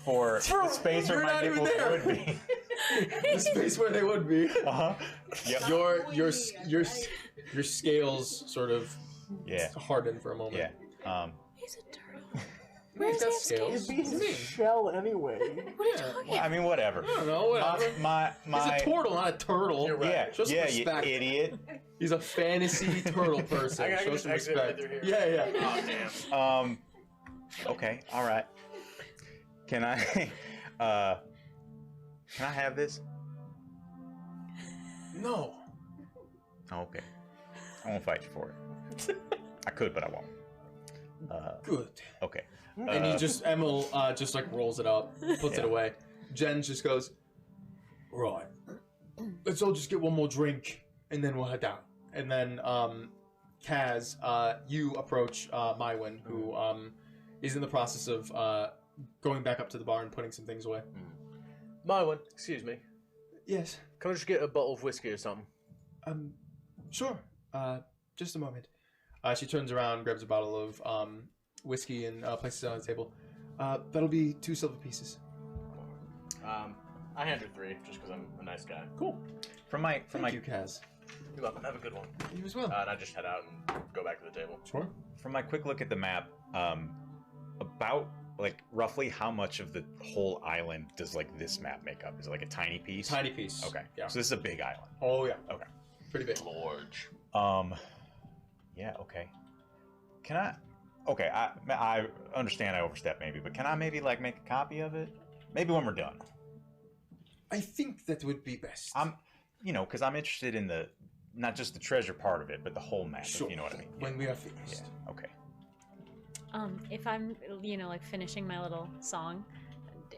B: for the space where
A: you're
B: my
A: not even
B: nipples
A: there.
B: would be.
A: the space where they would be.
B: Uh-huh. Yep.
A: Your scales sort of
B: Yeah.
A: harden for a moment.
B: Yeah.
C: He's a turtle.
A: He's got
C: Where's he have
A: scales.
D: It'd be his shell anyway.
C: What are you talking
B: I mean, whatever.
A: I don't know. Whatever.
B: My
A: He's a turtle, not a turtle.
D: You're right.
B: Yeah,
A: Show some
B: yeah, you
A: respect.
B: idiot.
A: He's a fantasy turtle person.
D: I
A: Show
D: can
A: some
D: just exit right
A: respect.
D: through here.
A: Yeah.
D: Oh damn.
B: Okay, all right. Can I, can I have this?
A: No.
B: Oh, okay. I won't fight you for it. I could, but I won't.
A: Good.
B: Okay.
A: And he just Emil just like rolls it up, puts it
B: Yeah.
A: away. Jen just goes, right. Let's all just get one more drink, and then we'll head down. And then Kaz, you approach Mywin, who is in the process of going back up to the bar and putting some things away.
D: My one. Excuse me.
A: Yes.
D: Can I just get a bottle of whiskey or something?
A: Sure. Just a moment. She turns around, grabs a bottle of whiskey, and places it on the table. That'll be 2 silver pieces.
D: I hand her 3 just because I'm a nice guy.
A: Cool. Thank you, Kaz.
D: You're welcome. Have a good one.
A: You as well.
D: And I just head out and go back to the table.
A: Sure.
B: From my quick look at the map, about like roughly how much of the whole island does like this map make up? Is it like a tiny piece?
A: Tiny piece.
B: Okay.
A: Yeah.
B: So this is a big island.
A: Oh yeah.
B: Okay.
A: Pretty big.
D: Large.
B: Yeah. Okay. Can I? Okay. I understand I overstepped maybe, but can I maybe like make a copy of it? Maybe when we're done.
A: I think that would be best.
B: Because I'm interested in the not just the treasure part of it, but the whole map.
A: Sure.
B: If you know what I mean.
A: When we are
B: Yeah.
A: finished.
B: Okay.
C: If I'm, like finishing my little song,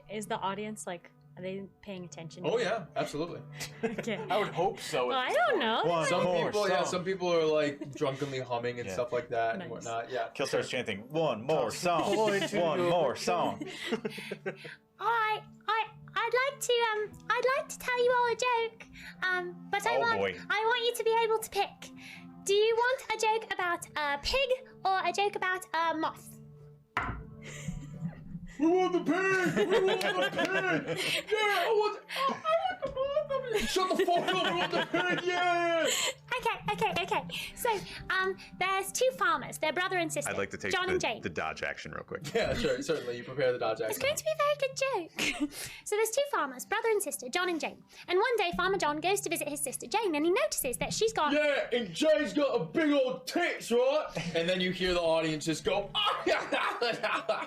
C: is the audience like, are they paying attention?
A: Oh yeah, absolutely.
C: Okay.
D: I would hope so.
C: Well, I don't know.
B: One
A: Some
B: more
A: people,
B: song.
A: some people are like drunkenly humming and
B: Yeah.
A: stuff like that
C: Nice.
A: and whatnot. Yeah.
B: Kill starts chanting, "One more song,
D: Boy, to
B: one
D: your
B: more song."
E: I'd like to tell you all a joke. But
B: Oh, boy.
E: I want you to be able to pick. Do you want a joke about a pig or a joke about a moth?
A: We want the pig! We want the pig! Yeah, I want the moth! Shut the fuck up! We want the pig! Yeah!
E: Okay. So, there's 2 farmers. They're brother and sister.
B: I'd like to take
E: John and Jane.
B: the dodge action real quick.
A: Yeah, sure, certainly. You prepare the dodge
E: It's
A: action.
E: going to be a very good joke. So there's 2 farmers, brother and sister, John and Jane. And one day, Farmer John goes to visit his sister Jane, and he notices that she's got...
A: Yeah, and Jay's got a big old tits, right? And then you hear the audience just go,
D: Where's that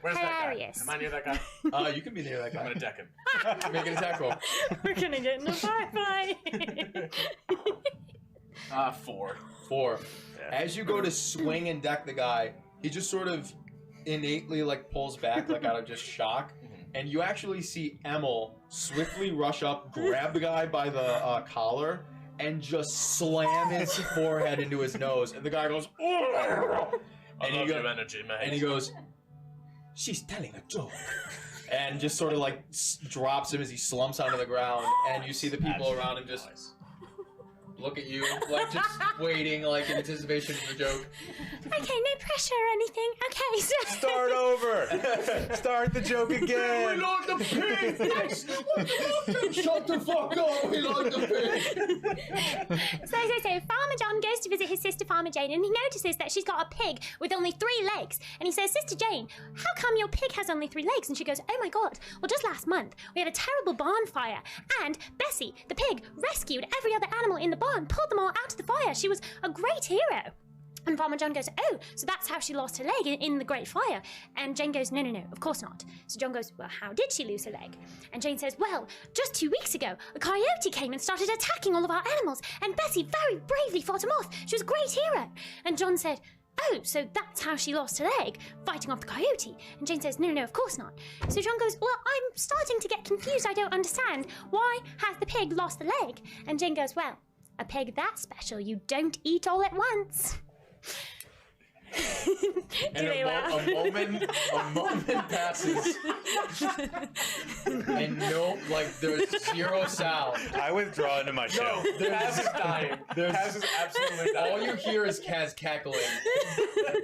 D: guy?
E: Hilarious.
D: Am I near that guy?
A: you can be near that
D: I'm
A: guy.
D: gonna deck him.
A: Make an attack roll.
C: We're gonna get in a fight.
D: 4.
A: 4.
D: Yeah.
A: As you go to swing and deck the guy, he just sort of innately like pulls back like out of just shock. And you actually see Emil swiftly rush up, grab the guy by the collar, and just slam his forehead into his nose. And the guy goes, and he goes, she's telling a joke. And just sort of like drops him as he slumps onto the ground. And you see the people around him just look at you, like just waiting, like in anticipation of the joke.
E: Okay, no pressure or anything. Okay, so...
B: Start over. Start the joke again.
A: We like the pig. Shut the fuck up. We like the pig.
E: So, Farmer John goes to visit his sister Farmer Jane, and he notices that she's got a pig with only 3 legs. And he says, Sister Jane, how come your pig has only 3 legs? And she goes, oh my god, well just last month we had a terrible barn fire, and Bessie, the pig, rescued every other animal in the barn, pulled them all out of the fire. She was a great hero. And Farmer John goes, oh, so that's how she lost her leg in the Great Fire. And Jane goes, no, of course not. So John goes, well, how did she lose her leg? And Jane says, well, just 2 weeks ago, a coyote came and started attacking all of our animals, and Bessie very bravely fought him off. She was a great hero. And John said, oh, so that's how she lost her leg, fighting off the coyote. And Jane says, no, of course not. So John goes, well, I'm starting to get confused. I don't understand. Why has the pig lost the leg? And Jane goes, well, a pig that special, you don't eat all at once.
A: And a moment passes, and there's 0 sound.
B: I withdraw into my shell.
D: Kaz is dying. Kaz is absolutely dying.
A: All you hear is Kaz cackling.
C: I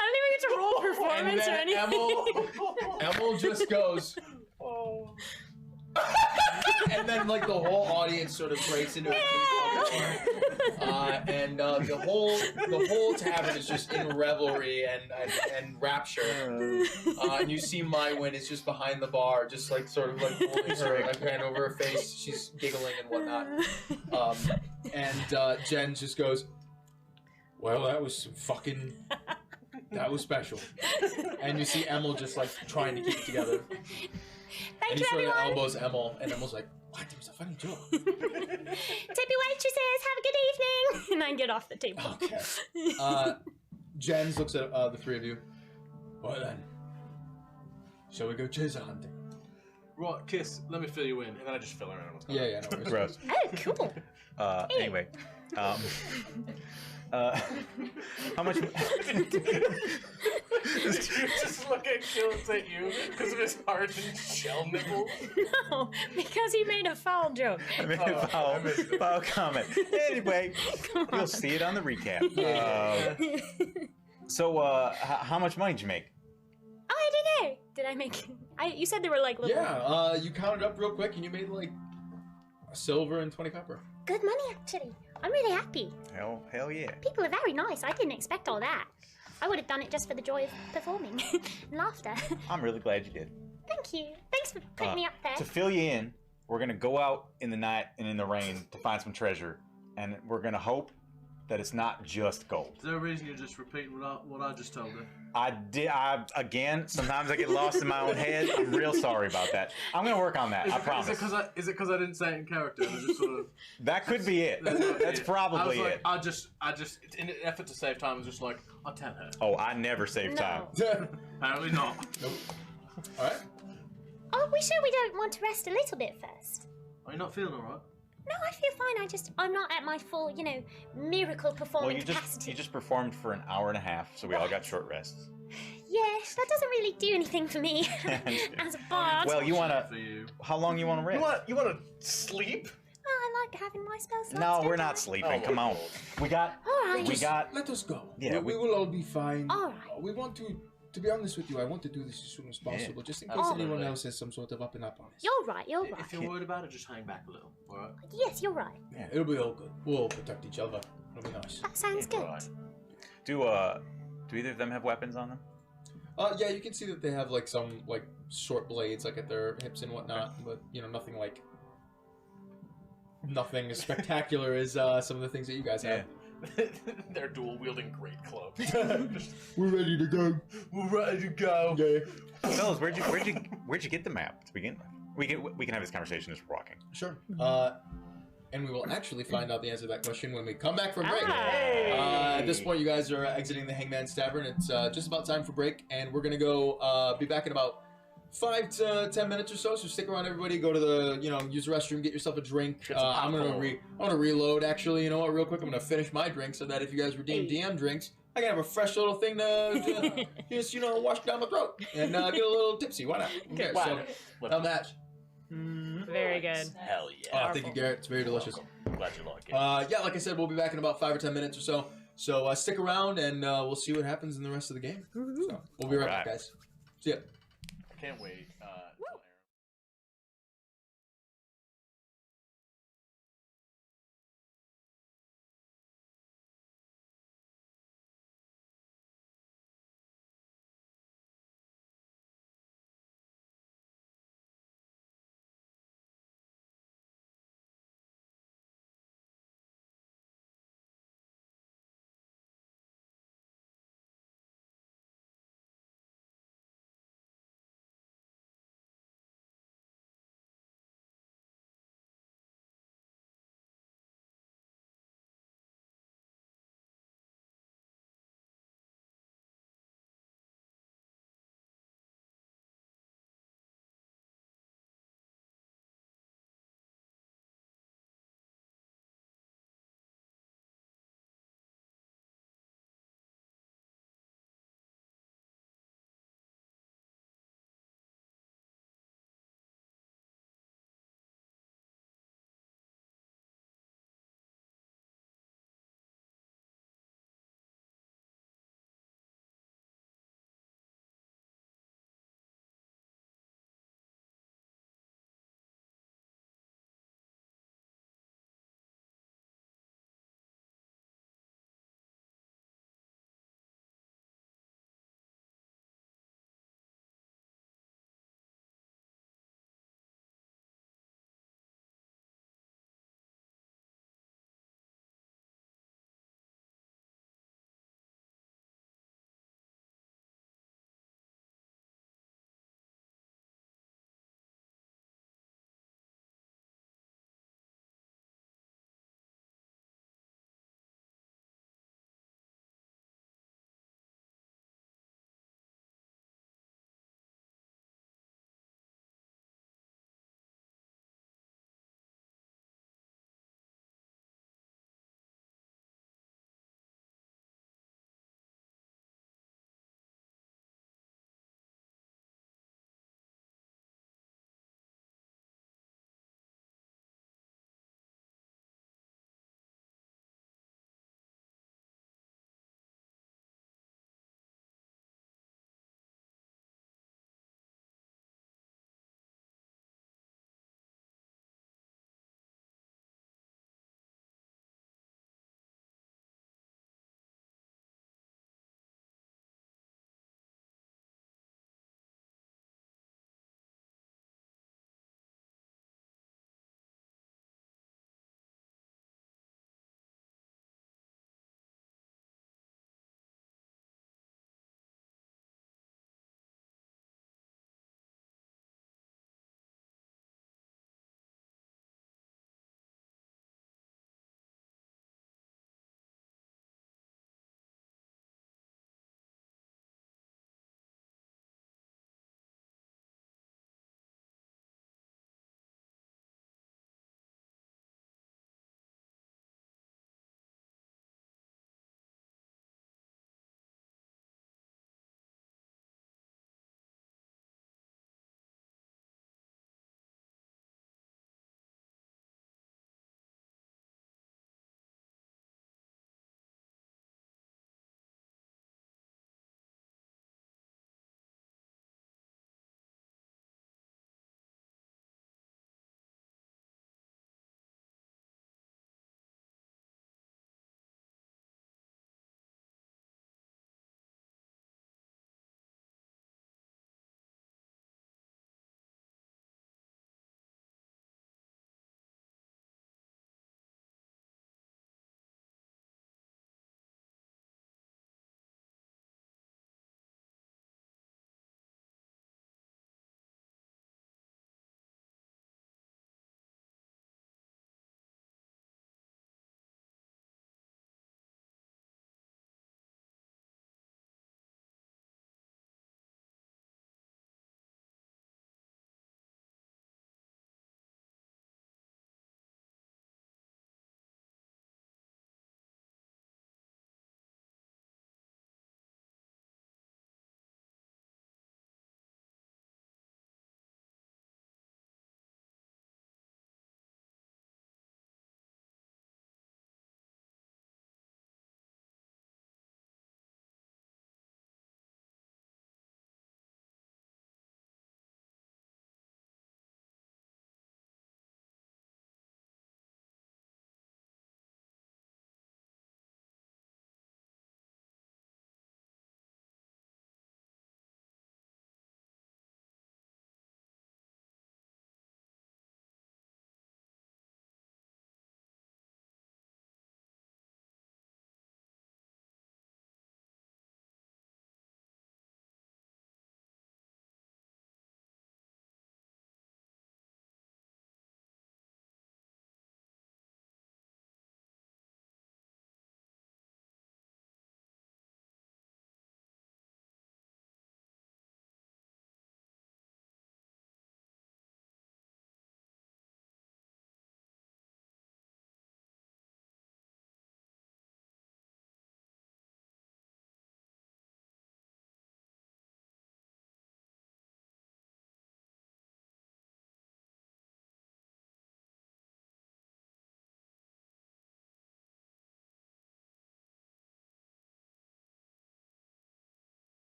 C: don't even get to roll performance or anything.
A: Emil just goes,
D: Oh.
A: and then like the whole audience sort of breaks into and the whole tavern is just in revelry and rapture. And you see Mywin is just behind the bar, just like sort of like holding her like hand over her face. She's giggling and whatnot. And Jen just goes, "Well, that was special." And you see Emil just like trying to keep it together.
E: Thank
A: And
E: you,
A: he sort of
E: everyone.
A: elbows Emil, and Emil's like, what? It was a funny joke.
E: Tippy waitresses, have a good evening.
C: And I get off the table.
A: Okay. Jens looks at the 3 of you. Well then, shall we go treasure hunting?
D: Right, Kiss, let me fill you in, and then I just fill her in.
A: Yeah, no worries.
B: Gross.
C: Oh, cool.
B: Anyway. How much?
D: Just look at Kills at you because of his hardened shell nipples.
C: No, because he made a foul joke.
B: I made a foul comment. Anyway, you'll see it on the recap. So, how much money did you make?
C: Oh, I don't know. Did I make? You said there were like little.
A: Yeah, you counted up real quick, and you made like a silver and 20 copper.
E: Good money, actually. I'm really happy.
B: Hell yeah.
E: People are very nice. I didn't expect all that. I would have done it just for the joy of performing and laughter.
B: I'm really glad you did.
E: Thank you. Thanks for putting me up there.
B: To fill you in, we're gonna go out in the night and in the rain to find some treasure, and we're gonna hope that it's not just gold.
G: Is there a reason you're just repeating what I just told her?
B: Again, sometimes I get lost in my own head. I'm real sorry about that. I'm gonna work on that. I promise.
G: Is it because I didn't say it in character? And I just sort of,
B: That could be it. That's probably it.
G: I just, in an effort to save time, I was just like, I'll tell her.
B: Oh, I never save time.
G: Apparently not.
A: Nope. All right.
E: Oh, we sure we don't want to rest a little bit first?
G: Are you not feeling alright?
E: No, I feel fine. I'm not at my full, miracle performing
B: Well,
E: capacity.
B: you just performed for an hour and a half, so we all got short rests.
E: Yes, that doesn't really do anything for me as a bard.
B: Well, you wanna?
G: For you.
B: How long you wanna rest?
D: You want to sleep?
E: I like having my spell slots.
B: No, we're
E: don't
B: not
E: I?
B: sleeping.
D: Oh,
B: Come on. We got.
E: All right.
B: We got.
A: Let us go.
B: Yeah,
A: we will all be fine.
E: All right.
A: We want to be honest with you, I want to do this as soon as possible, just in case
E: Absolutely.
A: anyone else has some sort of up and up on us.
E: You're right.
G: If you're worried about it, just hang back a little, alright?
E: Yes, you're right.
A: Yeah, it'll be all good. We'll all protect each other. It'll be nice.
E: That sounds good.
B: Right. Do either of them have weapons on them?
A: Yeah, you can see that they have like some like short blades like at their hips and whatnot, but nothing as spectacular as some of the things that you guys have.
D: They're dual wielding great clubs.
A: We're ready to go.
D: We're ready to go.
A: Yeah.
B: Fellas, where'd you get the map to begin with? We can have this conversation as we're walking.
A: Sure. And we will actually find out the answer to that question when we come back from break.
C: Ah.
A: At this point, you guys are exiting the Hangman's Tavern. It's just about time for break, and we're gonna go be back in about 5 to 10 minutes or so. So stick around, everybody. Go to the, use the restroom, get yourself a drink.
D: Get some
A: I'm
D: popcorn.
A: gonna reload. Actually, you know what? Real quick, I'm gonna finish my drink so that if you guys redeem DM drinks, I can have a fresh little thing to just wash down my throat and get a little tipsy. Why not? Okay, so now match.
C: Very good.
D: Hell yeah.
A: Oh, thank you, Garrett. It's very delicious.
D: Glad you like it.
A: Yeah, like I said, we'll be back in about 5 or 10 minutes or so. So stick around and we'll see what happens in the rest of the game. So we'll be right back, guys. See ya.
D: I can't wait.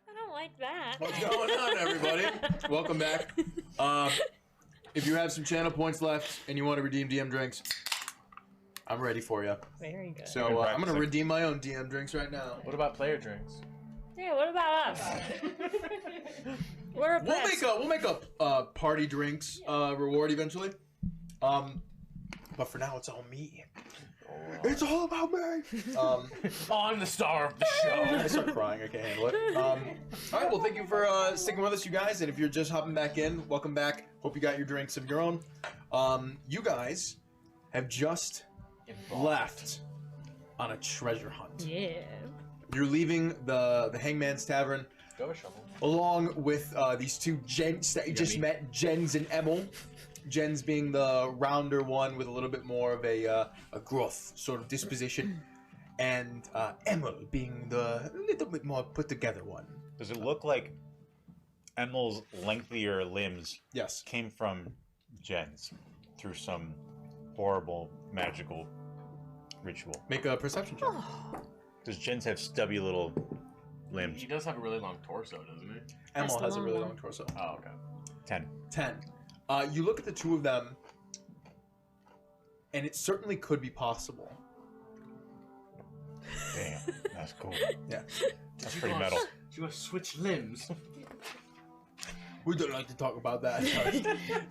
C: I don't like that.
A: What's going on, everybody? Welcome back. If you have some channel points left and you want to redeem DM drinks, I'm ready for you.
C: Very good.
A: So I'm going to redeem my own DM drinks right now.
D: What about player drinks?
C: Yeah, what about us? We're a
A: We'll make up party drinks reward eventually. But for now, it's all me. It's all about me.
D: I'm the star of the show.
A: I start crying. I can't handle it. All right. Well, thank you for sticking with us, you guys. And if you're just hopping back in, welcome back. Hope you got your drinks of your own. You guys have just left on a treasure hunt.
C: Yeah.
A: You're leaving the Hangman's Tavern
D: Go a shovel.
A: along with these two gents that you just met, Jens and Emil. Jens being the rounder one with a little bit more of a gruff sort of disposition, and Emil being the little bit more put together one.
B: Does it look like Emil's lengthier limbs
A: Yes.
B: came from Jen's through some horrible magical ritual?
A: Make a perception check.
B: Does Jen's have stubby little limbs?
D: He does have a really long torso, doesn't he?
C: That's
A: Emil
C: the
A: has a
C: long
A: really
C: one.
A: long torso.
D: Oh, okay.
B: 10.
A: 10. You look at the two of them, and it certainly could be possible.
B: Damn, that's cool.
A: Yeah.
B: That's pretty metal.
D: You want to switch limbs?
A: We don't like to talk about that.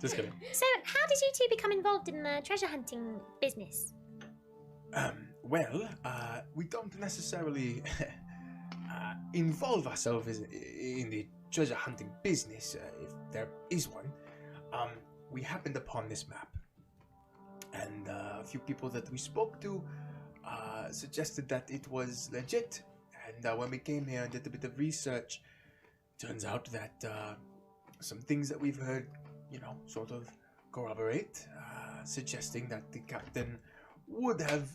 A: Just kidding.
E: So, how did you two become involved in the treasure hunting business?
A: Well, we don't necessarily involve ourselves in the treasure hunting business, if there is one. We happened upon this map, and a few people that we spoke to suggested that it was legit. And when we came here and did a bit of research, turns out that some things that we've heard, sort of corroborate, suggesting that the captain would have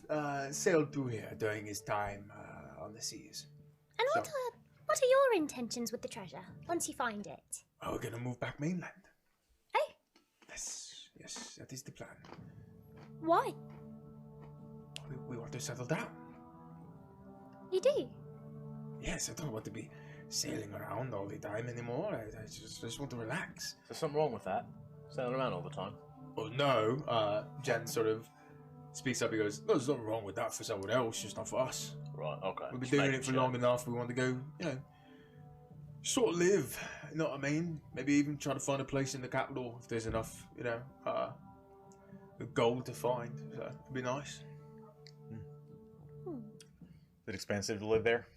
A: sailed through here during his time on the seas.
E: And
A: So-
E: what are your intentions with the treasure once you find it?
A: We're gonna move back mainland.
E: Oh,
A: Yes, that is the plan.
E: why?
A: We want to settle down.
E: You do?
A: Yes, I don't want to be sailing around all the time anymore. I just want to relax.
D: There's something wrong with that. Sailing around all the time.
A: Oh no, Jen sort of speaks up. He goes, "There's nothing wrong with that for someone else, just not for us.
D: Right, okay.
A: We've been
D: Just
A: doing
D: making
A: it for
D: sure.
A: long enough. We want to go, sort of live. You know what I mean? Maybe even try to find a place in the capital if there's enough, gold to find. So it'd be nice."
B: Is it expensive to live there?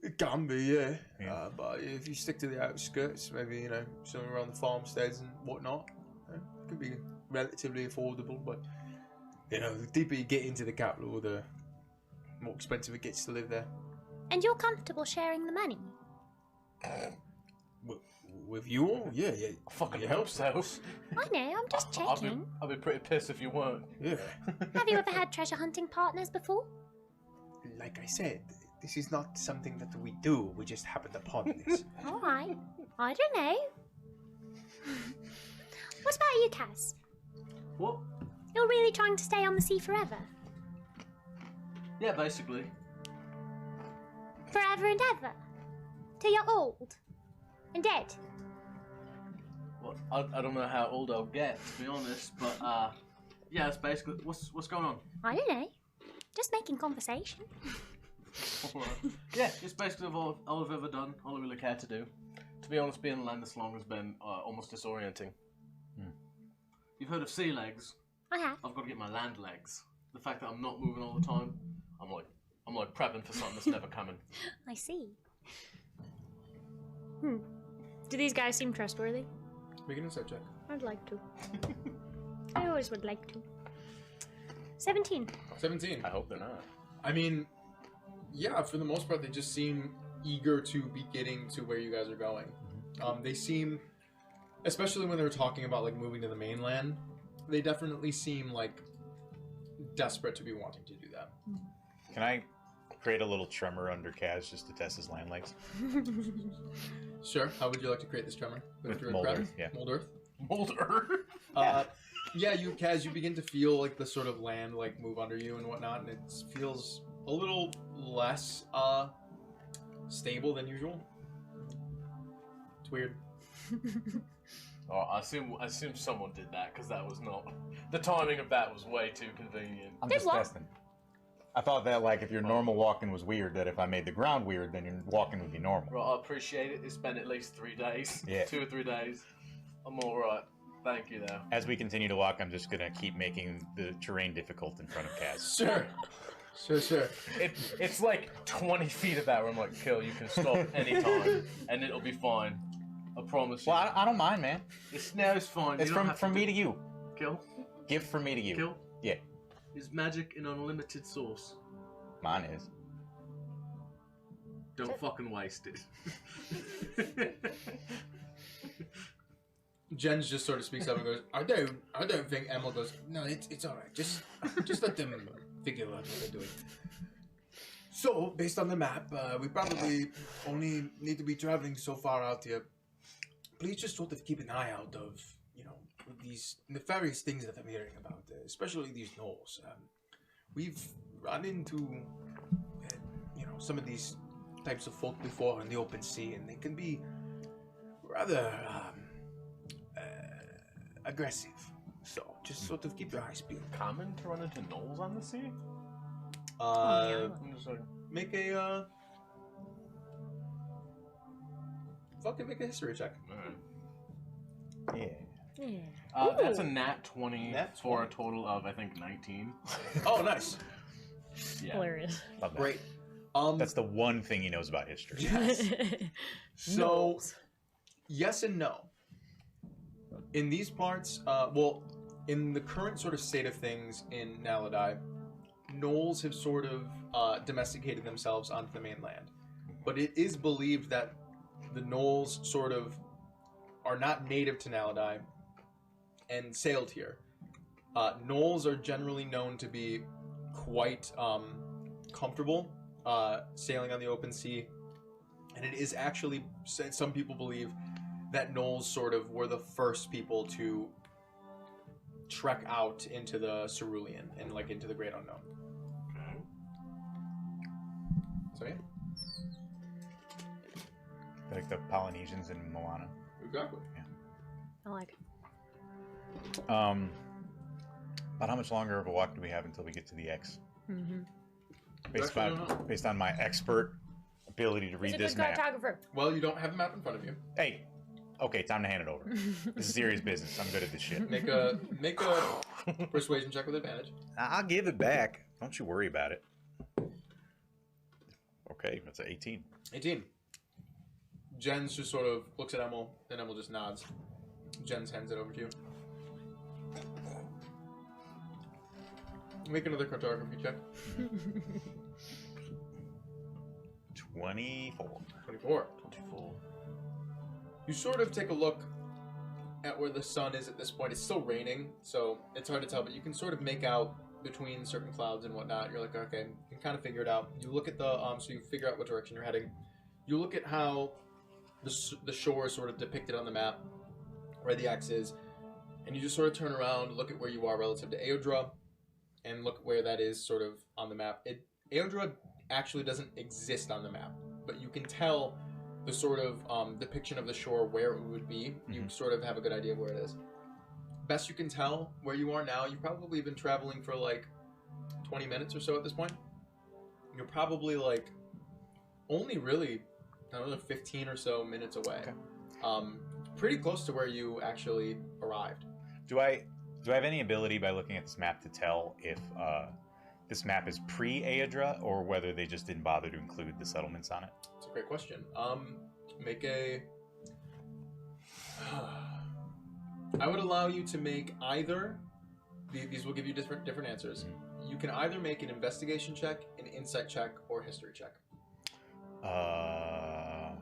A: It can be, yeah.
B: Yeah.
A: But if you stick to the outskirts, maybe, somewhere around the farmsteads and whatnot, it could be relatively affordable. But, the deeper you get into the capital, the more expensive it gets to live there.
E: And you're comfortable sharing the money?
A: With you all? Yeah.
D: I fucking
A: Yeah,
D: hope so.
E: I know, I'm just checking.
D: I'd be pretty pissed if you weren't.
A: Yeah.
E: Have you ever had treasure hunting partners before?
A: Like I said, this is not something that we do. We just happened upon this.
E: Alright, I don't know. What about you, Kaz?
G: What?
E: You're really trying to stay on the sea forever?
G: Yeah, basically.
E: Forever and ever? Till you're old? And dead?
G: Well, I don't know how old I'll get, to be honest, but yeah, it's basically what's going on.
E: I don't know. Just making conversation.
G: Yeah, it's basically all I've ever done, all I really care to do.
D: To be honest, being on land this long has been almost disorienting.
G: You've heard of sea legs?
E: I have.
G: I've got to get my land legs. The fact that I'm not moving all the time, I'm like prepping for something that's never coming.
E: I see.
C: Do these guys seem trustworthy?
A: Make an insight check.
C: I'd like to. I always would like to.
E: 17.
A: 17.
D: I hope they're not.
A: I mean, yeah, for the most part, they just seem eager to be getting to where you guys are going. They seem, especially when they were talking about like moving to the mainland, they definitely seem like desperate to be wanting to do that.
B: Can I create a little tremor under Kaz just to test his land legs?
A: Sure. How would you like to create this tremor?
B: With
A: Druid
B: mold
A: craft?
B: earth, yeah.
A: Mold earth.
D: Molder.
A: Yeah, Kaz, you begin to feel like the sort of land like move under you and whatnot, and it feels a little less stable than usual. It's weird.
D: Oh, I assume someone did that because that was not. The timing of that was way too convenient.
B: I'm
C: Did
B: just
C: what?
B: testing. I thought that like if your normal walking was weird, that if I made the ground weird, then your walking would be normal.
D: Right, I appreciate it. It's been at least 3 days.
B: Yeah.
D: 2 or 3 days. I'm all right. Thank you, though.
B: As we continue to walk, I'm just gonna keep making the terrain difficult in front of Kaz.
A: Sure. Sure.
D: It's like 20 feet of that where I'm like, Kill, you can stop anytime, and it'll be fine. I promise you.
B: Well, I don't mind, man.
D: It's fine.
B: It's
D: You don't have
B: from
D: to
B: me to you.
D: Kill.
B: Gift from me to you.
D: Kill.
B: Yeah,
D: Is magic an unlimited source?
B: mine is.
D: Don't fucking waste it.
A: Jens just sort of speaks up and goes, I don't think Emil goes, no, it's alright. Just let them figure out what they're doing. So, based on the map, we probably only need to be traveling so far out here. Please just sort of keep an eye out of, these nefarious things that I'm hearing about, especially these gnolls. We've run into, some of these types of folk before in the open sea, and they can be rather aggressive. So just sort of keep your eyes peeled.
D: Common to run into gnolls on the sea?
A: I'm just like, make a make a history check.
B: Yeah.
C: Yeah.
D: That's a nat 20
A: Nat
D: for a
A: 20.
D: total of, I think, 19.
A: Oh, nice.
D: Yeah.
C: Hilarious.
B: Love that.
A: Great.
B: That's the one thing he knows about history.
A: Yes. So, yes and no. In these parts, in the current sort of state of things in Naledi, gnolls have sort of domesticated themselves onto the mainland. But it is believed that the gnolls sort of are not native to Naledi and sailed here. Gnolls are generally known to be quite comfortable sailing on the open sea, and it is actually, some people believe that gnolls sort of were the first people to trek out into the Cerulean and like into the Great Unknown.
D: Okay.
A: So yeah,
B: Like the Polynesians in Moana.
A: exactly.
C: I like it.
B: About how much longer of a walk do we have until we get to the X?
C: Mm-hmm.
B: Based on my expert ability to read
C: He's a
B: this
C: good
B: map.
C: cartographer.
A: Well, you don't have the map in front of you.
B: Hey, okay, time to hand it over. This is serious business. I'm good at this shit.
A: Make a persuasion check with advantage.
B: I'll give it back. Don't you worry about it. Okay, that's an 18.
A: 18. Jens just sort of looks at Emil, and Emil just nods. Jens hands it over to you. Make another cartography check.
B: 24.
A: 24.
D: 24.
A: You sort of take a look at where the sun is at this point. It's still raining, so it's hard to tell, but you can sort of make out between certain clouds and whatnot. You're like, okay, you can kind of figure it out. You look at the, so you figure out what direction you're heading. You look at how the shore is sort of depicted on the map, where the X is, and you just sort of turn around, look at where you are relative to Aodra, and look where that is sort of on the map. Aodra actually doesn't exist on the map, but you can tell the sort of depiction of the shore where it would be. You sort of have a good idea of where it is. Best you can tell where you are now, you've probably been traveling for like 20 minutes or so at this point. You're probably like only really, I don't know, 15 or so minutes away.
B: Okay.
A: Pretty close to where you actually arrived.
B: Do I have any ability by looking at this map to tell if this map is pre-Aodra or whether they just didn't bother to include the settlements on it?
A: It's a great question. Make a... I would allow you to make either... These will give you different answers. You can either make an investigation check, an insight check, or a history check.
B: I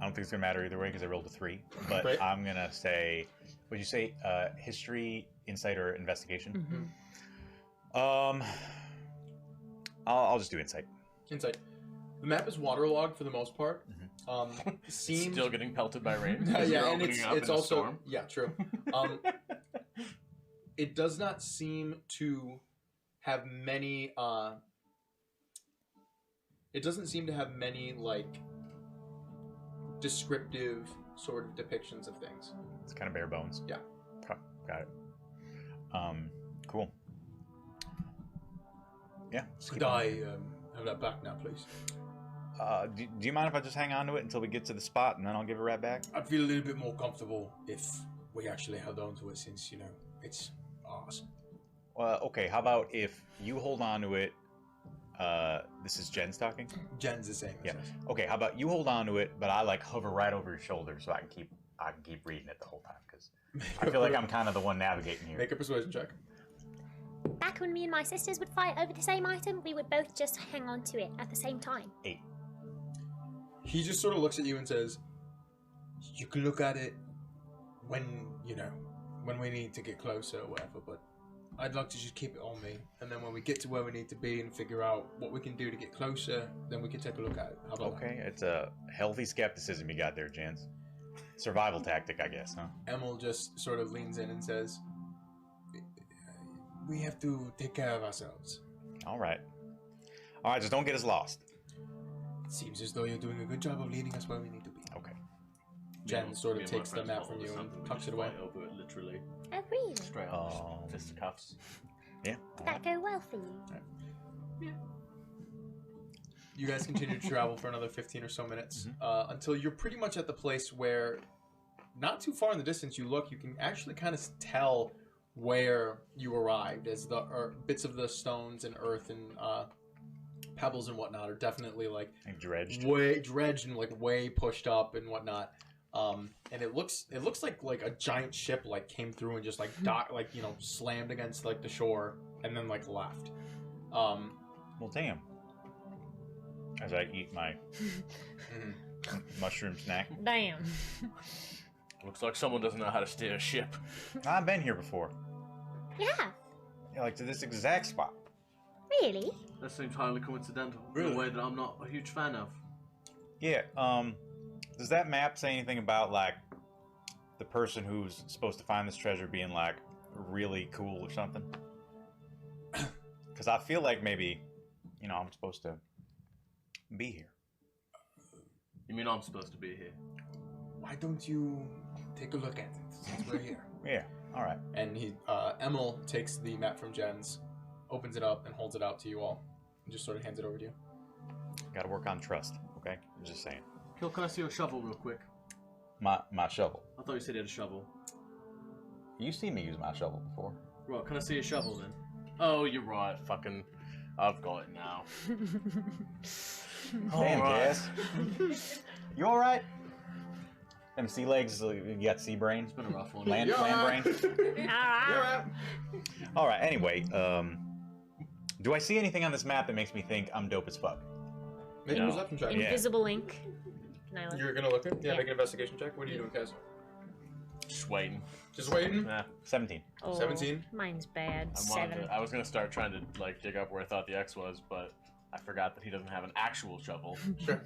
B: don't think it's gonna matter either way because I rolled a 3. But
A: Right.
B: I'm gonna say, would you say history, insight, or investigation?
C: Mm-hmm.
B: I'll just do insight.
A: Insight. The map is waterlogged for the most part. Seems...
D: Still getting pelted by rain. 'cause
A: yeah,
D: you're
A: and
D: opening up
A: it's
D: in a
A: also
D: storm.
A: yeah, true. It does not seem to have many it doesn't seem to have many like descriptive sort of depictions of things.
B: It's kind of bare bones.
A: Yeah.
B: Got it. Cool. Yeah.
A: Could I have that back now, please?
B: Do you mind if I just hang on to it until we get to the spot and then I'll give it right back?
A: I'd feel a little bit more comfortable if we actually held on to it, since, you know, it's ours.
B: Okay, how about if you hold on to it? This is Jen's talking?
A: Jen's the same.
B: Yeah. Okay, how about you hold on to it, but I like hover right over your shoulder so I can keep reading it the whole time, because I feel like I'm kind of the one navigating here.
A: Make a persuasion check.
E: Back when me and my sisters would fight over the same item, we would both just hang on to it at the same time.
B: 8.
A: He just sort of looks at you and says, you can look at it when, you know, when we need to get closer or whatever, but I'd like to just keep it on me, and then when we get to where we need to be and figure out what we can do to get closer, then we can take a look at it. How about
B: Okay, it's a healthy skepticism you got there, Jens. Survival tactic, I guess, huh?
A: that? Emil just sort of leans in and says, we have to take care of ourselves.
B: All right, just don't get us lost.
A: It seems as though you're doing a good job of leading us where we need to be.
B: Okay.
A: Jen sort of takes the map from you and tucks it away.
G: Over it, literally.
E: Oh, really?
G: Straight up. Fisticuffs.
B: Yeah.
E: Did that go well for you?
A: You guys continue to travel for another 15 or so minutes until you're pretty much at the place where, not too far in the distance, you look, you can actually kind of tell where you arrived, as the bits of the stones and earth and pebbles and whatnot are definitely like
B: Dredged.
A: way dredged and like way pushed up and whatnot. And it looks like a giant ship like came through and just like like, you know, slammed against like the shore and then like left.
B: Well, damn. As I eat my mushroom snack.
C: Damn.
G: Looks like someone doesn't know how to steer a ship.
B: I've been here before.
E: Yeah.
B: Yeah, like to this exact spot.
E: Really?
G: That seems highly coincidental. In
A: Really?
G: a way that I'm not a huge fan of.
B: Yeah, does that map say anything about, like, the person who's supposed to find this treasure being, like, really cool or something? Because I feel like maybe, you know, I'm supposed to be here.
G: You mean I'm supposed to be here?
A: Why don't you take a look at it since we're here?
B: Yeah, all right.
A: And Emil takes the map from Jen's, opens it up, and holds it out to you all, and just sort of hands it over to you.
B: Got to work on trust, okay? I'm just saying.
G: Kill, can I see your shovel real quick?
B: My shovel.
G: I thought you said you had a shovel.
B: You've seen me use my shovel before.
G: Right, can I see your shovel then? Oh, you're right. Fucking, I've got it now.
B: Damn,
G: Alright.
B: Cass. You all right? Them sea legs, you got sea brain?
G: It's been a rough one.
B: Land brain?
C: Alright.
B: All right, anyway, do I see anything on this map that makes me think I'm dope as fuck?
A: Make a perception check.
B: Yeah.
C: Invisible ink. Can I look?
A: You're gonna look at? Yeah,
C: Yeah.
A: make an investigation check. What are you doing, Kaz?
G: Just waiting.
A: Just waiting?
G: Nah,
B: 17.
C: Oh,
A: 17?
C: Mine's bad.
G: I wanted
C: 7.
G: to, I was gonna start trying to like dig up where I thought the X was, but I forgot that he doesn't have an actual shovel.
A: Sure.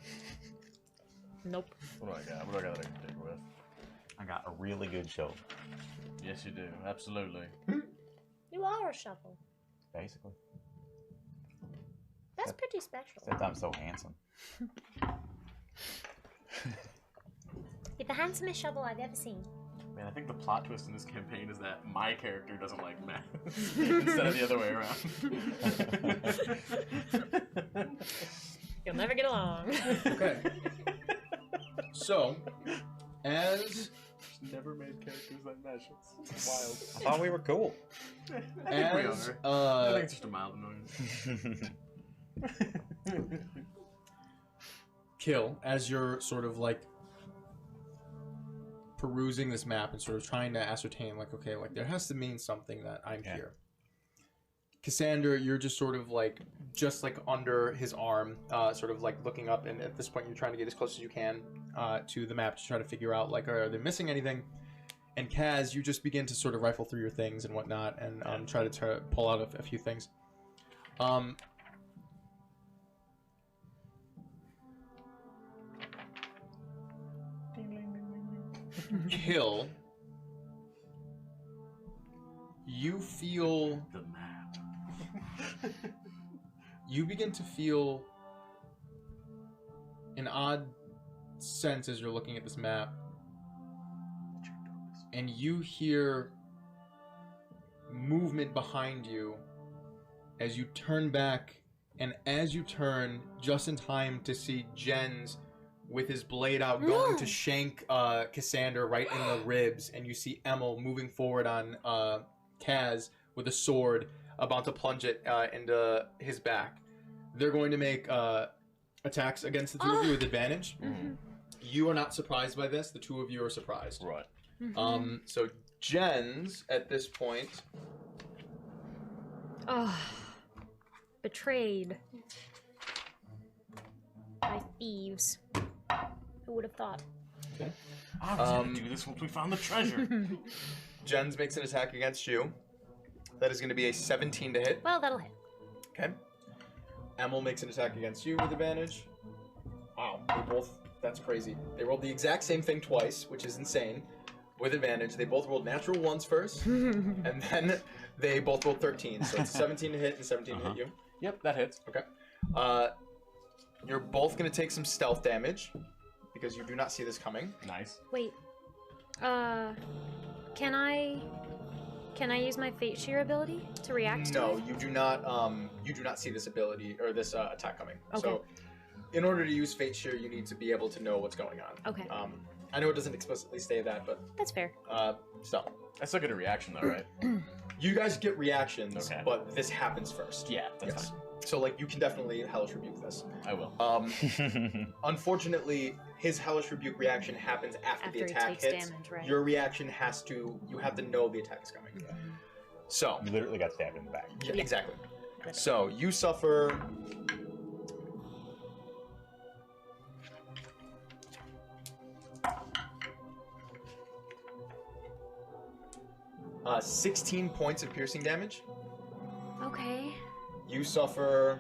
C: Nope.
G: What do I got? What do I got to dig with?
B: I got a really good shovel,
G: Yes, you do. Absolutely.
E: You are a shovel.
B: basically.
E: That's pretty special.
B: Except I'm so handsome.
E: You're the handsomest shovel I've ever seen.
G: Man, I think the plot twist in this campaign is that my character doesn't like math instead of the other way around.
C: You'll never get along.
A: Okay. So, as
G: Never made characters like that. It's wild.
B: I thought we were cool.
G: I think we
A: as
G: are. I think it's just a mild annoyance.
A: Kill, as you're sort of like perusing this map and sort of trying to ascertain, like, okay, like there has to mean something that I'm
B: Yeah.
A: here. Cassandra, you're just sort of like, under his arm, sort of like looking up, and at this point you're trying to get as close as you can to the map to try to figure out, like, are they missing anything? And Kaz, you just begin to sort of rifle through your things and whatnot, and try to pull out a few things. Kill, you feel,
G: The map.
A: you begin to feel an odd sense as you're looking at this map, and you hear movement behind you as you turn back, and as you turn, just in time to see Jens with his blade out going to shank Cassandra right in the ribs, and you see Emil moving forward on Kaz with a sword, about to plunge it into his back. They're going to make attacks against the two of you with advantage. You are not surprised by this. The two of you are surprised.
D: Right.
A: So Jens, at this point...
C: Betrayed by thieves. Who would have thought?
A: Okay.
D: I was gonna do this once we found the treasure.
A: Jens makes an attack against you. That is going to be a 17 to hit.
C: Well, that'll hit.
A: Okay. Emil makes an attack against you with advantage. Wow, they both... That's crazy. They rolled the exact same thing twice, which is insane. With advantage. They both rolled natural ones first, and then they both rolled 13. So it's 17 to hit and 17 to hit you.
D: Yep, that hits.
A: Okay. You're both going to take some stealth damage, because you do not see this coming.
D: Nice.
C: Wait. Can I use my Fate Shear ability to react to
A: No,
C: it?
A: you do not. You do not see this ability or this attack coming.
C: Okay.
A: So, in order to use Fate Shear, you need to be able to know what's going on.
C: Okay.
A: I know it doesn't explicitly say that, but
C: That's fair.
A: so
D: I still get a reaction though, right?
A: you guys get reactions,
D: Okay.
A: but this happens first.
D: Yeah, that's
A: Yes.
D: fine.
A: So like you can definitely Hellish Rebuke this.
D: I will.
A: Unfortunately, his Hellish Rebuke reaction happens after the
C: After he
A: attack
C: takes
A: hits.
C: damage, right.
A: Your reaction has to. You have to know the attack is coming. So
B: You literally got stabbed in the back.
A: yeah, exactly. So you suffer. 16 points of piercing damage.
C: Okay.
A: You suffer.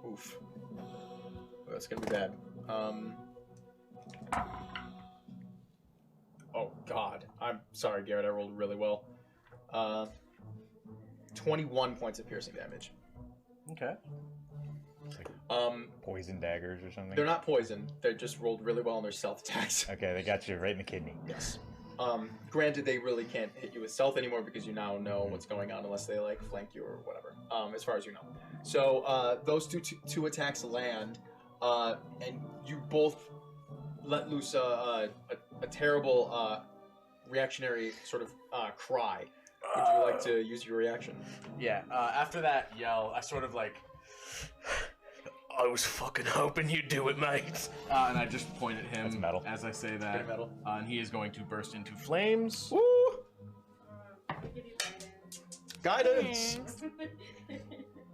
A: Oof. That's gonna be bad. Oh God. I'm sorry, Garrett. I rolled really well. 21 points of piercing damage.
D: Okay.
B: It's like
A: Um,
B: poison daggers or something.
A: they're not poisoned. They just rolled really well on their stealth attacks.
B: Okay, they got you right in the kidney.
A: Yes. Granted, they really can't hit you with stealth anymore because you now know what's going on unless they like flank you or whatever. As far as you know. So those two attacks land, and you both let loose a terrible reactionary sort of cry. Would you like to use your reaction?
D: Yeah. After that yell, I sort of like. I was fucking hoping you'd do it, mate. And I just point at him
B: That's metal.
D: as I say that.
A: Pretty metal.
D: And he is going to burst into flames.
A: Woo! Guidance.
C: Thanks.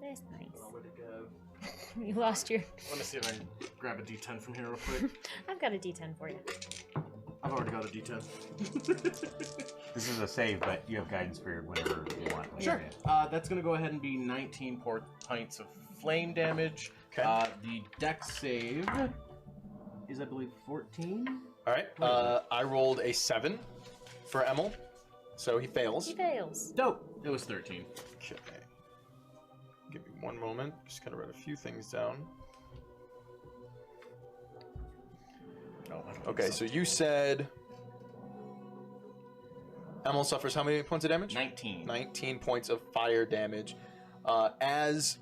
C: That's nice.
D: Where'd it go?
C: You lost your...
D: Let me see if I can grab a D10 from here real quick.
C: I've got a D10 for you.
D: I've already got a D10.
B: This is a save, but you have guidance for whenever you want.
D: Sure. That's going to go ahead and be 19 points of flame damage.
A: Okay.
D: The dex save is, I believe, 14.
A: All right. I rolled a 7 for Emil, so he fails.
C: He fails.
D: Dope. It was 13.
A: Okay. Give me one moment. Just gotta write a few things down.
D: No, I don't
A: Okay, so you said Emil suffers how many points of damage?
D: 19.
A: 19 points of fire damage. As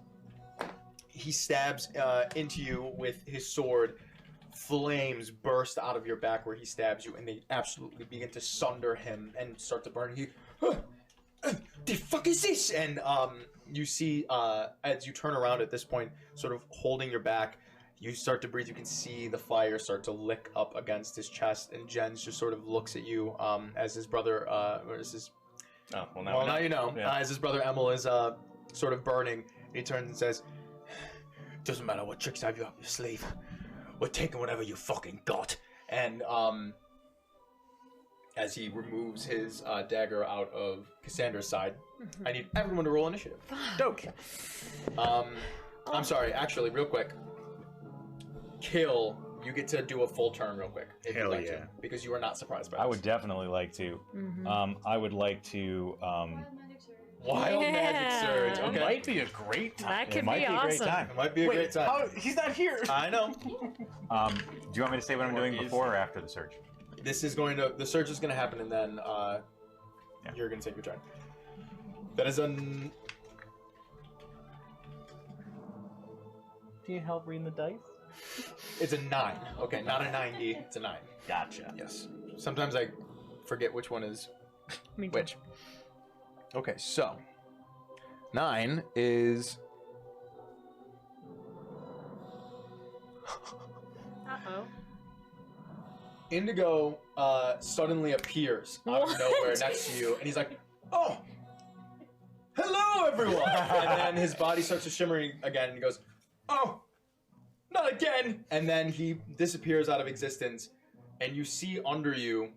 A: he stabs into you with his sword, flames burst out of your back where he stabs you, and they absolutely begin to sunder him and start to burn. The fuck is this? And you see, as you turn around at this point, sort of holding your back, you start to breathe. You can see the fire start to lick up against his chest, and Jens just sort of looks at you as his brother, or as his...
D: Oh, well,
A: Now you know.
D: Yeah.
A: As his brother Emil is sort of burning, he turns and says, "Doesn't matter what tricks I have you up your sleeve. We're taking whatever you fucking got." And as he removes his dagger out of Cassandra's side, I need everyone to roll initiative.
D: Dope.
A: I'm sorry, actually, real quick. Kill, you get to do a full turn real quick. If
B: Hell
A: you'd like
B: yeah.
A: to, because you are not surprised by
B: I
A: this.
B: would definitely like to. I would like to
A: Wild
C: Yeah.
A: magic surge.
D: It
A: Okay.
D: might be a great time.
C: That
B: It
C: could
B: might
C: be
B: be a great
C: awesome.
B: time.
A: It might be a
D: Wait,
A: great time.
D: how- he's not here.
A: I know.
B: Do you want me to say what I'm doing
D: Or is
B: before or
D: it?
B: after the surge?
A: The surge is going to happen, and then you're going to take your turn. That is
D: Can you help read the dice?
A: it's a 9. Okay, not a 90. It's a 9.
D: Gotcha.
A: Yes. Sometimes I forget which one is
C: Me too.
A: which. Okay, so 9 is
C: Uh-oh.
A: Indigo suddenly appears out of
C: What?
A: nowhere next to you, and he's like, "Oh, hello, everyone!" And then his body starts to shimmering again, and he goes, "Oh, not again!" And then he disappears out of existence, and you see under you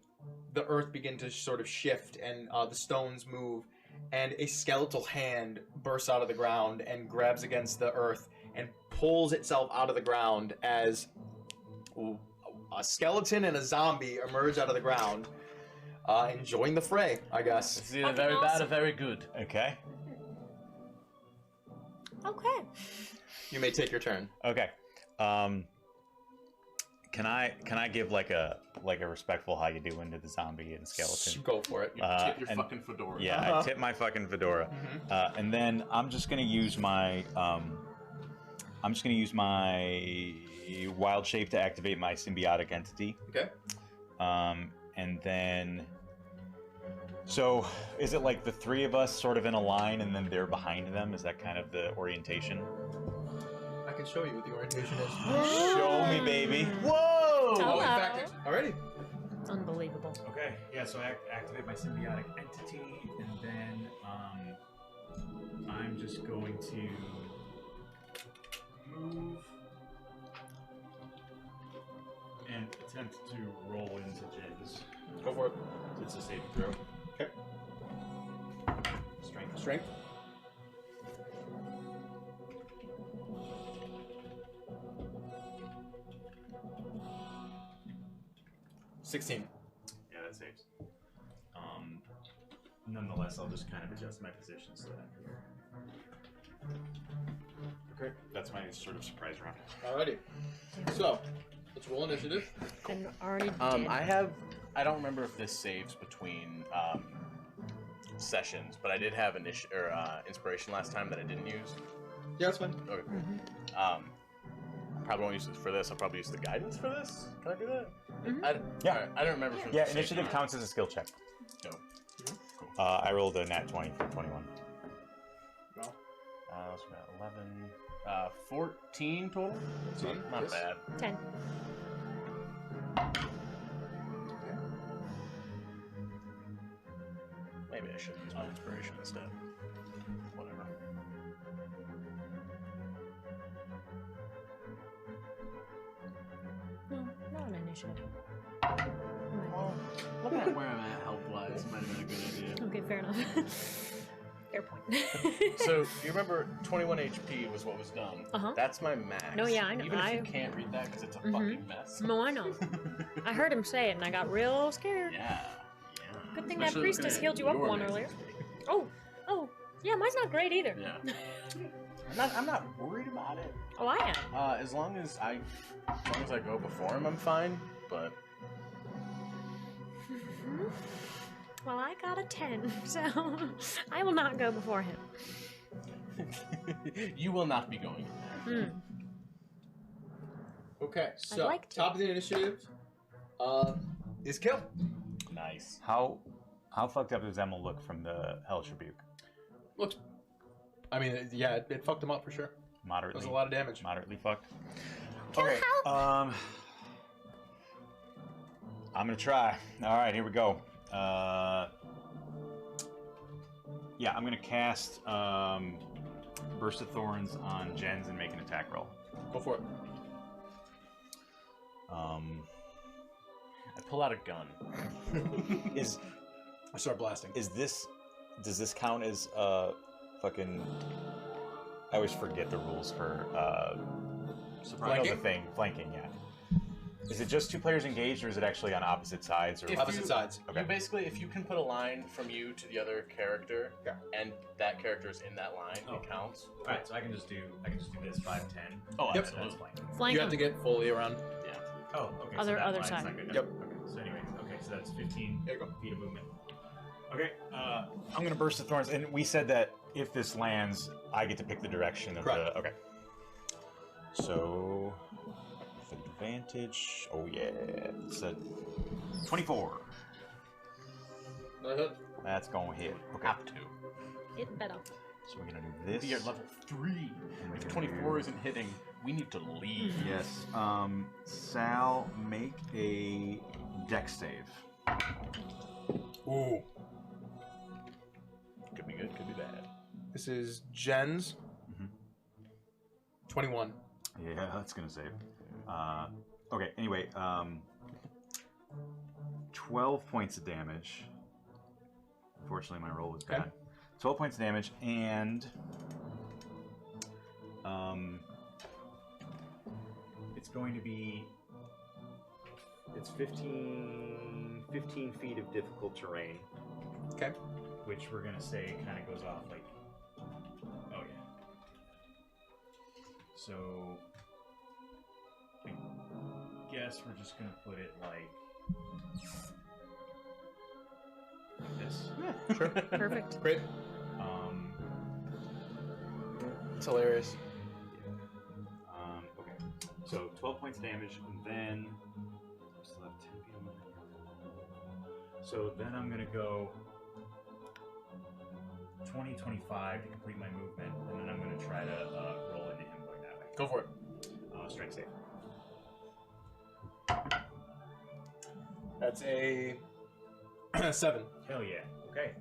A: the earth begin to sort of shift, and the stones move, and a skeletal hand bursts out of the ground and grabs against the earth and pulls itself out of the ground as a skeleton and a zombie emerge out of the ground, enjoying the fray, I guess.
D: It's either
C: Fucking
D: very bad or
C: awesome.
D: very good.
B: Okay.
C: Okay.
A: You may take your turn.
B: Okay. Can I give like a respectful how you doing to the zombie and skeleton?
A: Go for it.
D: You tip your
B: and-
D: fucking fedora.
B: Yeah,
A: Uh-huh.
B: I tip my fucking fedora, and then I'm just gonna use my wild shape to activate my symbiotic entity.
A: Okay.
B: And then, so is it like the three of us sort of in a line, and then they're behind them? Is that kind of the orientation?
A: I can show you what the orientation is.
B: Show me, baby.
D: Whoa!
A: Oh, in
C: Hello.
A: fact, already.
C: It's unbelievable.
B: Okay, yeah, so I activate my symbiotic entity, and then I'm just going to move and attempt to roll into Jen's.
A: Go for it.
B: It's a saving throw.
A: Okay.
B: Strength.
A: Strength. $16.
B: Yeah, that saves. Nonetheless, I'll just kind of adjust my position so that I'm here. Okay, that's my sort of surprise round.
A: Alrighty. So, let's roll initiative.
C: And already did.
D: I don't remember if this saves between sessions, but I did have inspiration last time that I didn't use.
A: Yeah, that's fine.
D: Okay, cool. Probably won't use it for this. I'll probably use the guidance for this. Can I do that?
C: Mhm.
D: Alright, I don't remember. If it
B: Yeah,
D: was saved
B: initiative
D: or not.
B: counts as a skill check.
D: Dope.
B: I rolled a nat 20 for 21.
A: Well,
D: So we got 11, 14 total.
A: 14,
D: Not
A: yes.
D: bad.
C: 10.
D: Maybe I should use my inspiration instead. Whatever.
C: No, not an initiative.
D: Well, looking at where I'm at health-wise might have been a good idea.
C: Okay, fair enough. Fair point.
D: So, you remember 21 HP was what was done.
C: Uh-huh.
D: That's my max.
C: No, yeah, I know.
D: Even if you can't read that because it's a fucking mess.
C: No, I know. I heard him say it and I got real scared.
D: Yeah.
C: Good thing that
D: Especially
C: priestess
D: looking
C: healed
D: at
C: you up
D: your
C: one
D: max
C: earlier.
D: HP.
C: Oh, yeah, mine's not great either.
D: Yeah. I'm not worried about it.
C: Oh, I am.
D: As long as I go before him, I'm fine. But
C: Mhm. Well, I got a 10, so I will not go before him.
D: you will not be going in there.
C: Hmm.
A: Okay, so
C: like to.
A: top of the initiative is Kill.
D: Nice.
B: How fucked up does Emma look from the Hellish Rebuke?
A: Looks. I mean, yeah, it fucked him up for sure. That
B: Moderately.
A: was a lot of damage.
B: Moderately fucked.
E: Okay.
B: I'm gonna try. All right, here we go. Yeah, I'm gonna cast Burst of Thorns on Jens and make an attack roll.
A: Go for it.
D: I pull out a gun.
B: Is
A: I start blasting.
B: does this count as fucking? I always forget the rules for
A: Surprise.
B: the thing flanking. Yeah. Is it just 2 players engaged, or is it actually on opposite sides? Or
A: Opposite sides.
B: Okay.
D: You basically, if you can put a line from you to the other character, and that character is in that line, it counts.
B: All right, so I can just do this 5, 10.
D: Oh,
A: Yep.
D: absolutely.
B: That's fine.
C: Flank
A: You have to
C: him.
A: get fully around.
D: Yeah.
B: Oh, okay.
C: Other-
B: so that
C: other
B: line's
C: side.
B: not good.
A: Yep.
B: Okay. So anyway, so that's 15
A: There you go.
B: feet of movement. Okay. I'm gonna burst the thorns, and we said that if this lands, I get to pick the direction of
A: Correct.
B: the. Okay. So, with advantage. Oh yeah, it's a 24. That's gonna hit. Okay.
D: Have to.
C: It better.
B: So we're gonna do this.
D: We are level 3.
B: and we're
D: If
B: gonna
D: 24
B: do-
D: isn't hitting, we need to leave.
B: Yes. Sal, make a dex save.
A: Ooh.
D: Could be good, could be bad.
A: This is Jen's. 21.
B: Yeah, that's gonna save. Okay. Anyway, 12 points of damage. Unfortunately, my roll was bad. 12 points of damage, and it's going to be 15 feet of difficult terrain.
A: Okay.
B: Which we're gonna say kind of goes off like. Oh yeah. So I guess we're just gonna put it like this.
A: Sure.
C: Perfect.
A: Great. It's hilarious.
B: Okay. So 12 points damage, and then I still have 10 feet of movement. So then I'm gonna go 20, 25 to complete my movement, and then I'm gonna try to roll into him going that way.
A: Go for it.
B: Strength save.
A: That's a 7.
B: Hell yeah. Okay.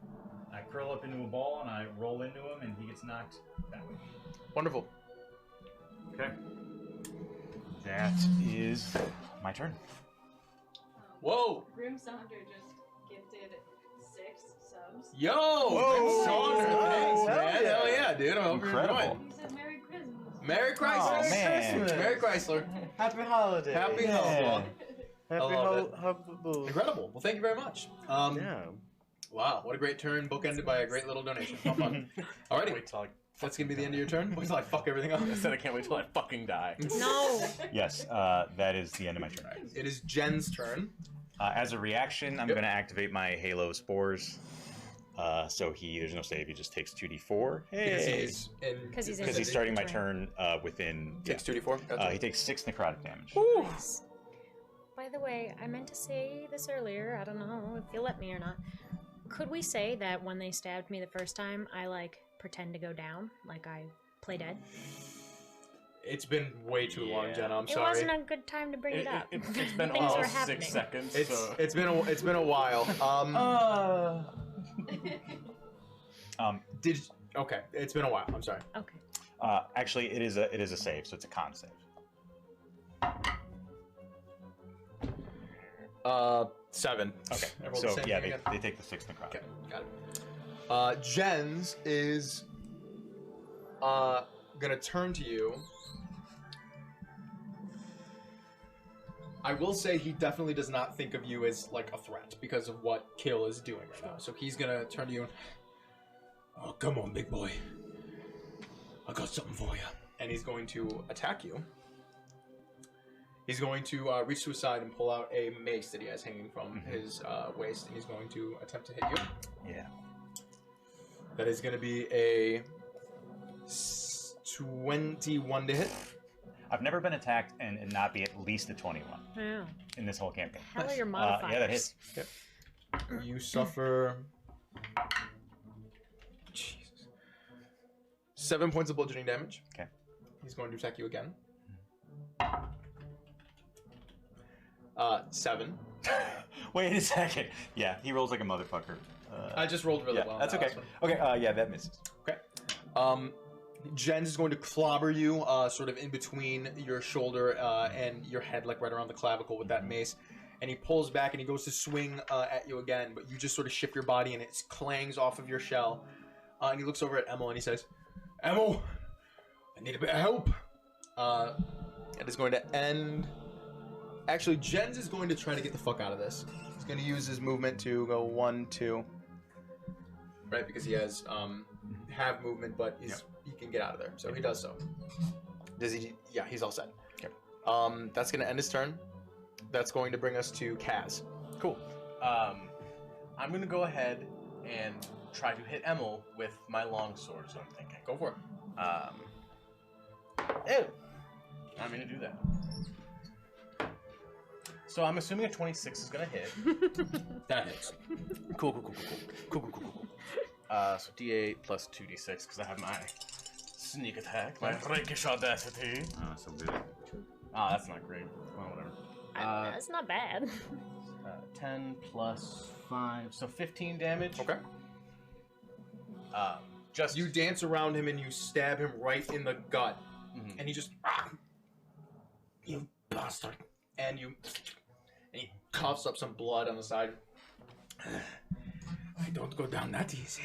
B: I curl up into a ball and I roll into him, and he gets knocked that way.
A: Wonderful.
B: Okay. That is my turn.
A: Whoa!
F: Grimsonder just gifted 6 subs.
A: Yo!
B: Whoa!
A: Sonder, thanks, man.
B: Hell yeah.
A: Hell yeah, dude. I hope you're
B: Incredible.
A: enjoying.
F: He said Merry Christmas.
A: Merry Chrysler.
B: Oh, man.
A: Merry Chrysler.
G: Happy holiday.
A: Happy
B: Yeah.
A: holiday.
G: Happy
A: love
G: holiday.
A: Incredible. Well, thank you very much.
G: Yeah.
A: Wow, what a great turn, bookended by a great little donation. How fun. Alrighty,
D: Wait till I,
A: that's gonna be the end of your turn. Wait till I fuck everything up.
D: I said I can't wait till I fucking die.
C: No.
B: Yes, that is the end of my turn.
A: It is Jen's turn.
B: As a reaction, I'm going to activate my Halo Spores. So there's no save. He just takes 2d4.
A: Because
B: Hey!
A: he's in.
C: Because he's in
B: Because he's
C: the
B: starting my
C: terrain.
B: turn within.
A: Takes 2d4. Gotcha.
B: He takes 6 necrotic damage.
C: Nice. By the way, I meant to say this earlier. I don't know if you'll let me or not. Could we say that when they stabbed me the first time, I pretend to go down, like I play dead?
A: It's been way too long,
B: Yeah.
A: Jenna. I'm
C: It
A: sorry.
C: wasn't a good time to bring it up.
D: It's been
C: Things were
D: almost
C: happening.
D: 6 seconds.
A: It's
D: so.
A: it's been a while. Okay, it's been a while. I'm sorry.
C: Okay.
B: Actually, it is a save, so it's a con save.
A: 7.
B: Okay.
A: I rolled the
B: So
A: same
B: yeah,
A: thing
B: they
A: again.
B: take the 6 necrotic.
A: Okay, got it. Jen's is gonna turn to you. I will say he definitely does not think of you as like a threat because of what Kill is doing right now. So he's gonna turn to you and, oh, come on, big boy. I got something for you. And he's going to attack you. He's going to reach to his side and pull out a mace that he has hanging from his waist. And he's going to attempt to hit you.
B: Yeah.
A: That is going to be a 21 to hit.
B: I've never been attacked and not be at least a 21
C: Yeah.
B: in this whole campaign.
C: How are your modifiers?
B: Yeah, that hits.
A: You suffer... Jesus. 7 points of bludgeoning damage.
B: Okay.
A: He's going to attack you again. 7.
B: Wait a second. Yeah, he rolls like a motherfucker.
A: I just rolled really
B: Yeah,
A: well. on
B: that's
A: that
B: okay.
A: last one.
B: Okay, yeah, that misses.
A: Okay. Jens is going to clobber you sort of in between your shoulder and your head, like right around the clavicle with that mace. And he pulls back and he goes to swing at you again, but you just sort of shift your body and it clangs off of your shell. And he looks over at Emil and he says, Emil, I need a bit of help. It is going to end actually, Jens is going to try to get the fuck out of this. He's going to use his movement to go 1, 2. Right, because he has half movement, but he can get out of there. So he does so. Does he? Yeah, he's all set.
B: Okay.
A: That's going to end his turn. That's going to bring us to Kaz.
D: Cool. I'm gonna go ahead and try to hit Emil with my longsword. So I'm thinking.
A: Go for it.
D: Ew. I'm gonna do that. So I'm assuming a 26 is gonna hit.
A: That hits.
D: Cool. So D8 plus 2D6 because I have my sneak attack, my rakish audacity.
B: Oh, so good.
D: Ah, that's not great. Well, whatever.
C: That's not bad.
D: 10 plus 5, so 15 damage.
A: Okay.
D: Just
A: You dance around him and you stab him right in the gut, and he just you bastard, and he coughs up some blood on the side. I don't go down that easy.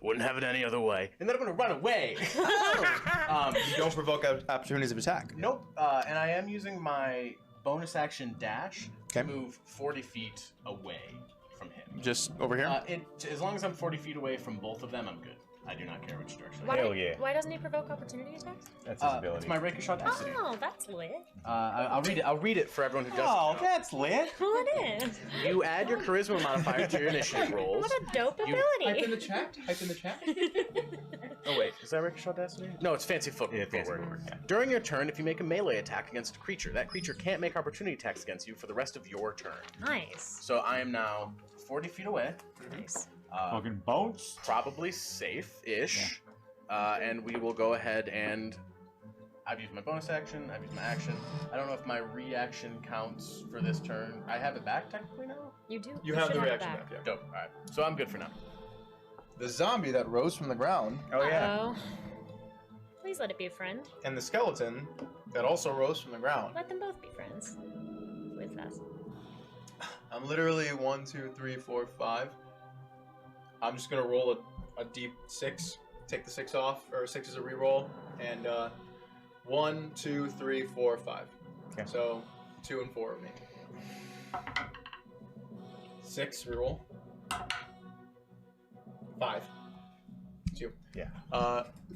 D: wouldn't have it any other way. And then I'm gonna run away.
A: You don't provoke opportunities of attack.
D: Nope. And I am using my bonus action dash to move 40 feet away from him.
A: Just over here.
D: As long as I'm 40 feet away from both of them, I'm good. I do not care which direction.
B: Hell yeah.
C: Why doesn't he provoke opportunity attacks?
B: That's his ability.
D: It's my rakish audacity.
C: Oh, that's lit.
D: I'll read it. I'll read it for everyone who doesn't know.
B: That's lit.
C: Well, it is.
D: You add your charisma modifier to your initiative rolls.
C: What a dope
A: Type
C: ability.
A: in the chat. Type in the chat.
D: Oh wait, is that rakish audacity? No, it's fancy footwork.
B: Yeah, fancy footwork, yeah.
D: During your turn, if you make a melee attack against a creature, that creature can't make opportunity attacks against you for the rest of your turn.
C: Nice.
D: So I am now 40 feet away.
C: Nice.
B: Fucking bones.
D: Probably safe-ish. And we will go ahead and... I've used my bonus action, I've used my action. I don't know if my reaction counts for this turn. I have it back technically now?
C: You do.
A: You have
C: should
A: the
C: it
A: reaction back. Yeah.
D: Dope, alright. So I'm good for now.
A: The zombie that rose from the ground,
B: Oh yeah.
C: Uh-oh. Please let it be a friend.
A: and the skeleton that also rose from the ground.
C: Let them both be friends. With us.
A: I'm literally 1, 2, 3, 4, 5. I'm just gonna roll a d6, take the 6 off, or 6 is a reroll, and 1, 2, 3, 4, 5.
B: Okay.
A: So 2 and 4 of me. 6 reroll. 5. 2.
B: Yeah.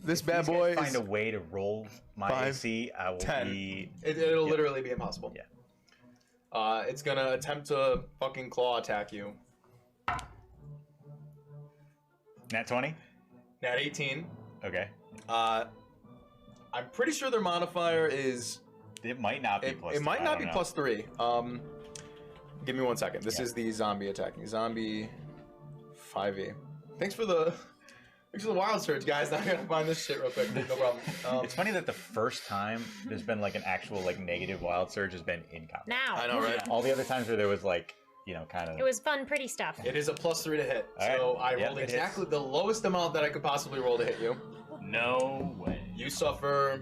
A: This
B: If
A: bad
B: these guys
A: boy
B: find
A: is
B: a way to roll my
A: 5,
B: AC, I will
A: 10.
B: be.
A: It'll literally be impossible.
B: Yeah.
A: It's gonna attempt to fucking claw attack you.
B: Nat 20.
A: Nat 18.
B: Okay.
A: I'm pretty sure their modifier is.
B: It might not be
A: It,
B: plus.
A: it might
B: I
A: not
B: don't
A: be
B: know.
A: plus 3. Give me 1 second. This is the zombie attacking. Zombie 5e. Thanks for the wild surge, guys. Now I gotta find this shit real quick. No problem.
B: It's funny that the first time there's been like an actual like negative wild surge has been in combat.
C: Now.
A: I know, right?
B: All the other times where there was like, you know, kind of.
C: It was fun, pretty stuff.
A: It is a plus 3 to hit.
B: All right.
A: So I
B: Yep,
A: rolled
B: it hits.
A: exactly the lowest amount that I could possibly roll to hit you.
D: No way.
A: You suffer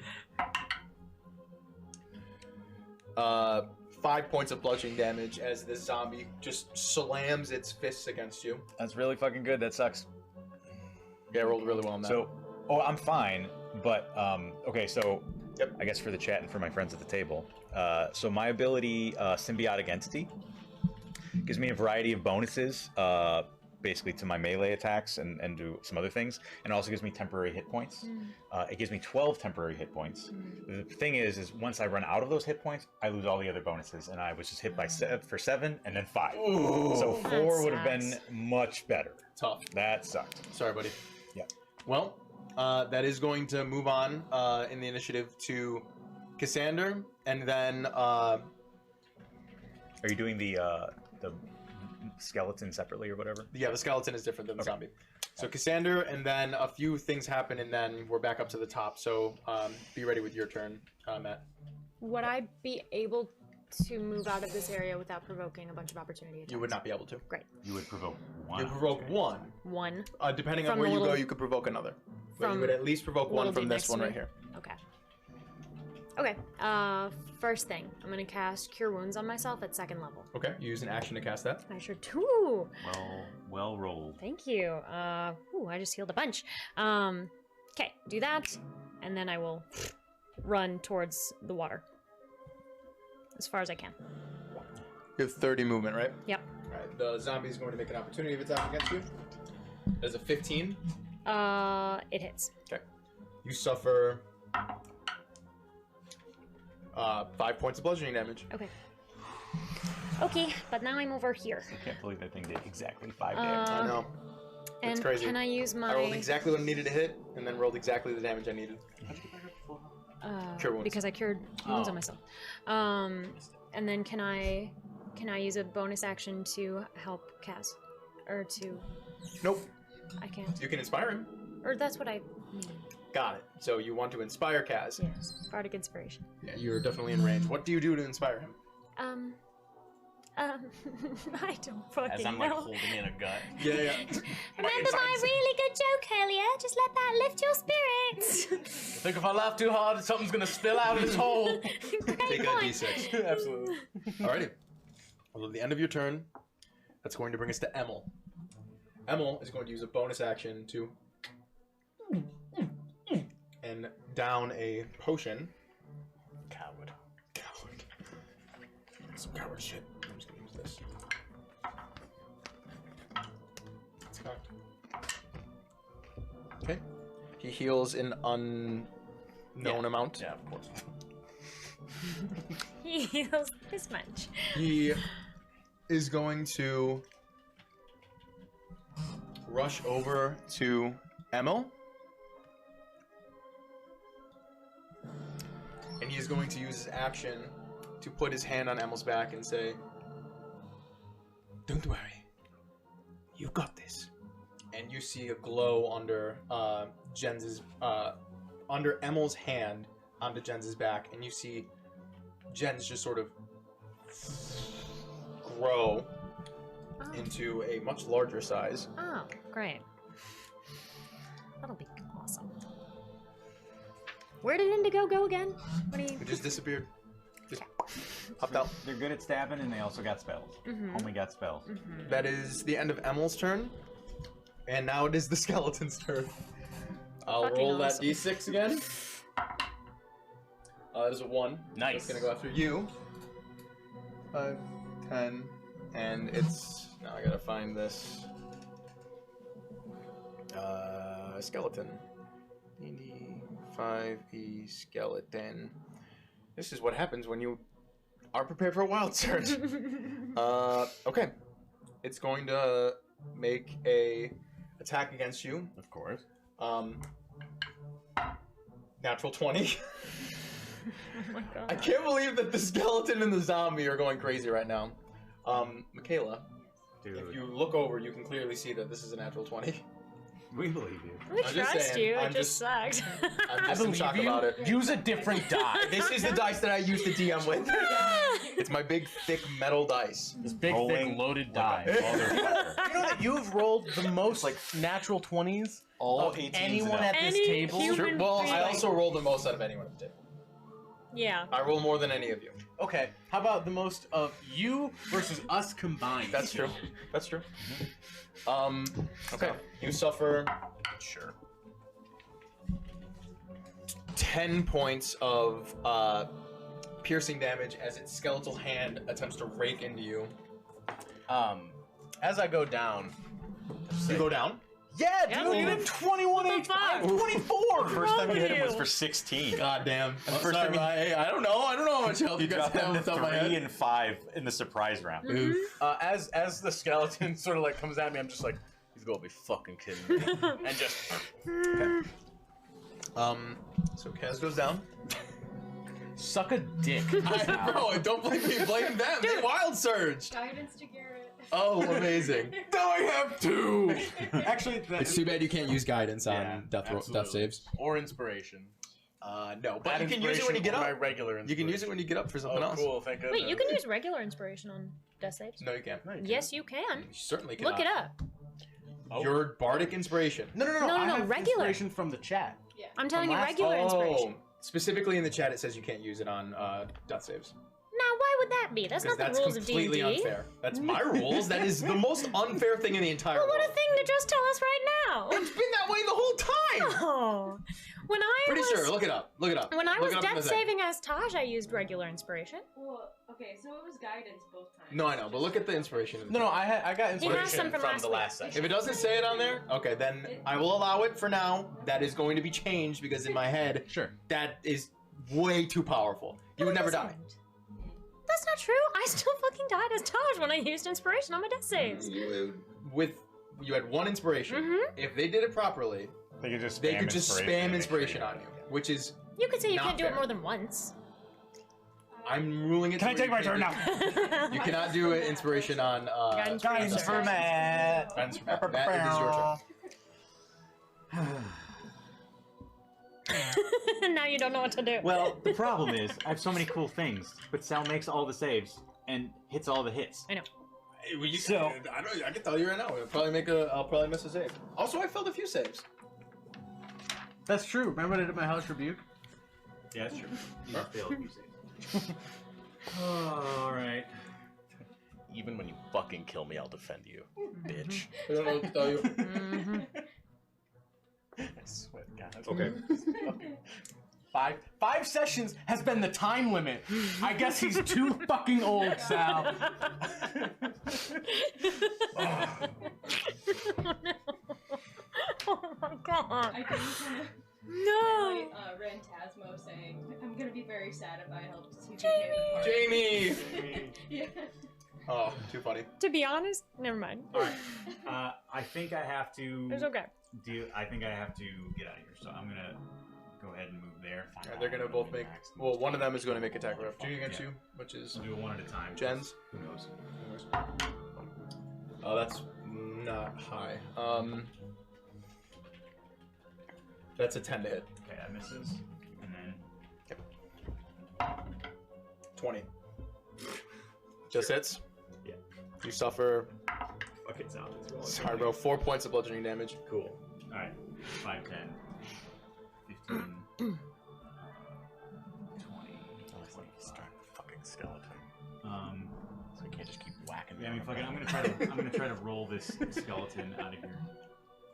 A: 5 points of bludgeoning damage as this zombie just slams its fists against you.
B: That's really fucking good. That sucks.
A: Yeah, I rolled really well on that.
B: So, I'm fine, but okay. So,
A: Yep.
B: I guess for the chat and for my friends at the table, so my ability, symbiotic entity, gives me a variety of bonuses, basically to my melee attacks and do some other things, and also gives me temporary hit points. It gives me 12 temporary hit points. The thing is once I run out of those hit points, I lose all the other bonuses, and I was just hit by for 7 and then 5.
A: Ooh.
B: So 4
C: That
B: would have been
C: sucks.
B: much better.
A: Tough.
B: That sucked.
A: Sorry, buddy.
B: Yeah.
A: Well, that is going to move on in the initiative to Cassander, and then
B: Are you doing the skeleton separately or whatever?
A: yeah, the skeleton is different than the zombie. So Cassander, and then a few things happen, and then we're back up to the top. So be ready with your turn, Matt.
C: Would I be able to move out of this area without provoking a bunch of opportunity attacks?
A: You would not be able to.
C: Great.
B: You would provoke one.
A: You provoke one.
C: One.
A: Depending on
C: From
A: where
C: the
A: you go,
C: little-
A: you could provoke another. But you
C: from
A: would at least provoke one
C: little
A: from
C: dude
A: this
C: next
A: one
C: to
A: right
C: me?
A: here.
C: Okay. Okay. First thing, I'm gonna cast Cure Wounds on myself at 2nd level.
A: Okay, you use an action to cast that.
C: I sure do.
B: Well rolled.
C: Thank you. Ooh, I just healed a bunch. Okay, do that, and then I will run towards the water. as far as I can.
A: You have 30 movement, right?
C: Yep.
A: All right. The zombie is going to make an opportunity attack against you. There's a 15.
C: It hits.
A: Okay. You suffer 5 points of bludgeoning damage.
C: Okay. Okay, but now I'm over here.
B: I can't believe that thing did exactly 5 damage.
A: I know. It's
C: And
A: crazy.
C: can I use my?
A: I rolled exactly what I needed to hit, and then rolled exactly the damage I needed. Cure wounds.
C: Because I cured wounds on myself. And then can I use a bonus action to help Kaz, or to?
A: Nope.
C: I can't.
A: You can inspire him.
C: Or that's what I mean.
A: Got it. So you want to inspire Kaz.
C: Yes. Bardic inspiration.
A: Yeah, you're definitely in range. What do you do to inspire him?
C: I don't fucking
G: As I'm like
C: know.
G: holding in a gut.
A: Yeah.
E: Remember my really good joke earlier? Just let that lift your spirits.
D: I think if I laugh too hard, something's gonna spill out of this hole.
A: Take a d6.
D: Absolutely.
A: Alrighty. Well, at the end of your turn, that's going to bring us to Emil. Emil is going to use a bonus action to and down a potion.
D: Coward.
A: Some coward shit. I'm just gonna use this. It's cocked. Okay. He heals an unknown amount.
D: Yeah, of course.
C: He heals this much.
A: He is going to rush over to Emil. And he is going to use his action to put his hand on Emil's back and say, "Don't worry. You've got this." And you see a glow under under Emil's hand onto Jens's back, and you see Jens just sort of grow into a much larger size.
C: Oh, great. That'll be awesome. Where did Indigo go again? What do you?
A: It just disappeared. Just popped out.
B: They're good at stabbing, and they also got spells. Only got spells.
A: That is the end of Emil's turn. And now it is the skeleton's turn. I'll
C: Fucking
A: roll
C: awesome.
A: that d6 again. That is a 1.
G: Nice.
A: It's gonna go after you. 5, 10, and it's... Now I gotta find this... skeleton. 5e skeleton. This is what happens when you are prepared for a wild surge. Okay. It's going to make a attack against you.
G: Of course.
A: Natural 20.
C: Oh my god.
A: I can't believe that the skeleton and the zombie are going crazy right now. Michaela,
B: Dude,
A: if you look over, you can clearly see that this is a natural 20.
B: we believe you.
C: We
A: I'm just
C: trust
A: saying,
C: you.
A: I'm
C: It just sucked.
A: I'm just in shock about it.
D: Use a different die.
A: This is the dice that I use to DM with. It's my big, thick metal dice.
D: This big,
B: Rolling
D: thick, loaded
B: like
D: die.
B: a motherfucker.
D: You know that you've rolled the most like natural 20s
B: All
D: of
B: 18s
D: anyone
B: and
D: at
B: up.
D: this
C: Any
D: table?
C: human
A: Sure. Well, I
C: being.
A: also roll the most out of anyone at the table.
C: Yeah.
A: I roll more than any of you.
D: Okay, how about the most of you versus us combined?
A: That's true. That's true. Okay. You suffer. Sure. 10 points of piercing damage as its skeletal hand attempts to rake into you.
D: As I go down,
A: You go down.
D: yeah,
C: Yeah,
D: dude, you
C: dude.
D: did 21
C: What the
D: HP.
C: fuck?
D: 24.
B: First time you hit him was
C: you?
B: for 16.
A: God damn.
B: first time
A: I don't know. I don't know how much health
B: You
A: you guys
B: dropped
A: have
B: down to
A: off the top of my
B: 3
A: head.
B: and 5 in the surprise round.
A: Oof.
D: As the skeleton sort of like comes at me, I'm just like, he's gonna be fucking kidding me, and just
A: Okay. So Kaz goes down.
D: suck a dick.
A: Bro, don't blame me. Blame them. They wild surge.
F: Guidance to Garrett.
A: Oh, amazing.
D: Now I have 2.
B: Actually,
A: It's too bad you can't use guidance on
D: Yeah,
A: death
D: absolutely.
A: saves.
D: Or inspiration.
A: No, but
D: Add
A: you can use it when you get
D: inspiration or
A: up.
D: My regular
A: You can use it when you get up for something else.
D: Cool, thank goodness.
C: Wait, you can use regular inspiration on death saves?
A: No, you can't.
D: No, you
C: Yes, you can.
A: You certainly cannot.
C: Look it up.
A: Your bardic inspiration.
D: No.
C: No,
D: I
C: no,
D: have
C: regular.
D: inspiration from the chat.
F: Yeah.
C: I'm telling you,
D: last-
C: regular inspiration.
A: Specifically in the chat, it says you can't use it on death saves.
E: Now, why
C: would that be? That's not the
A: That's
C: rules of D&D.
A: completely unfair. That's my rules. That is the most unfair thing in the entire
C: Well,
A: world.
C: what a thing to just tell us right now.
A: It's been that way the whole time.
C: Oh. When I
A: Pretty
C: was
A: sure. Look it up. Look it up.
C: when I
A: Look
C: was
A: it up in
C: death
A: the thing.
C: saving as Taj, I used regular inspiration.
F: Well, okay, so it was guidance both times.
A: No, I know, but look at the inspiration.
D: No, I got
C: He has some
D: inspiration
C: from
D: from
C: last
D: the
C: week.
D: last session.
A: If it doesn't say it on there, okay, then I will allow it for now. That is going to be changed because in my head,
D: Sure.
A: that is way too powerful. You would never die.
C: That's not true. I still fucking died as Taj when I used inspiration on my death saves.
A: You had one inspiration.
C: Mhm.
A: If they did it properly,
B: They could just spam
A: they could just
B: and
A: spam
B: make sure
A: inspiration on you, which is
C: You could say you
A: Not
C: can't do it
A: fair.
C: more than once.
A: I'm ruling it.
B: Can I
A: to
B: take
A: where
B: my
A: you
B: turn
A: can't
B: now?
A: do- You cannot do it inspiration on
C: Guidance
B: Guidance
C: for
B: for Matt.
A: Guidance for Matt. Matt, it is your turn.
C: Now you don't know what to do.
B: Well, the problem is, I have so many cool things, but Sal makes all the saves and hits all the hits.
C: I know.
B: So-
A: I can tell you right now, I'll probably miss a save. Also, I failed a few saves.
D: That's true. Remember when I did my Hellish Rebuke?
B: Yeah, that's true. You failed a few saves. Alright.
D: Even when you fucking kill me, I'll defend you, bitch.
A: I don't know what to tell you.
C: Mhm.
D: I swear to God.
B: Okay.
D: Five sessions has been the time limit. I guess he's too fucking old, Sal.
C: Oh my god.
F: I think he's gonna
C: No.
F: Rantasmo saying, I'm gonna be very sad if I helped TPK
C: Jamie!
F: the
A: Jamie!
F: party. Yeah.
A: Oh, too funny.
C: To be honest, never mind.
B: Alright. I think I have to
C: It's okay.
B: I think I have to get out of here, so I'm gonna go ahead and move there. Find
A: Alright, they're
B: out
A: gonna
B: when
A: both
B: we
A: make.
B: max the
A: Well,
B: most
A: one of them
B: damage.
A: is going to make attack rough. Junior against
B: Yeah.
A: you, which is
B: We'll do it one at a time.
A: Jens.
B: Who knows?
A: Oh, that's not high. That's a 10 to hit.
B: Okay, that misses. And then
A: 20. Just hits.
B: Yeah.
A: You suffer.
B: fuck it's out. It's rolling.
A: Sorry, bro. 4 points of bludgeoning damage.
B: Cool. Alright. 5, 10, 15, 20, 20.
D: Start fucking skeleton. So we can't just keep whacking.
B: Yeah, I mean,
D: me.
B: fuck it. I'm gonna try to roll this skeleton out of here.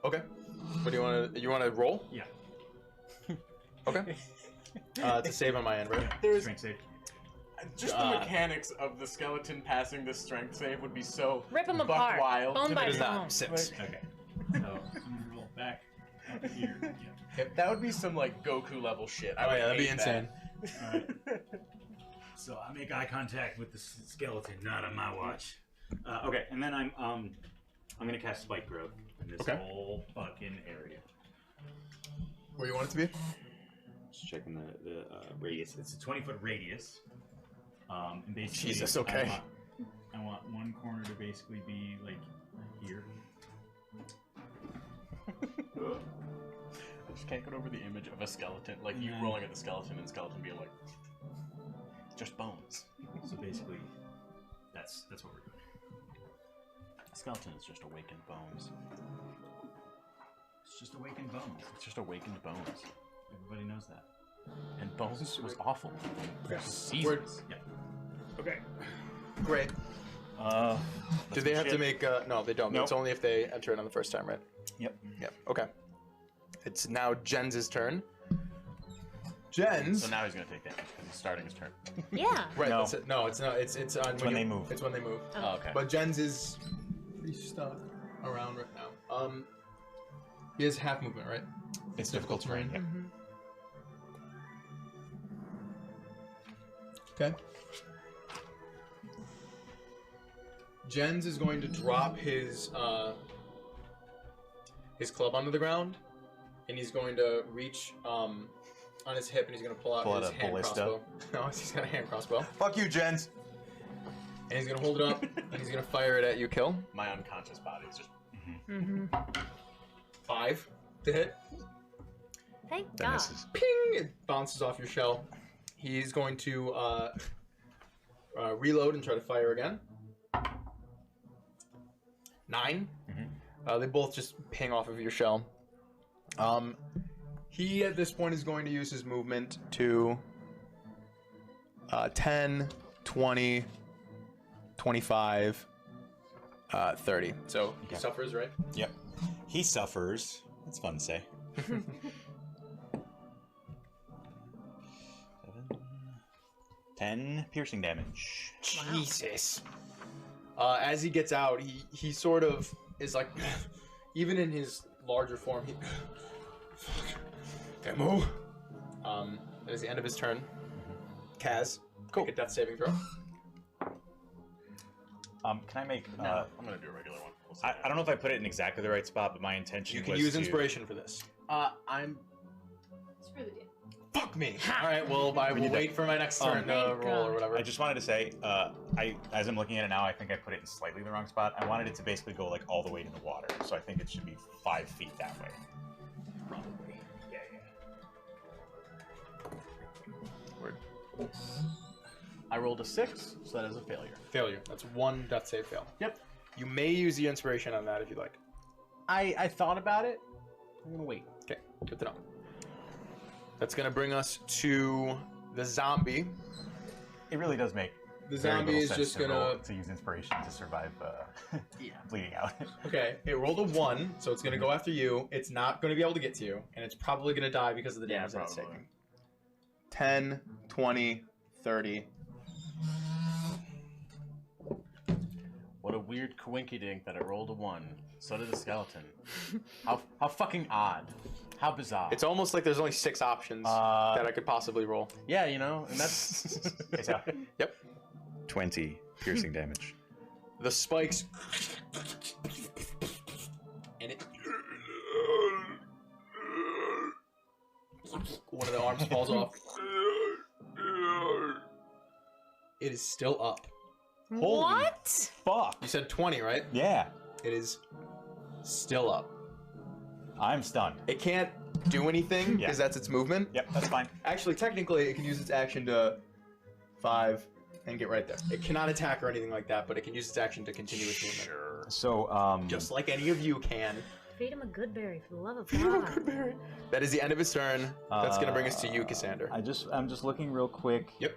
A: Okay. What do you want to? You want to roll?
B: Yeah.
A: Okay. It's a save on my end, right?
D: There's
B: Strength save.
D: just the mechanics of the skeleton passing this strength save would be so
C: Rip them
D: buck
C: apart.
D: wild.
C: Bone by
A: It is
C: bone.
A: not 6.
B: Okay. So I'm gonna roll back up here. Yeah.
D: That would be some like Goku level shit. I
A: Oh
D: would
A: yeah, that'd be
D: hate
A: insane.
B: Alright. So I make eye contact with the skeleton, not on my watch. Okay, and then I'm gonna cast Spike Growth in this
A: Okay.
B: whole fucking area.
A: Where you want it to be?
B: Just checking the radius. It's a 20-foot radius. And basically,
A: Jesus, okay.
B: I want one corner to basically be like here.
D: I just can't get over the image of a skeleton, like you
B: Yeah.
D: rolling at the skeleton and skeleton being like, just bones.
B: So basically, that's what we're doing.
D: Skeleton is just awakened bones.
B: It's just awakened bones.
D: It's just awakened bones.
B: Everybody knows that.
D: And bones was awful.
A: Yeah.
D: Seasons.
B: Yeah. Okay.
A: Great. Do they have to make? No, they don't.
B: Nope.
A: It's only if they enter it on the first time, right?
B: Yep.
A: Yep. Okay. It's now Jens' turn. Jens.
D: So now he's gonna take damage because he's starting his turn.
C: Yeah.
A: Right.
B: No.
A: That's it. No, it's not. It's on
B: when they move.
A: It's when they move.
C: Oh.
D: okay.
A: But Jens is pretty stuck around right now. He has half movement, right?
B: It's difficult terrain. Yep.
C: Mhm.
A: Okay. Jens is going to drop his club onto the ground, and he's going to reach on his hip, and he's going to pull out his
B: a
A: hand
B: ballista?
A: crossbow. No, he's got a hand crossbow,
B: Fuck you, Jens.
A: and he's going to hold it up, and he's going to fire it at you. Kill.
D: My unconscious body is just.
C: Mhm.
A: 5 to hit.
C: Thank
B: That
C: God.
B: misses.
A: Ping! It bounces off your shell. He's going to reload and try to fire again. 9. They both just ping off of your shell. He at this point is going to use his movement to 10, 20, 25, 30. So he
B: Okay.
A: suffers, right?
B: Yep. He suffers. That's fun to say. 7, 10 piercing damage.
A: Jesus. As he gets out, he sort of is like, even in his larger form, he can't move. That is the end of his turn. Kaz,
B: Cool.
A: make a death saving throw.
B: Can I make?
D: No, I'm gonna do a regular one. We'll see.
B: I don't know if I put it in exactly the right spot, but my intention
A: You can
B: was
A: use
B: to-
A: inspiration for this.
D: I'm.
F: Screw the deal.
A: Fuck me. All right, well, I will wait for my next turn to
C: Thank
A: roll or
C: God.
A: whatever.
B: I just wanted to say, as I'm looking at it now, I think I put it in slightly the wrong spot. I wanted it to basically go like all the way to the water, so I think it should be 5 feet that way. Probably. Yeah.
A: Word.
D: I rolled a 6, so that is a failure.
A: Failure. That's one death save fail.
D: Yep.
A: You may use the inspiration on that if you'd like.
D: I thought about it. I'm gonna wait.
A: Okay, good to know. That's gonna bring us to the zombie.
B: It really does make
A: The
B: very
A: zombie
B: little
A: is
B: sense
A: just
B: to roll-
A: gonna.
B: to use inspiration to survive
D: Yeah.
B: bleeding out.
A: Okay, it rolled a 1, so it's gonna go after you. It's not gonna be able to get to you, and it's probably gonna die because of the
D: Yeah,
A: damage that it's
D: probably.
A: taking. 10, 20, 30.
D: What a weird coinkydink that it rolled a 1. So did the skeleton. How fucking odd. How bizarre.
A: It's almost like there's only 6 options
B: Uh,
A: that I could possibly roll.
D: Yeah, you know, and that's.
B: Okay, so
A: Yep.
B: 20 piercing damage.
A: The spikes. And it. One of the arms falls off. It is still up. Holy
C: What?
B: Fuck.
A: You said 20, right?
B: Yeah,
A: It is still up.
B: I'm stunned.
A: It can't do anything
B: Yeah.
A: because that's its movement.
B: Yep, that's fine.
A: Actually, technically, it can use its action to 5 and get right there. It cannot attack or anything like that, but it can use its action to continue its movement.
D: Sure.
B: So,
A: Just like any of you can.
C: Feed him a good berry for the love of God.
A: That is the end of his turn. That's going to bring us to you, Cassander.
B: I'm just looking real quick.
A: Yep.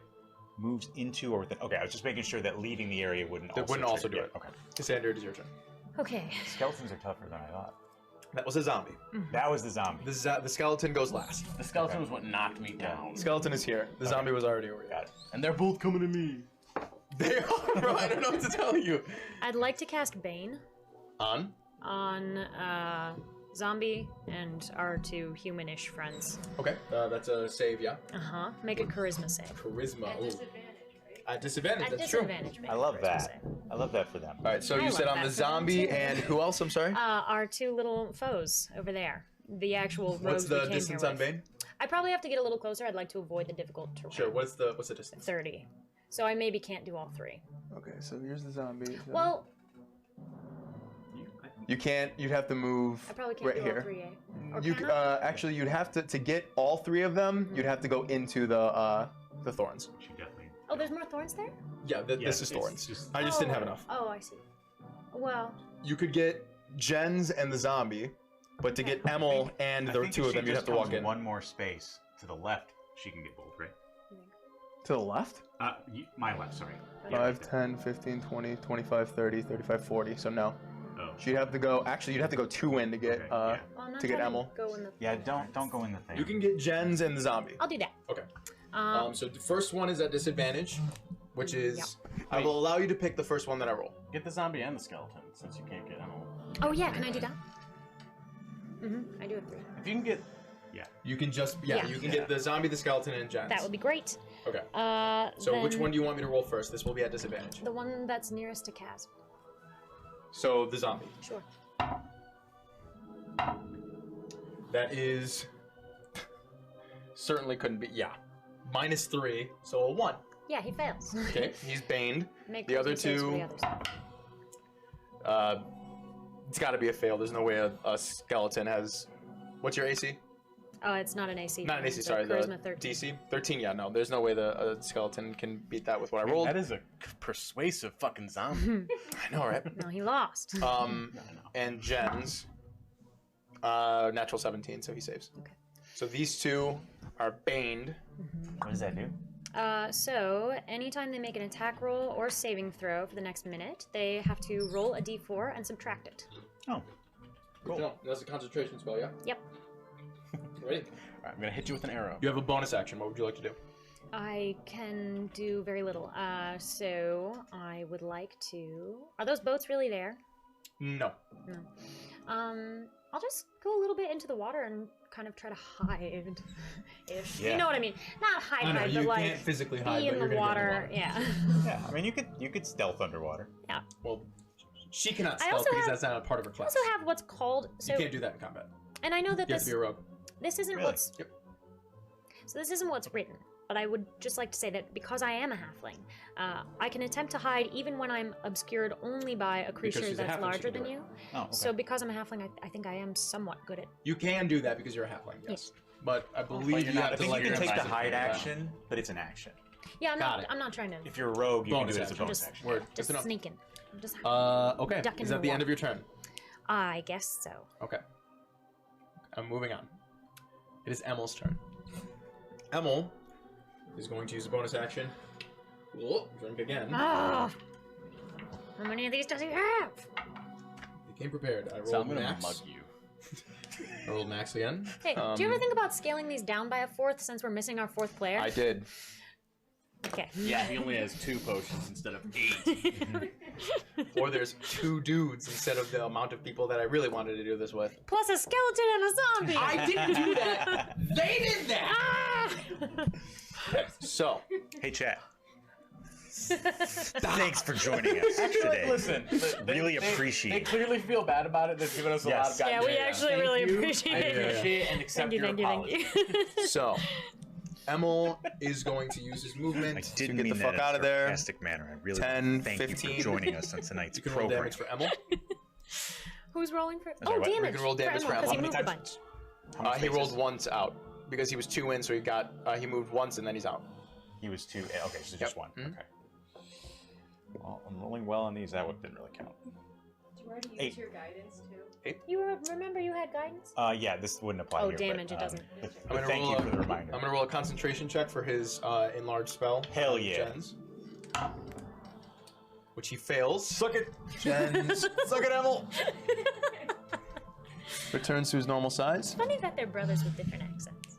B: Moves into or within. Okay, I was just making sure that leaving the area wouldn't.
A: That wouldn't also do
B: trigger-
A: it.
B: yeah, Okay.
A: Cassander, it is your turn.
C: Okay.
B: Skeletons are tougher than I thought.
A: That was a zombie.
B: That was the zombie.
A: The skeleton goes last.
D: The skeleton was what knocked me down.
A: Skeleton is here. The zombie was already over here.
B: Got it.
D: And they're both coming to me.
A: They are, bro. I don't know what to tell you.
C: I'd like to cast Bane
A: On?
C: on Zombie and our 2 humanish friends.
A: Okay. That's a save, yeah.
C: Uh-huh. Make a charisma save.
A: Charisma.
F: At
A: Ooh.
F: disadvantage, right?
A: At disadvantage,
C: At
A: that's true.
C: disadvantage, make
B: I
C: a
B: love
C: charisma
B: that.
C: save.
B: I love that for them.
A: All right, so
C: I
A: you said
C: love
A: on the
C: that for them,
A: zombie
C: too.
A: and who else? I'm sorry?
C: Our 2 little foes over there. The actual rogues
A: What's
C: we
A: the
C: came
A: distance
C: here
A: on
C: with.
A: Bane?
C: I probably have to get a little closer. I'd like to avoid the difficult terrain.
A: Sure. What's the distance?
C: 30. So I maybe can't do all 3.
A: Okay, so here's the zombie.
C: Well,
A: You can't. You'd have to move
C: I probably can't
A: right
C: do
A: here.
C: all 3, eh? Or
A: You
C: can
A: c-
C: I?
A: actually you'd have to get all 3 of them. You'd have to go into the thorns.
B: She definitely.
C: Oh, there's more thorns there?
A: Yeah, this is
B: it's
A: thorns.
B: just-
A: I just didn't have enough.
C: Oh, I see. Well,
A: You could get Jens and the zombie, but to get Emil and
B: I
A: the
B: think
A: 2
B: if
A: of
B: she
A: them, you'd
B: just
A: have to walk
B: comes
A: in.
B: one more space to the left. She can get both, right?
A: To the left?
B: My left. Sorry.
A: 5, 10, 15, 20, 25, 30, 35, 40. So no.
B: Oh.
A: She'd have to go. Actually, you'd have to go 2 in to get
B: Okay, yeah.
C: well, I'm not
A: to get
C: trying
A: Emil.
C: Go in the
B: Yeah. Don't go in the thing.
A: You can get Jens and the zombie.
C: I'll do that.
A: Okay.
C: Um,
A: So the first one is at disadvantage, which is
C: Yep.
A: I will allow you to pick the first one that I roll.
D: Get the zombie and the skeleton, since you can't get Emil.
C: oh yeah, can I do that? I do have 3.
D: If you can get.
A: You can just
C: Yeah.
A: you can get the zombie, the skeleton, and Jens.
C: That would be great.
A: Okay. So which
C: then
A: one do you want me to roll first? This will be at disadvantage.
C: The one that's nearest to Kaz.
A: So the zombie.
C: Sure.
A: That is certainly couldn't be. Yeah, -3, so a 1.
C: Yeah, he fails.
A: Okay, he's baned.
C: Make
A: The other
C: charisma saves for
A: two-
C: the others.
A: It's got to be a fail. There's no way a skeleton has. What's your AC?
C: Oh, it's not an AC.
A: Not an AC.
C: It's
A: Sorry, the
C: charisma 13.
A: DC 13. Yeah, no. There's no way the skeleton can beat that with what I rolled.
D: That is a persuasive fucking zombie.
A: I know, right?
C: No, he lost.
A: And Jens, natural 17, so he saves.
C: Okay.
A: So these 2 are baned.
B: What does that do?
C: So anytime they make an attack roll or saving throw for the next minute, they have to roll a d4 and subtract it.
B: Oh.
A: Cool. No, that's a concentration spell, yeah?
C: Yep.
A: Ready?
D: Alright, I'm gonna hit you with an arrow.
A: You have a bonus action. What would you like to do?
C: I can do very little. So I would like to... Are those boats really there?
A: No.
C: No. I'll just go a little bit into the water and kind of try to hide. Ish.
B: Yeah.
C: You know what I mean? Not hide,
A: I know,
C: hide,
A: you
C: but like
A: can't physically
C: be
A: hide, but
C: in
A: you're
C: the
A: gonna get in the
C: water.
A: water.
C: Yeah.
B: Yeah, I mean, you could stealth underwater.
C: Yeah.
A: Well, she cannot
C: I
A: stealth
C: also
A: because
C: have-
A: that's not a part of her
C: I
A: class.
C: also have what's called
A: You can't do that in combat.
C: and I know that
A: You have to be a rogue.
C: this isn't
B: Really?
C: what's
A: Yep.
C: so this isn't what's written. But I would just like to say that because I am a halfling, I can attempt to hide even when I'm obscured only by a creature
A: she's a
C: that's
A: halfling, she
C: larger
A: can do
C: than
A: it.
C: you.
B: Oh, okay.
C: So because I'm a halfling, I think I am somewhat good at.
A: You can do that because you're a halfling, yes. But I believe
D: you're
A: you
D: not-
A: have
B: I
A: to
B: think
A: like
B: you can
A: your
B: take the
A: advisor
B: hide
A: figure it out.
B: action, but it's an action.
C: Yeah,
A: Got it.
C: I'm not trying to.
B: If you're a rogue, you
A: Bonus
B: can do it as a
A: action.
B: bonus
C: Just-
B: action.
A: Word.
C: Just
A: Good to know.
C: sneaking. I'm just.
A: Okay.
C: Ducking
A: Is
C: in
A: that
C: the
A: the end
C: water.
A: of your turn?
C: I guess so.
A: Okay. I'm moving on. It is Emil's turn. Emil is going to use a bonus action. Whoa, drink again.
C: Ah! How many of these does he have?
A: You came prepared. I rolled
D: So I'm gonna
A: max.
D: mug you.
A: I rolled max again.
C: Hey, do you ever think about scaling these down by a fourth since we're missing our fourth player?
A: I did.
C: Okay.
D: Yeah, he only has 2 potions instead of 8.
A: Or there's 2 dudes instead of the amount of people that I really wanted to do this with.
C: Plus a skeleton and a zombie.
A: I didn't do that. They did that.
C: Ah!
A: Okay, so
B: Hey, chat. Thanks for joining us today.
D: Listen,
B: Really
D: they
B: appreciate it.
D: clearly feel bad about it. They've given us a lot of
B: Yes.
D: guidance.
C: Yeah, we actually
D: Thank
C: really
D: you.
C: appreciate
D: I
C: it.
D: appreciate and accept
C: Thank you,
D: your
C: thank you,
D: apology.
C: thank you.
A: So, Emil is going to use his movement
B: I
A: to
B: didn't
A: get
B: mean
A: the
B: that
A: fuck
B: in a
A: out of there.
B: sarcastic manner. I really
A: 10,
B: thank
A: 15.
B: you for joining us on tonight's
A: You can roll
B: program.
A: damage for Emil.
C: Who's rolling for?
B: Sorry,
C: Oh,
B: what? We
C: damage.
A: can roll damage for
C: because he
A: Emma.
C: moved
B: How
C: a
B: many
C: bunch.
B: How much
A: He
B: faces?
A: rolled once out because he was 2 in, so he got he moved once and then he's out.
B: He was 2. Okay, so just
A: Yep.
B: 1.
A: Mhm.
B: Okay. Well, I'm rolling well on these. That one didn't really count.
F: Did you already use
B: 8.
F: your guidance too?
C: You remember you had guidance?
B: Yeah, this wouldn't apply
C: Oh,
B: here.
C: damage,
B: but,
C: it doesn't.
B: But,
A: I'm gonna
B: thank
A: roll
B: you
A: a-
B: for the reminder.
A: I'm gonna roll a concentration check for his enlarged spell.
B: Hell yeah.
A: Jens. Which he fails.
B: Suck it.
A: Jens. Suck it, Emil. Returns to his normal size.
C: Funny that they're brothers with different accents.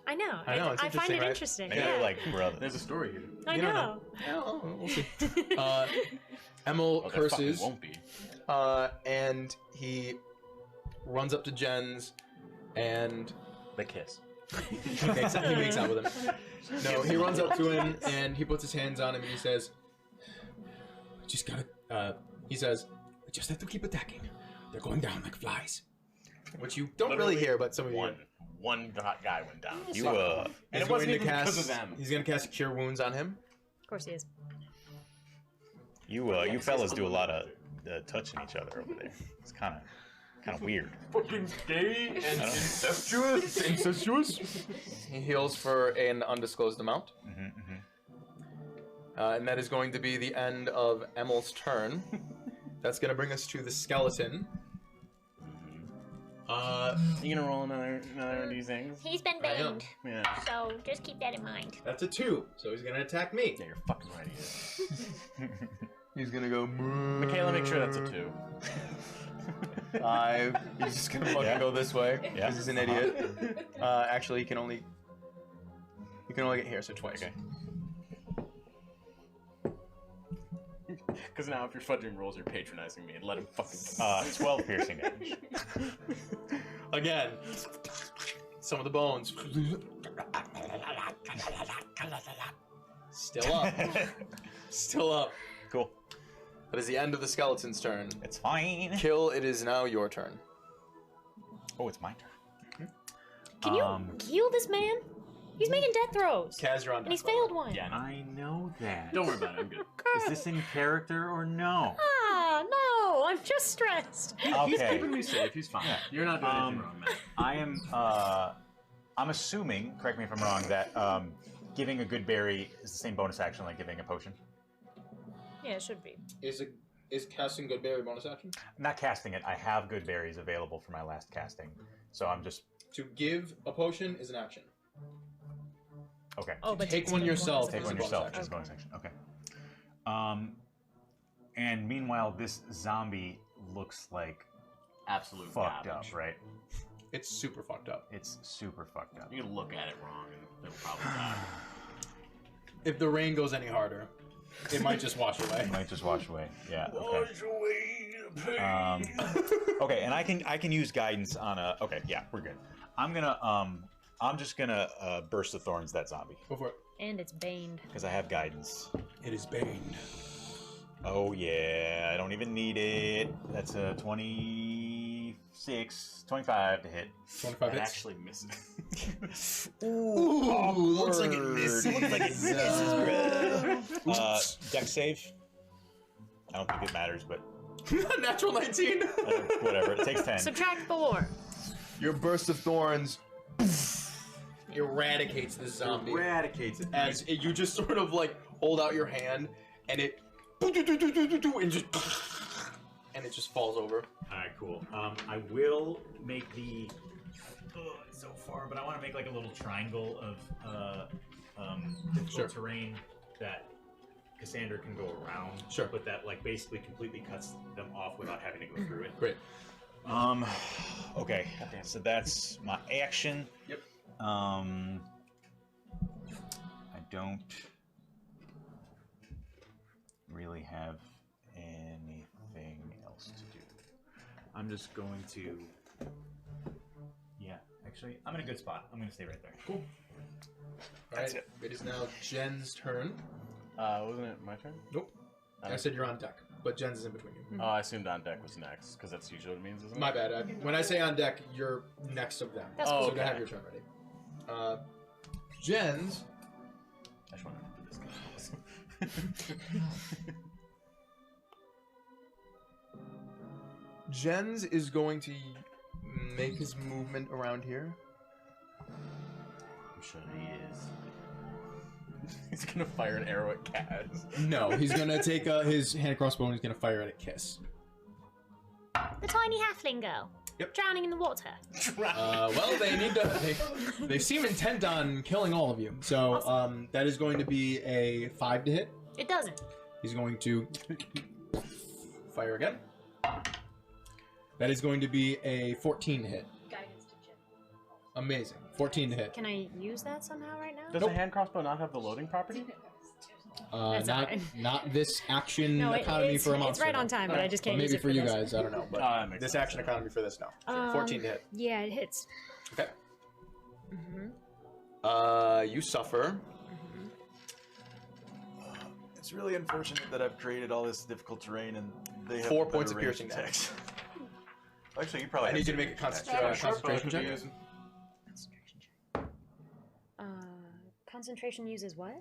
C: I know.
A: I know, it's
C: I find
A: interesting,
C: it
A: right?
C: interesting.
B: Maybe
C: Yeah.
B: they're like brothers.
D: There's a story here.
C: I
A: You don't
C: know.
A: Oh, we'll see. Emil
D: Oh, there fucking
A: curses,
D: won't be.
A: and he runs up to Jens, and
D: The kiss.
A: he makes out with him. No, he runs up to him, and he puts his hands on him, and he says, "I just gotta," he says, "I just have to keep attacking. They're going down like flies." Which you don't really
D: Literally
A: hear, but some of you
D: One guy went down.
B: You,
D: and
A: He's
D: it wasn't
A: going to
D: even because
A: cast.
D: of them.
A: He's going to cast Cure Wounds on him.
C: Of course he is.
B: you fellas do a lot of touching each other over there. It's kind of weird.
D: Fucking gay and
A: Incestuous. Incestuous. He heals for an undisclosed amount. And that is going to be the end of Emil's turn. That's going to bring us to the skeleton.
D: You gonna roll another one of these things?
E: He's been
A: I am.
E: banged,
D: Yeah.
E: so just keep that in mind.
A: That's a 2, so he's going to attack me.
D: Yeah, you're fucking right. He is.
A: He's going to go.
D: Michaela, make sure that's a 2.
A: 5. He's just going to fucking go this way.
B: Yeah.
A: Because he's an idiot. Actually, he can only get here, so twice.
B: Okay.
D: Because now if you're fudging rolls, you're patronizing me and let him fucking.
B: 12 piercing damage.
A: Again, some of the bones. Still up. Still up.
B: Cool.
A: That is the end of the skeleton's turn.
B: It's fine.
A: Kill, it is now your turn.
B: Oh, it's my turn.
C: Can you heal this man? He's making death throws.
A: Kaz, you're on
C: And he's
A: deck,
C: failed one.
D: Yeah, no.
B: I know that.
D: Don't worry about it. I'm good.
B: Is this in character or no?
C: Ah, no, I'm just stressed.
D: He's
B: Okay.
D: keeping me safe. He's fine. You're not doing anything wrong, man.
B: I am. I'm assuming. Correct me if I'm wrong. That giving a good berry is the same bonus action like giving a potion.
C: Yeah, it should be.
A: Is casting good berry bonus action?
B: Not casting it. I have good berries available for my last casting, so I'm just.
A: To give a potion is an action.
B: Okay.
C: Oh, but
A: Take
C: to
A: one yourself.
B: Take
A: It's
B: one
A: a bonus
B: yourself.
A: action.
B: It's a bonus action. Okay. And meanwhile, this zombie looks like
G: Absolute
B: fucked
G: garbage.
B: up, right?
A: It's super fucked up.
B: It's super fucked up.
G: You can look at it wrong and it'll probably die.
A: If the rain goes any harder, it might just wash away.
B: It might just wash away. Yeah. Okay.
A: Wash away the pain.
B: Okay, and I can use guidance on a. Okay, yeah, we're good. I'm just gonna burst of thorns that zombie
A: Go for it.
C: And it's baned.
B: because I have guidance.
A: It is baned.
B: Oh yeah, I don't even need it. That's a 26, 25 to hit.
A: 25
G: It
A: hits.
G: actually misses.
A: Ooh, looks like it
B: Awkward.
A: misses.
B: Looks like it misses, bro. Dex save. I don't think it matters, but
A: Natural 19.
B: whatever. It takes 10.
C: Subtract 4.
A: Your burst of thorns eradicates the zombie.
B: Eradicates it.
A: As you just sort of like hold out your hand and it and it just falls over.
B: Alright, cool. I will make the it's so far, but I want to make like a little triangle of difficult terrain that Cassandra can go around.
A: Sure.
B: But that like basically completely cuts them off without having to go through it.
A: Great.
B: Okay. So that's my action.
A: Yep.
B: I don't really have anything else to do. I'm just going to. Yeah, actually, I'm in a good spot. I'm going to stay right there. Cool.
A: Alright, it is now Jen's turn.
D: Wasn't it my turn?
A: Nope. I said you're on deck, but Jen's is in between you.
D: Oh, I assumed on deck was next, because that's usually what it means, isn't it?
A: My bad. When I say on deck, you're next of them.
C: That's
A: so
C: cool.
A: to have your turn ready. Jen's.
D: I just wanted to do this guy.
A: Jen's is going to make his movement around here.
D: I'm sure he is. He's gonna fire an arrow at Kaz.
A: No, he's gonna take his hand crossbow and he's gonna fire it at Kiss.
E: The tiny halfling girl.
A: Yep.
E: Drowning in the water.
A: Well, they need to. They seem intent on killing all of you. So that is going to be a 5 to hit.
C: It doesn't.
A: He's going to fire again. That is going to be a 14 to hit.
F: Guidance to Jim.
A: Amazing. 14 to hit.
C: Can I use that somehow right now?
D: Does a hand crossbow not have the loading property?
C: That's
A: Not
C: alright.
A: not this action
C: No,
A: economy for a monster.
C: it's right on time, but I just can't use
A: Maybe
C: it
A: for you
C: this.
A: guys, I don't know. But
D: that makes
A: this
D: sense.
A: action economy for this, no. 14 to hit.
C: Yeah, it hits.
A: Okay. You suffer.
B: It's really unfortunate that I've created all this difficult terrain and they have
A: 4
B: better
A: points of
B: range
A: piercing
B: attacks. Actually, you probably
A: I need you to make a concentration check.
C: Concentration uses what?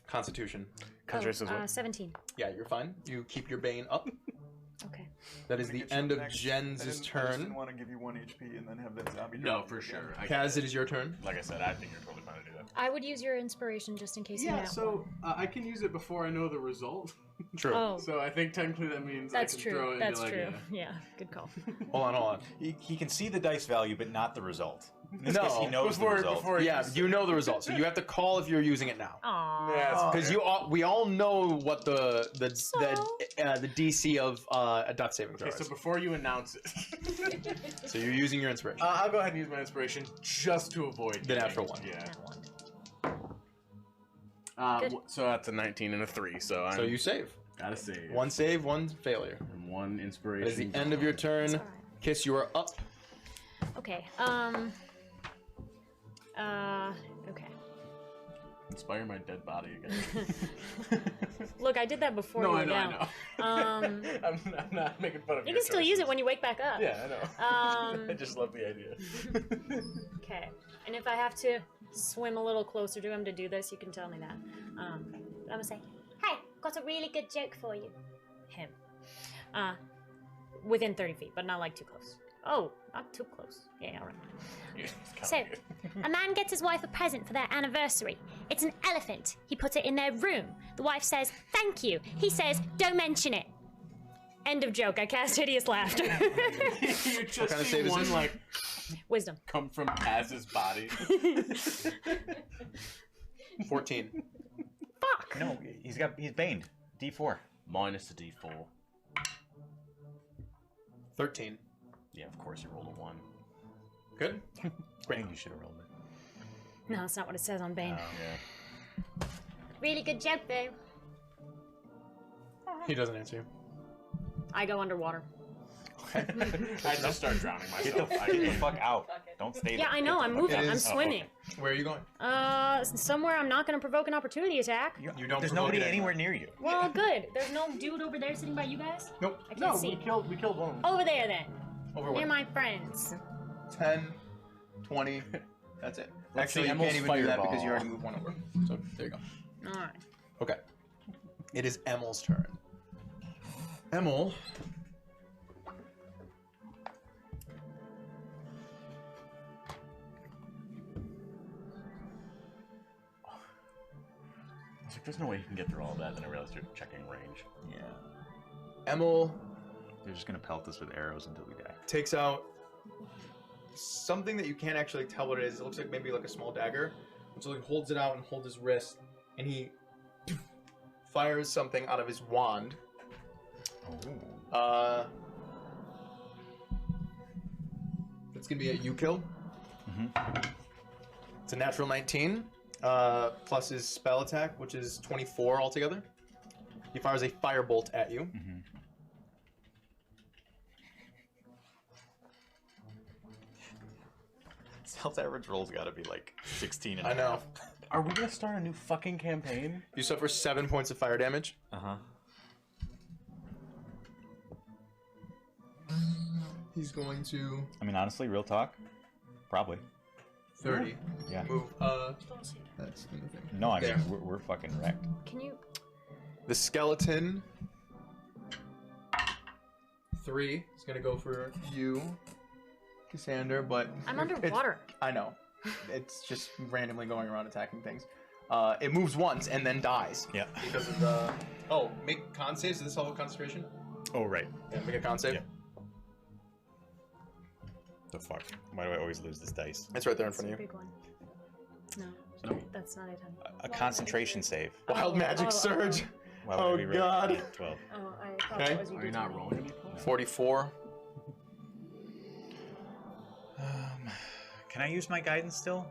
A: Constitution.
D: Concentration is what?
C: 17.
A: Yeah, you're fine. You keep your bane up.
C: Okay.
A: That is the end of Jen's turn.
B: want to give you 1 HP and then have that zombie.
G: No, for sure.
A: Kaz, it is your turn.
D: Like I said, I think you're totally fine to do that.
C: I would use your inspiration just in case you
H: Yeah,
C: know.
H: so I can use it before I know the result.
A: True.
C: Oh,
H: So I think technically that means
C: that's
H: I can throw
C: true.
H: it
C: That's
H: into
C: true.
H: like
C: Yeah, good call.
A: Hold on.
B: He can see the dice value, but not the result. In this
A: No,
B: case, he knows the result.
D: before
A: Yeah, you know the result, so you have to call if you're using it now.
C: Aww.
D: Yeah,
A: Because we all know what the DC of a death saving throw
D: Okay, so
A: is.
D: before you announce it,
A: So you're using your inspiration.
D: I'll go ahead and use my inspiration just to avoid
A: The
D: getting-
A: natural one.
D: Yeah.
C: Good.
D: So that's a 19 and a 3. So I'm
A: So you save.
D: gotta save.
A: One save, one failure.
D: And one
A: That
D: inspiration.
A: is the end of your turn.
C: It's alright.
A: Kiss, you are up.
C: Okay. Okay.
D: Inspire my dead body again.
C: Look, I did that before
D: No,
C: you
D: I
C: were
D: know,
C: down.
D: I know. I'm not making fun of
C: You
D: your
C: can still use it
D: choices.
C: when you wake back up.
D: Yeah, I know. I just love the idea.
C: Okay. And if I have to swim a little closer to him to do this, you can tell me that. I'm gonna say,
E: Hey, got a really good joke for you.
C: him. Within 30 feet, but not like too close. Oh, not too close. Yeah, all right.
E: So, a man gets his wife a present for their anniversary. It's an elephant. He puts it in their room. The wife says, "Thank you." He says, "Don't mention it."
C: End of joke. I cast hideous laughter.
D: You just
A: kind of
D: see
A: save is
D: one
A: this?
D: like
C: Wisdom.
D: come from Kaz's body.
A: 14.
C: Fuck.
B: No, he's baned. D4.
G: Minus the D4.
A: 13.
G: Yeah, of course you rolled a 1.
A: Good.
B: I think you should have rolled it.
C: No, that's not what it says on Bane.
G: Yeah.
E: Really good joke, though.
A: He doesn't answer you.
C: I go underwater.
D: I just start drowning
B: Get
D: myself.
B: the fuck out. Don't stay
C: Yeah,
B: there.
C: I know. I'm moving.
A: It
C: I'm
A: is-
C: swimming.
A: Where are you going?
C: Somewhere I'm not going to provoke an opportunity attack.
A: You don't
B: There's
A: provoke
B: nobody
A: it
B: anywhere near you.
C: Well, good. There's no dude over there sitting by you guys?
A: Nope.
C: I can't
D: No,
C: see.
D: we killed one of them.
C: Over there, then.
A: Over
C: They're
A: where?
C: my friends.
A: 10, 20. That's it.
G: Let's
A: Actually,
G: see
A: you can't
G: Emil's
A: even do that because
G: fireball.
A: you already moved one over. So there you go.
C: All right.
A: Okay. It is Emil's turn. Emil.
G: It's like, there's no way you can get through all that. Then I realized you're checking range.
A: Yeah. Emil
B: They're just gonna pelt us with arrows until we die.
A: takes out something that you can't actually tell what it is. It looks like maybe like a small dagger. So he holds it out and holds his wrist, and he fires something out of his wand.
B: Oh.
A: It's gonna be a U kill.
B: Mm-hmm.
A: It's a natural 19 plus his spell attack, which is 24 altogether. He fires a firebolt at you.
B: Mm-hmm. Stealth average roll's gotta be like 16 and
A: I know.
G: Are we gonna start a new fucking campaign?
A: You suffer 7 points of fire damage.
B: Uh-huh.
A: He's going to
B: I mean, honestly, real talk, probably.
A: 30.
B: Yeah.
A: Move.
C: Don't see it.
A: That's in the thing.
B: No, I mean,
A: There.
B: we're fucking wrecked.
C: Can you...
A: The skeleton 3 is gonna go for you, Cassander, but
C: I'm
A: it's-
C: underwater.
A: I know. It's just randomly going around attacking things. It moves once and then dies.
B: Yeah.
A: Because of the. Oh, make con saves. Is this all concentration?
B: Oh, right.
A: Yeah, make a con save.
B: Yeah. The fuck? Why do I always lose this dice?
A: It's right there in
C: That's
A: front
C: a
A: of you.
C: big one. No, that's not it, honey.
B: A concentration save.
A: Wild magic
C: oh,
A: surge.
B: Why would I
A: Oh,
B: be rolling
A: God.
B: a 12?
C: Oh, I thought
A: Okay.
C: that was you.
G: Are you not rolling any points?
A: 44.
B: Can I use my guidance still?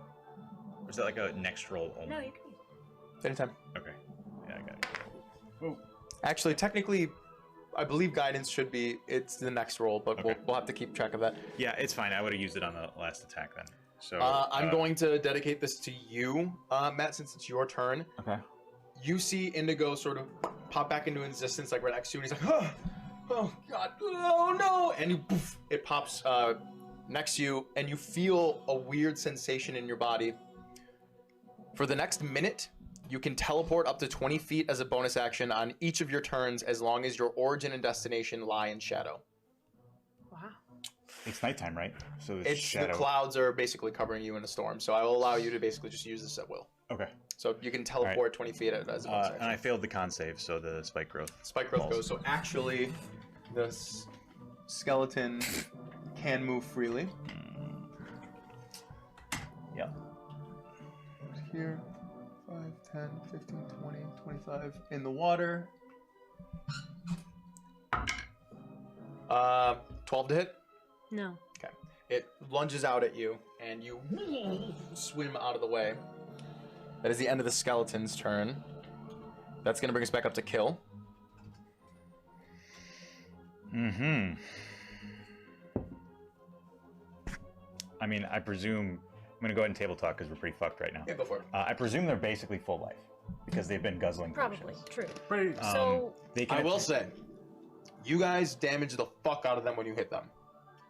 B: Or is that like a next roll only?
C: No, you can.
A: Anytime.
B: Okay. Yeah, I got it.
A: Actually, technically, I believe guidance should be. It's the next roll, but
B: Okay.
A: we'll have to keep track of that.
B: Yeah, it's fine. I would have used it on the last attack then. So
A: I'm going to dedicate this to you, Matt, since it's your turn.
B: Okay.
A: You see Indigo sort of pop back into existence, like right next to you, and he's like, oh God, oh no! And you, poof, it pops next to you, and you feel a weird sensation in your body. For the next minute, you can teleport up to 20 feet as a bonus action on each of your turns, as long as your origin and destination lie in shadow.
C: Wow.
B: It's nighttime, right? So it's
A: It's
B: shadow.
A: the clouds are basically covering you in a storm, so I will allow you to basically just use this at will.
B: Okay.
A: So you can teleport 20 feet as a bonus action.
B: And I failed the con save, so the spike growth.
A: Spike growth
B: falls.
A: goes. So actually, the skeleton can move freely.
B: Yeah.
A: Here, 5, 10, 15, 20, 25 in the water. 12 to hit.
C: No.
A: Okay. It lunges out at you, and you swim out of the way. That is the end of the skeleton's turn. That's going to bring us back up to kill.
B: Mm-hmm. I mean, I presume... I'm going to go ahead and table talk because we're pretty fucked right now.
A: Yeah, go for it.
B: I presume they're basically full life because they've been guzzling
C: Probably.
B: potions.
C: True.
D: Pretty.
C: So,
B: They can
A: I will say, you guys damage the fuck out of them when you hit them.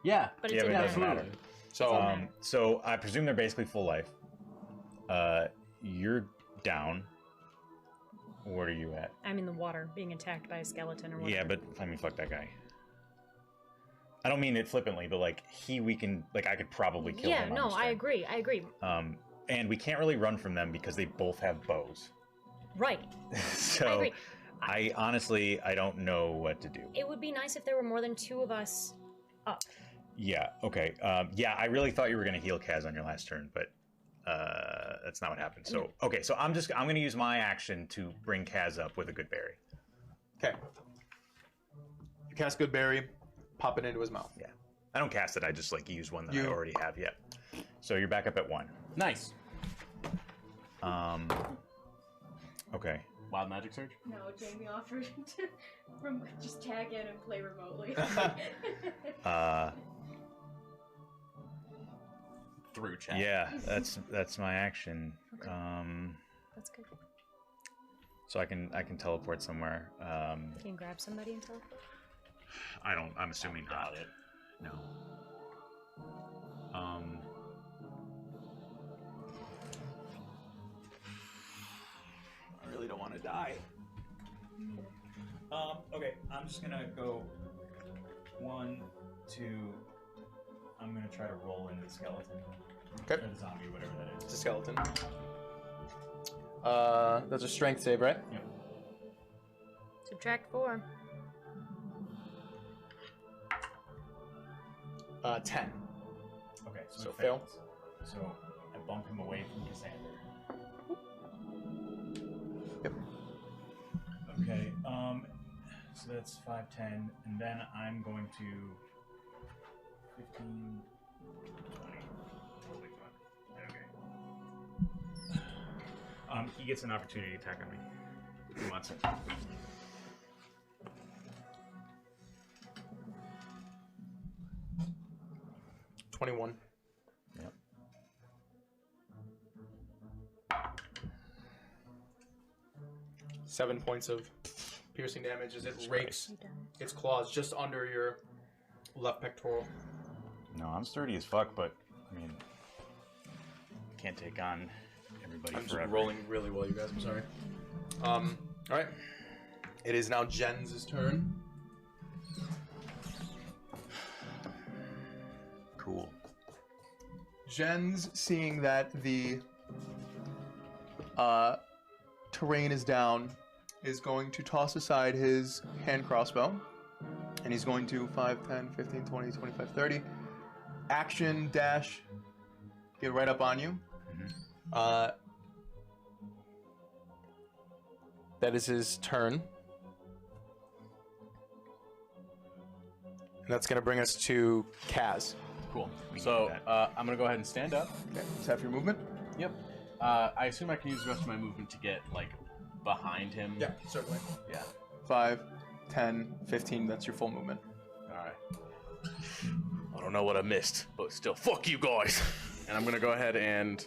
G: Yeah.
C: but it
B: Yeah, but
C: didn't
B: it doesn't
C: matter.
B: matter.
A: So,
B: So I presume they're basically full life. You're down. What are you at?
C: I'm in the water, being attacked by a skeleton or whatever.
B: Yeah, but I mean, fuck that guy. I don't mean it flippantly, but like we can, like I could probably kill
C: Yeah,
B: him. on
C: no,
B: this
C: I
B: turn.
C: agree. I agree.
B: And we can't really run from them because they both have bows.
C: Right.
B: So
C: I agree.
B: I honestly, I don't know what to do.
C: It would be nice if there were more than 2 of us up.
B: Yeah. Okay. Yeah, I really thought you were gonna heal Kaz on your last turn, but That's not what happened. So okay, so I'm gonna use my action to bring Kaz up with a good berry.
A: Okay. You cast good berry, pop it into his mouth.
B: Yeah. I don't cast it. I just like use one that I
A: You-
B: already have. Yeah. So you're back up at 1.
D: Nice.
B: Okay.
D: Wild magic surge.
F: No, Jamie offered to just tag in and play remotely.
D: Through chat.
B: Yeah, that's my action.
C: That's good.
B: So I can teleport somewhere.
C: Can you grab somebody and teleport?
B: I'm assuming not. No. I really don't want to die. Okay, I'm just gonna go 1, 2. I'm gonna try to roll into the skeleton.
A: Okay.
B: Or the zombie, whatever that
A: It's
B: is.
A: a skeleton. That's a strength save, right?
B: Yep.
C: Subtract 4.
A: 10.
B: Okay,
A: So
B: it
A: fail.
B: fails. So I bump him away from Cassandra.
A: Yep.
B: Okay, so that's 5, 10, and then I'm going to 15, 20. Holy fuck. Okay. He gets an opportunity attack on me. If he wants it.
A: 21.
B: Yep.
A: Seven points of piercing damage as it rakes
C: You done?
A: its claws just under your left pectoral.
B: No, I'm sturdy as fuck, but I mean, can't take on everybody
A: I'm just
B: forever.
A: rolling really well, you guys. I'm sorry. All right. It is now Jens' turn.
B: Cool.
A: Jens, seeing that the terrain is down, is going to toss aside his hand crossbow. And he's going to 5, 10, 15, 20, 25, 30. Action dash. Get right up on you. That is his turn. And that's going to bring us to Kaz.
D: Cool.
B: We
D: So
B: need that.
D: I'm gonna go ahead and stand up.
A: Okay, is that your movement?
D: Yep. I assume I can use the rest of my movement to get like behind him.
A: Yeah, certainly.
D: Yeah.
A: 5, 10, 15, that's your full movement.
D: All right. I don't know what I missed, but still, fuck you guys. And I'm gonna go ahead and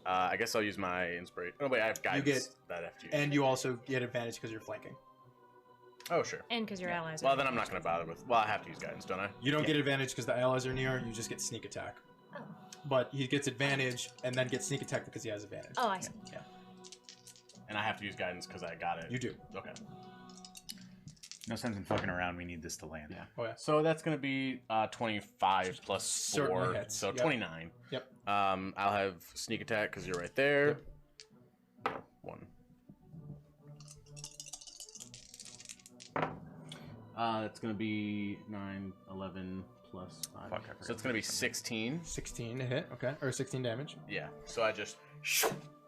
D: I guess I'll use my inspiration. Oh wait, I have guidance.
A: get-
D: that FG.
A: And you also get advantage because you're flanking.
D: Oh sure.
C: And because your allies are.
D: Well then I'm not gonna bother with. Well I have to use guidance, don't I?
A: You don't get advantage because the allies are near, you just get sneak attack.
C: Oh.
A: But he gets advantage and then gets sneak attack because he has advantage.
C: Oh, I see.
A: Yeah,
D: And I have to use guidance because I got it.
A: you do.
D: Okay.
B: No sense in fucking around. We need this to land.
D: Yeah.
A: Oh, yeah.
D: So that's gonna be 25 plus
A: Certainly
D: 4,
A: hits.
D: so
A: Yep.
D: 29.
A: Yep.
D: I'll have sneak attack because you're right there. 1. It's gonna be 9, 11 plus 5.
B: Fuck, I forgot.
D: So it's gonna be 16.
A: 16 to hit, okay. Or 16 damage.
D: Yeah. So I just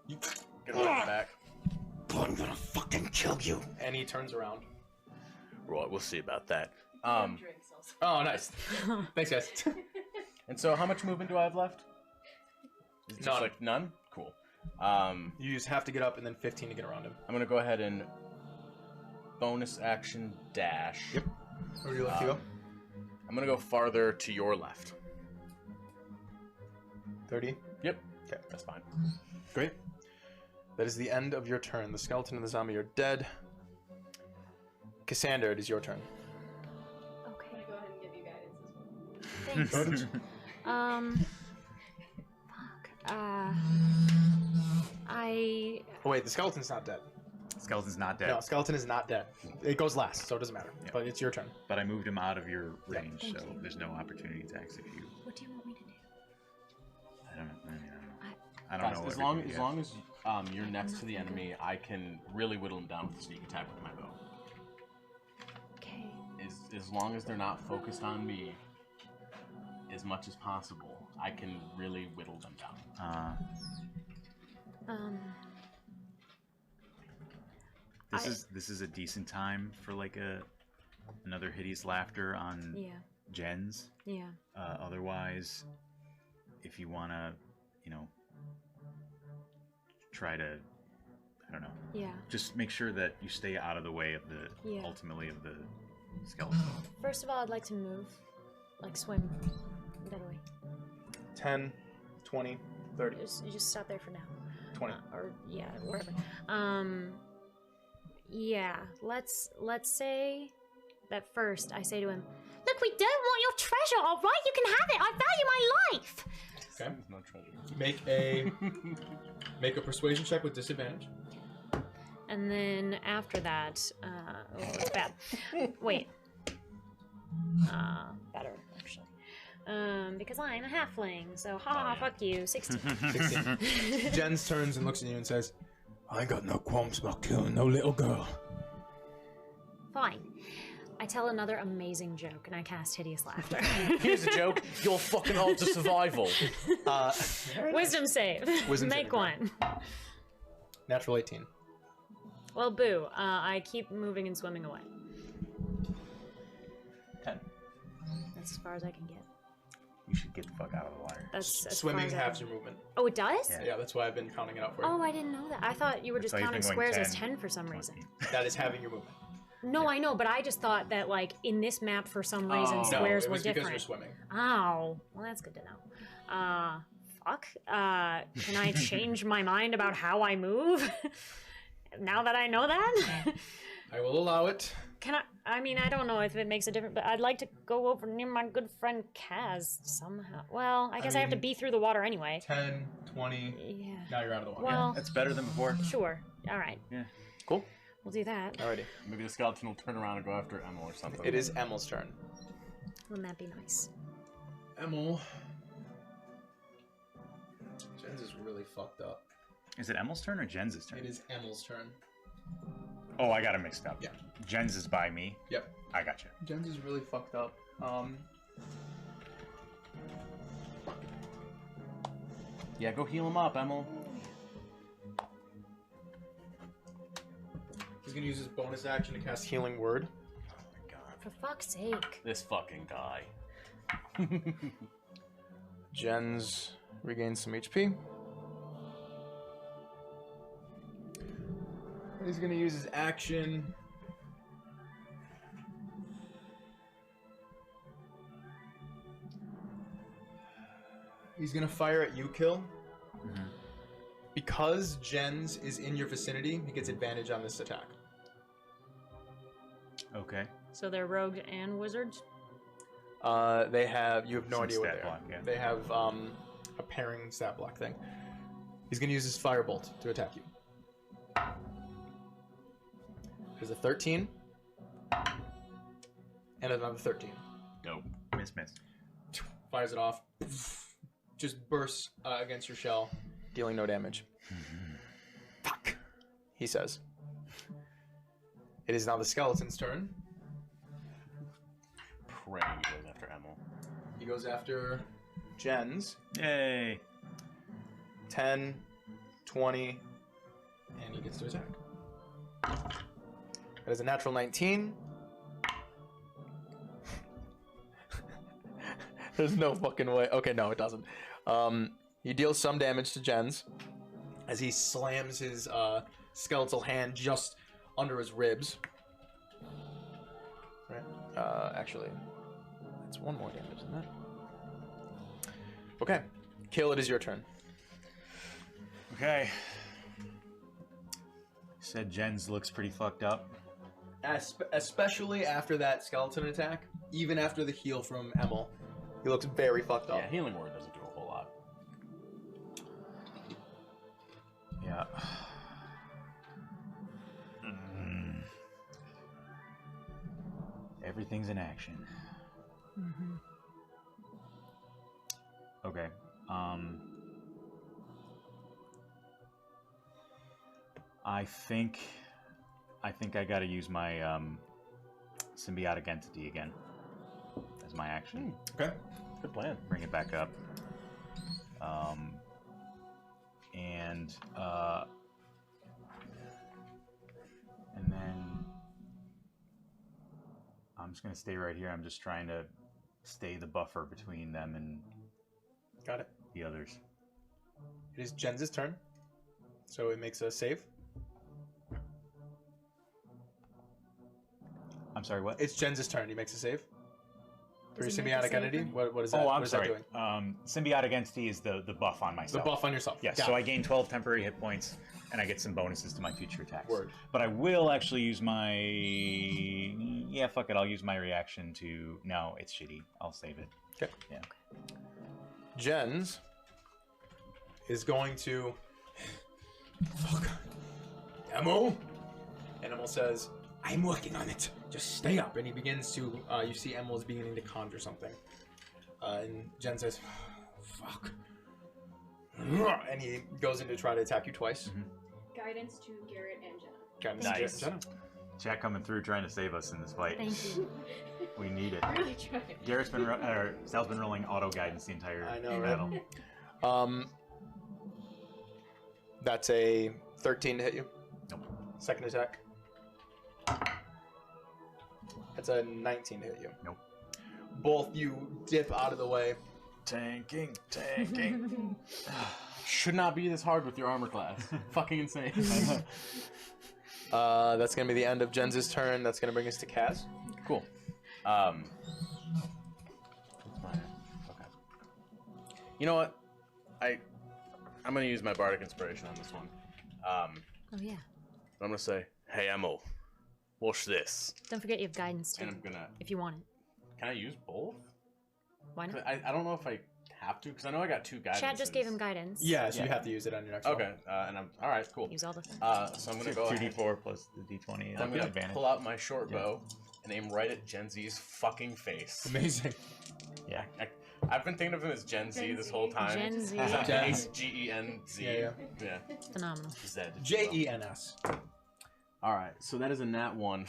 D: get right back. I'm gonna fucking kill you.
A: And he turns around.
D: Right, we'll see about that.
F: Drinks also.
A: Oh, nice. Thanks, guys.
D: And so how much movement do I have left? Is it just
A: None.
D: like none? Cool.
A: You just have to get up and then 15 to get around him.
D: I'm gonna go ahead and bonus action dash.
A: Yep. Where do you like to go?
D: I'm gonna go farther to your left.
A: 30.
D: Yep.
A: Okay.
D: That's fine.
A: Great. That is the end of your turn. The skeleton and the zombie are dead. Cassandra, it is your turn.
F: I'm
C: Okay.
F: gonna go ahead and give you guidance as well.
C: Thanks. Fuck.
A: Oh, wait, the skeleton's not dead.
B: Skeleton's not dead,
A: No, skeleton is not dead. It goes last, so it doesn't matter.
B: Yeah.
A: But it's your turn.
B: but I moved him out of your range,
C: Thank
B: so
C: you.
B: there's no opportunity attacks if you.
C: What do you want me to do?
B: I don't know. I mean, I
D: Guys,
B: don't know.
D: as long as you're next to the enemy, I can really whittle them down with a sneak attack with my bow.
C: Okay.
D: As long as they're not focused on me as much as possible, I can really whittle them down.
B: This is a decent time for like another hideous laughter on Jen's.
C: Yeah.
B: Otherwise, if you wanna, try to, I don't know.
C: Yeah.
B: Just make sure that you stay out of the way of the ultimately of the skeleton.
C: First of all, I'd like to move, like swim, that way.
A: 10, 20, 30.
C: You just stop there for now.
A: 20.
C: Or wherever. Let's say that first I say to him, "Look, we don't want your treasure, all right? You can have it. I value my life."
A: Okay.
D: No treasure.
A: Make a persuasion check with disadvantage.
C: And then after that, it's bad. Wait. Better actually. Because I'm a halfling, so fuck you. 16.
A: 16. Jens turns and looks at you and says, "I ain't got no qualms about killing no little girl."
C: Fine. I tell another amazing joke and I cast hideous laughter.
D: Here's a joke. You're fucking odds of survival.
C: Wisdom save. Make one.
A: Natural 18.
C: Well, boo. I keep moving and swimming away.
A: 10.
C: That's as far as I can get.
B: You should get the fuck out of the water.
C: That's as
A: Swimming
C: far as I
A: halves
C: can.
A: your movement.
C: Oh, it does?
A: Yeah, that's why I've been counting it out for you.
C: Oh, I didn't know that. I thought you were just
B: That's why he's
C: counting
B: been going
C: squares as
B: 10,
C: 10 for some reason.
A: That is having your movement.
C: No, I know, but I just thought that, like, in this map, for some reason,
A: No,
C: squares
A: it
C: were
A: was because
C: different.
A: you're swimming.
C: Oh, well, that's good to know. Fuck. Can I change my mind about how I move? Now that I know that?
A: I will allow it.
C: Can I mean, I don't know if it makes a difference, but I'd like to go over near my good friend Kaz somehow. Well, I guess I have to be through the water anyway.
A: 10, 20.
C: Yeah.
A: Now you're out of the water.
C: Well,
B: That's better than before.
C: sure. All right.
B: Yeah.
A: Cool.
C: We'll do that.
A: Alrighty.
D: Maybe the skeleton will turn around and go after Emil or something.
A: It is Emil's turn.
C: Wouldn't that be nice?
A: Emil. Jens is really fucked up.
B: Is it Emil's turn or Jens's turn?
A: It is Emil's turn.
B: Oh, I got it mixed up.
A: Yeah.
B: Jens is by me.
A: Yep.
B: I got you.
A: Jens is really fucked up.
D: Yeah, go heal him up, Emil.
A: He's gonna use his bonus action to cast Healing Word.
D: Oh my god.
C: For fuck's sake.
D: This fucking guy.
A: Jens regains some HP. He's gonna use his action. He's gonna fire at you, Kill.
B: Mm-hmm.
A: Because Jens is in your vicinity, he gets advantage on this attack.
B: Okay.
C: So they're rogues and wizards?
A: They have, you have no
B: Some
A: idea what
B: stat
A: they
B: block,
A: are.
B: yeah.
A: They have a pairing stat block thing. He's gonna use his firebolt to attack you. There's a 13 and another 13.
B: Dope. Miss.
A: Fires it off. Just bursts against your shell, dealing no damage. Fuck, he says. It is now the skeleton's turn.
D: Praying he goes after Emil.
A: He goes after Jens.
B: Yay.
A: 10, 20, and he gets to attack. That is a natural 19. There's no fucking way. Okay, no, it doesn't. He deals some damage to Jens as he slams his skeletal hand just under his ribs. Right. Actually, that's one more damage than that. Okay. Kill, it is your turn.
B: Okay. Said Jens looks pretty fucked up.
A: Especially after that skeleton attack, even after the heal from Emil, he looks very fucked up.
D: Yeah, healing word doesn't do a whole lot.
B: Yeah. Everything's in action.
C: Mm-hmm.
B: Okay. I think I gotta use my symbiotic entity again as my action.
A: Okay.
D: Good plan.
B: Bring it back up. and then I'm just gonna stay right here. I'm just trying to stay the buffer between them and
A: Got it.
B: the others.
A: It is Jens' turn. So it makes a save.
B: I'm sorry, what?
A: It's Jens' turn. He makes a save. For your
C: Does he make a
A: symbiotic
C: save
A: entity?
C: then?
A: What is that?
B: Oh,
A: what
B: I'm
A: is
B: sorry.
A: that doing?
B: Symbiotic entity is the buff on
A: The
B: myself.
A: buff on yourself.
B: Yes,
A: Got
B: so
A: it.
B: I gain 12 temporary hit points, and I get some bonuses to my future attacks.
A: Word.
B: But I will actually use my... Yeah, fuck it, I'll use my reaction to... No, it's shitty. I'll save it.
A: Okay.
B: Yeah.
A: Jens is going to... Fuck. Emo? And Emil says, I'm working on it. Just stay up. And he begins to... you see Emil is beginning to conjure something. And Jen says, fuck. And he goes in to try to attack you twice.
F: Guidance to Garrett and Jenna.
A: Guidance
B: Nice.
A: to Jenna.
B: Chat coming through trying to save us in this fight.
C: Thank you.
B: We need it.
F: Really trying.
B: Garrett's been... Sal's been rolling auto guidance the entire
A: I know, right?
B: battle.
A: That's a 13 to hit you.
B: Nope.
A: Second attack. That's a 19 to hit you.
B: Nope.
A: Both you dip out of the way.
B: Tanking.
D: Should not be this hard with your armor class. Fucking insane.
A: That's going to be the end of Jens' turn. That's going to bring us to Kaz.
D: Cool. Okay. You know what? I'm gonna use my bardic inspiration on this one.
C: Oh yeah.
D: I'm gonna say, "Hey, Emil, watch this,"
C: Don't forget you have guidance too,
D: and I'm gonna.
C: if you want it.
D: Can I use both?
C: Why not?
D: I don't know if I have to because I know I got 2 guidance.
C: Chat just gave him guidance.
A: Yeah, so you
D: Yeah.
A: have to use it on your next roll.
D: Okay, and I'm all right. Cool.
C: Use all the things.
D: So I'm gonna go ahead.
B: 2d4 plus the d20.
D: I'm gonna
B: advantage.
D: pull out my short
B: Yeah.
D: bow and aim right at Gen Z's fucking face.
A: Amazing.
B: Yeah.
D: I've been thinking of him as Gen Z
F: Gen
D: this
F: Z.
D: whole time.
C: Gen Z.
A: Gen-
D: Genz.
A: Yeah,
D: Yeah.
C: Phenomenal.
D: Z.
A: Jens.
D: All right, so that is a nat 1.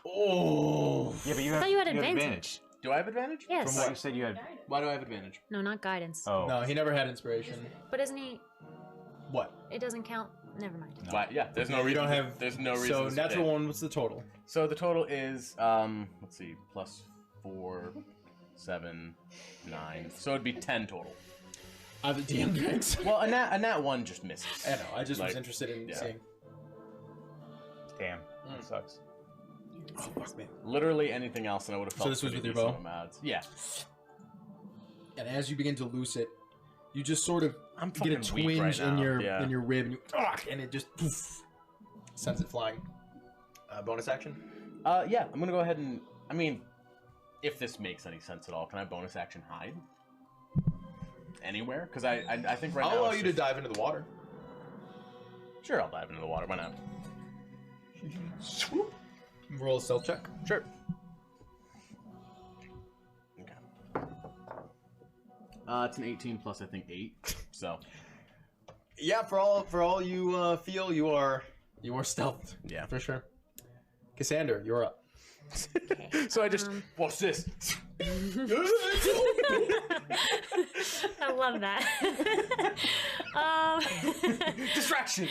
A: Oh.
B: Yeah, but you
C: I
B: have,
C: thought you had
B: have
C: advantage.
D: Do I have advantage?
C: Yes.
B: From what you said you had...
F: Guidance.
D: Why do I have advantage?
C: No, not guidance.
B: Oh.
A: No, he never had inspiration.
C: But isn't he?
A: What?
C: It doesn't count. Never mind.
B: No.
D: Why? Yeah, there's no
A: You
D: reason.
A: don't have.
D: There's no reason.
A: So
D: to
A: natural
D: stay.
A: one. What's the total?
D: So the total is let's see, plus 4, 7, 9. So it'd be 10 total.
A: I have the DM drinks.
D: Well, a nat 1 just misses.
A: I know. I just was
D: Like,
A: interested in
D: yeah.
A: seeing.
B: Damn. That sucks.
A: Oh fuck me.
D: Literally anything else, and I would have
A: So
D: felt.
A: this was
D: pretty
A: with your
D: decent
A: bow?
D: on mods. Yeah.
A: And as you begin to loose it, you just sort of
D: I'm
A: get a
D: fucking weak
A: twinge
D: right
A: in
D: now.
A: your
D: Yeah.
A: in your rib, and you and it just poof, sends it flying. Bonus action.
D: Yeah, I'm gonna go ahead and. I mean, if this makes any sense at all, can I bonus action hide? Anywhere? Because I think right
A: I'll
D: now.
A: allow
D: it's
A: you to
D: just-
A: dive into the water.
D: Sure, I'll dive into the water. Why not?
A: Swoop. Roll a stealth check.
D: Sure. Okay. It's an 18 plus I think 8. So
A: Yeah, for all you feel, you are stealthed.
D: yeah.
A: For sure. Cassandra, you're up.
D: So I just watch this.
C: I love that.
D: Distraction.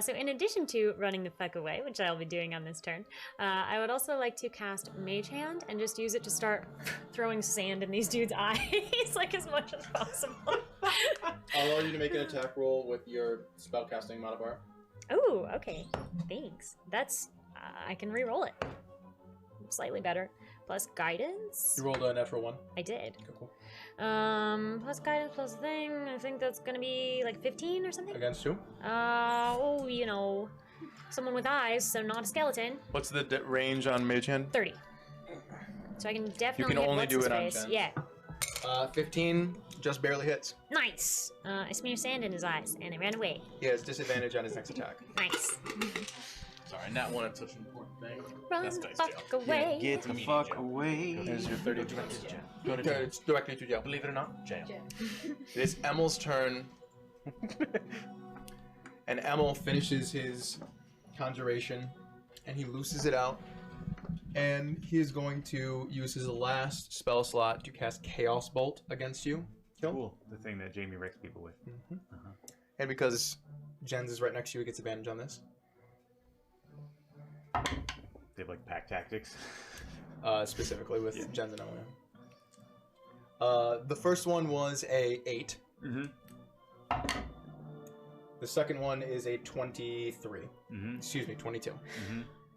C: So in addition to running the fuck away, which I'll be doing on this turn, I would also like to cast Mage Hand and just use it to start throwing sand in these dudes' eyes like as much as possible.
A: I'll allow you to make an attack roll with your spellcasting modifier.
C: Oh, okay. Thanks. That's I can re-roll it. Slightly better. Plus guidance.
A: You rolled a natural 1.
C: I did.
A: Okay, cool.
C: Plus guidance plus thing. I think that's gonna be like 15 or something.
A: Against who?
C: Oh, you know, someone with eyes, so not a skeleton.
A: What's the range on Mage Hand?
C: 30. So I can definitely
A: can
C: hit
A: only
C: what's
A: do
C: his
A: it on
C: face.
A: 10.
C: Yeah.
A: 15 just barely hits.
C: Nice. I smear sand in his eyes, and they ran away.
A: He has disadvantage on his next attack.
C: Nice.
D: Sorry, nat 1 is such an important thing.
C: Run
D: That's
C: the
D: nice,
C: fuck
D: Joe.
C: away.
B: Get the
D: Immediate
B: fuck
D: jail.
B: away.
A: There's your 30.
D: Go to jail.
A: It's directly to jail.
D: Believe it or not, jail.
A: It is Emil's turn. And Emil finishes his conjuration, and he looses it out. And he is going to use his last spell slot to cast Chaos Bolt against you. kill.
B: Cool. The thing that Jamie wrecks people with.
A: And because Jens is right next to you, he gets advantage on this.
B: They have like pack tactics.
A: Specifically with Jens and Emily. The first one was a 8. The second one is a 23. Excuse me, 22.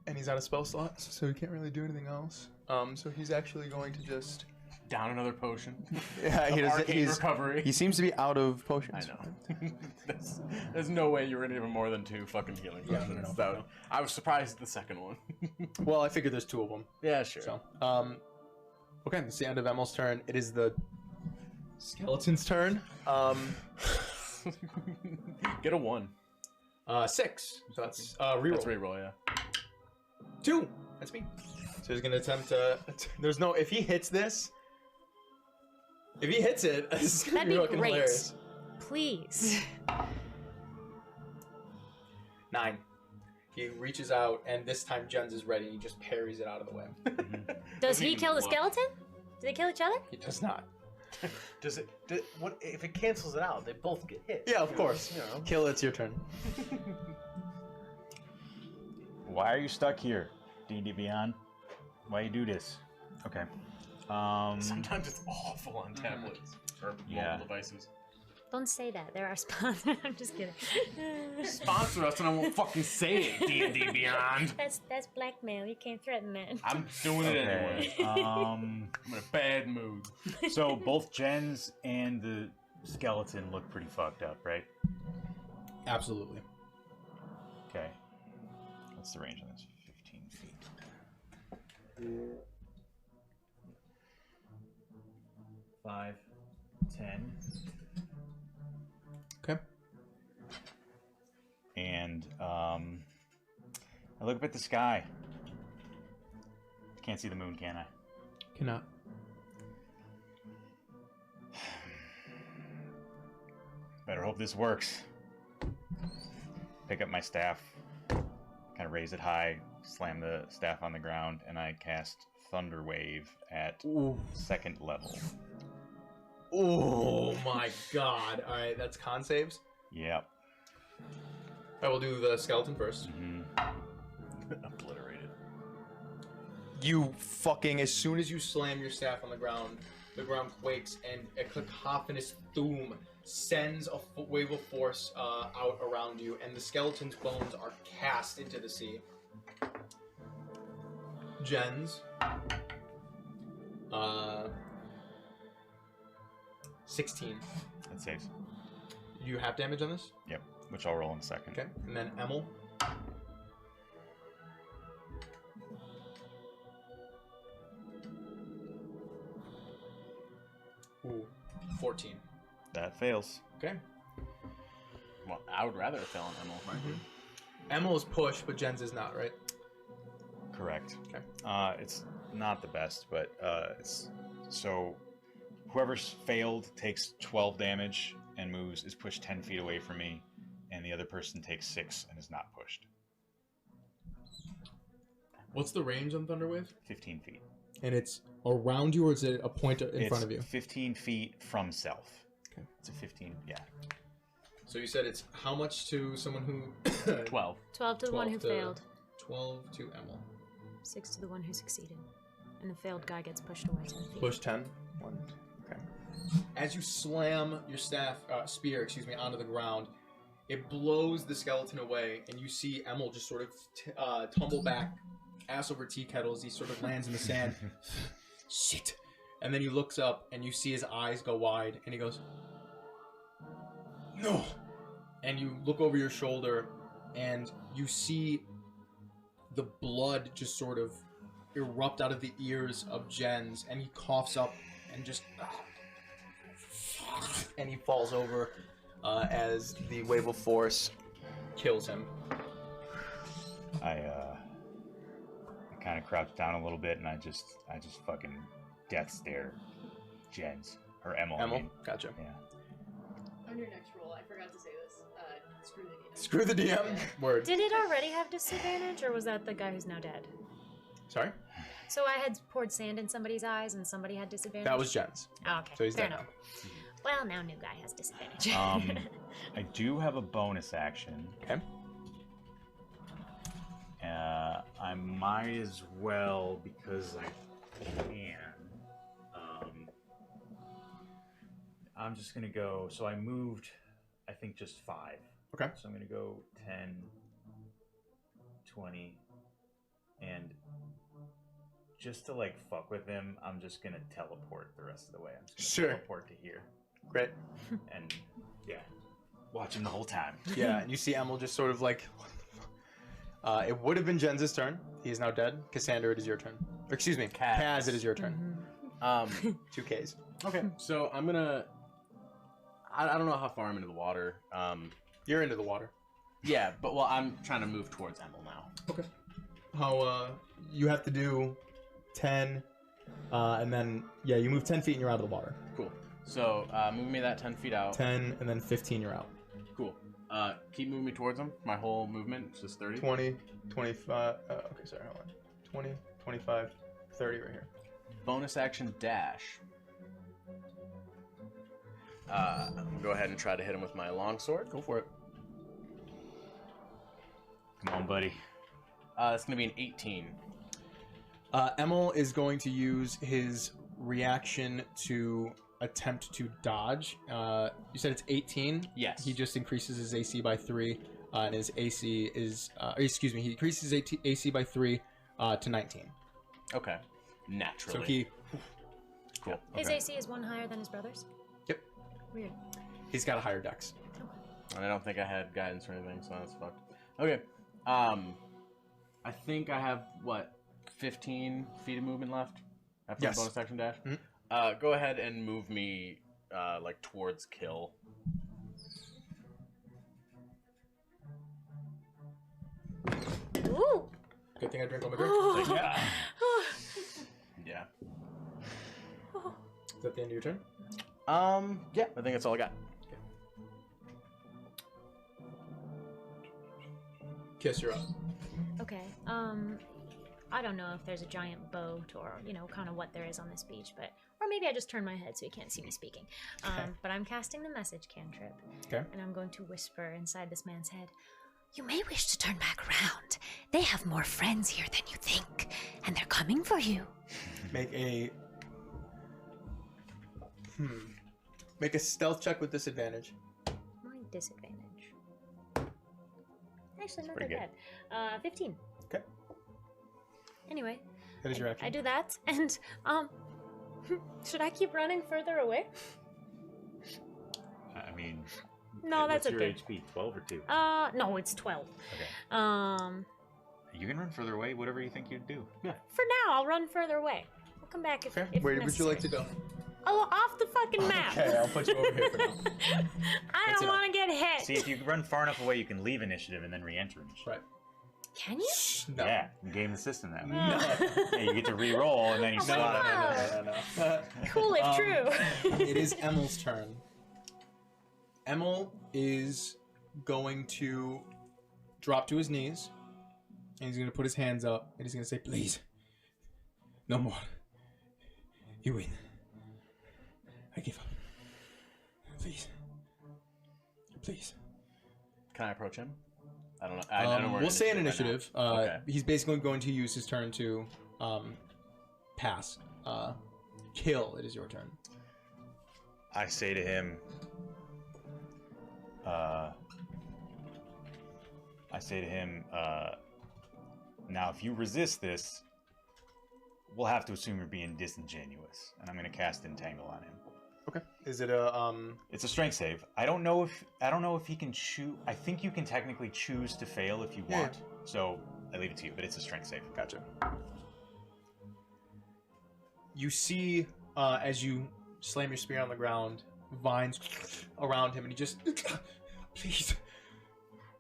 A: And he's out of spell slots, so he can't really do anything else. So he's actually going to just
D: Down another potion.
A: yeah. He doesn't.
D: Arcane recovery.
A: He seems to be out of potions.
D: I know. There's no way you were gonna even more than 2 fucking healing potions.
A: no.
D: I was surprised at the second one.
A: Well, I figured there's 2 of them.
D: Yeah, sure.
A: So, okay, it's the end of Emil's turn. It is the skeleton's turn.
D: Get a 1.
A: 6. So that's reroll.
D: That's reroll, yeah.
A: 2. That's me. So he's gonna attempt to. There's no. If he hits this, if he hits it, this is gonna
C: That'd
A: be
C: be
A: fucking
C: great.
A: hilarious.
C: Please.
A: 9. He reaches out, and this time Jens is ready. And he just parries it out of the way.
C: Does he kill the skeleton? Do they kill each other?
A: He does not.
G: What if it cancels it out? They both get hit.
A: Yeah, of course.
G: You know.
A: Kill. It's your turn.
B: Why are you stuck here, D&D Beyond? Why you do this? Okay.
D: Sometimes it's awful on tablets or
B: Yeah.
D: mobile devices.
C: Don't say that. There are sponsors. I'm just kidding.
D: Sponsor us and I won't fucking say it, D&D Beyond.
C: That's blackmail. You can't threaten that.
D: I'm doing it anyway.
B: Okay.
D: I'm in a bad mood.
B: So both Jens and the skeleton look pretty fucked up, right?
A: Absolutely.
B: Okay. What's the range on this? 15 feet. 5, 10.
A: Okay.
B: And I look up at the sky. Can't see the moon, can I?
A: Cannot.
B: Better hope this works. Pick up my staff, kind of raise it high, slam the staff on the ground, and I cast Thunder Wave at 2nd level.
A: Oh my god. Alright, that's con saves.
B: Yep.
A: I will do the skeleton first.
D: Obliterated.
A: You fucking, as soon as you slam your staff on the ground quakes and a cacophonous thum sends a wave of force out around you, and the skeleton's bones are cast into the sea. Jens. 16.
B: That saves.
A: You have damage on this?
B: Yep. Which I'll roll in a second.
A: Okay. And then Emil. Ooh, 14.
B: That fails.
A: Okay.
D: Well, I would rather have fell on Emil, frankly.
A: Emil is pushed, but Jens is not, right?
B: Correct.
A: Okay.
B: It's not the best, but it's so whoever's failed takes 12 damage and is pushed 10 feet away from me, and the other person takes 6 and is not pushed.
A: What's the range on Thunderwave?
B: 15 feet.
A: And it's around you, or is it a point in front of you?
B: 15 feet from self.
A: Okay.
B: It's a 15, yeah.
A: So you said it's how much to someone who...
D: 12.
C: 12 to the one who
A: 12 to-
C: failed.
A: 12 to Emil.
C: 6 to the one who succeeded. And the failed guy gets pushed away 10 feet.
A: Push 10. 1. Okay. As you slam your spear, onto the ground, it blows the skeleton away, and you see Emil just sort of tumble back, ass over tea kettle, as he sort of lands in the sand. Shit. And then he looks up, and you see his eyes go wide, and he goes, "No!" And you look over your shoulder, and you see the blood just sort of erupt out of the ears of Jens, and he coughs up and just... and he falls over as the wave of force kills him.
B: I kind of crouch down a little bit, and I just fucking death stare Jens or Emil. I
A: Emil?
B: mean.
A: Gotcha.
B: Yeah.
F: On your next roll, I forgot to say this.
A: Screw
F: Screw the DM.
A: the DM. Word.
C: Did it already have disadvantage, or was that the guy who's now dead?
A: Sorry?
C: So I had poured sand in somebody's eyes, and somebody had disadvantage?
A: That was Jens.
C: Oh, okay.
A: So he's
C: Fair
A: dead
C: enough. Well, now new guy has disadvantage.
B: I do have a bonus action.
A: Okay.
B: I might as well because I can. I'm just gonna go. So I moved, I think, just 5.
A: Okay.
B: So I'm gonna go 10, 20, and just to like fuck with him, I'm just gonna teleport the rest of the way. I'm just gonna teleport to here.
A: Great.
B: And yeah, watch him the whole time.
A: Yeah, and you see Emil just sort of like. It would have been Jens's turn. He is now dead. Cassandra, it is your turn. Or, excuse me, Kaz, it is your turn. 2 Ks.
D: Okay, so I'm gonna. I don't know how far I'm into the water.
A: You're into the water.
D: Yeah, but well, I'm trying to move towards Emil now.
A: Okay. How you have to do 10, and then you move 10 feet and you're out of the water.
D: Cool. So move me that 10 feet out.
A: 10 and then 15, you're out.
D: Cool. Keep moving me towards him. My whole movement is just 30.
A: 20, 25. Okay, sorry, hold on. 20, 25, 30 right here.
D: Bonus action dash. I'm gonna go ahead and try to hit him with my longsword.
A: Go for it.
B: Come on, buddy.
D: It's gonna be an 18.
A: Emil is going to use his reaction to attempt to dodge. You said it's 18?
D: Yes.
A: He just increases his AC by 3, and his AC is... excuse me, he increases his AC by 3 to 19.
D: Okay. Naturally.
A: So he...
D: Cool.
C: His
D: Okay.
C: AC is 1 higher than his brother's?
A: Yep.
C: Weird.
A: He's got a higher dex.
D: And I don't think I had guidance or anything, so that's fucked. Okay. I think I have, what, 15 feet of movement left after
A: Yes.
D: the bonus action dash?
A: Mhm.
D: Go ahead and move me, like, towards kill.
C: Ooh!
A: Good thing I drink all my drink.
D: Yeah. Yeah.
A: Is that the end of your turn?
D: Yeah, I think that's all I got.
A: Kiss, you're up.
C: Okay. I don't know if there's a giant boat or, kind of what there is on this beach, or maybe I just turn my head so you can't see me speaking. But I'm casting the message cantrip.
A: Okay.
C: And I'm going to whisper inside this man's head.
E: You may wish to turn back around. They have more friends here than you think, and they're coming for you.
A: Make a stealth check with disadvantage.
C: My disadvantage. Actually, not that
B: pretty
C: bad. 15.
A: Okay.
C: Anyway.
A: That is your action.
C: I do that, and, should I keep running further away?
B: I mean,
C: No, that's
B: what's
C: okay.
B: your HP? 12 or 2?
C: No, it's 12.
B: Okay. You can run further away, whatever you think you'd do. Yeah.
C: For now, I'll run further away. I'll come back if,
A: Okay.
C: if
A: Where would you like to
C: necessary.
A: go?
C: Oh, off the fucking map.
A: Okay, I'll put you over here for now.
C: I
A: That's
C: don't
A: it.
C: want to get hit.
B: See, if you run far enough away, you can leave initiative and then re-enter initiative.
A: Right.
C: Can you?
A: No.
B: Yeah, you game the system that way.
C: No.
B: Yeah, you get to re-roll and then you
C: Oh,
B: slot it.
C: wow. Cool if true.
A: It is Emil's turn. Emil is going to drop to his knees, and he's going to put his hands up, and he's going to say, "Please, no more. You win. I give up. Please. Please."
D: Can I approach him? I don't know. I don't know where
A: we'll say an
D: initiative
A: initiative.
D: right now. Okay.
A: He's basically going to use his turn to pass. Kill, it is your turn.
B: I say to him, now if you resist this, we'll have to assume you're being disingenuous, and I'm going to cast Entangle on him.
A: Okay. Is it a
B: It's a strength save. I don't know if he can choose. I think you can technically choose to fail if you
A: Yeah.
B: want. So I leave it to you, but it's a strength save.
A: Gotcha. You see, as you slam your spear on the ground, vines around him, and he just, "Please,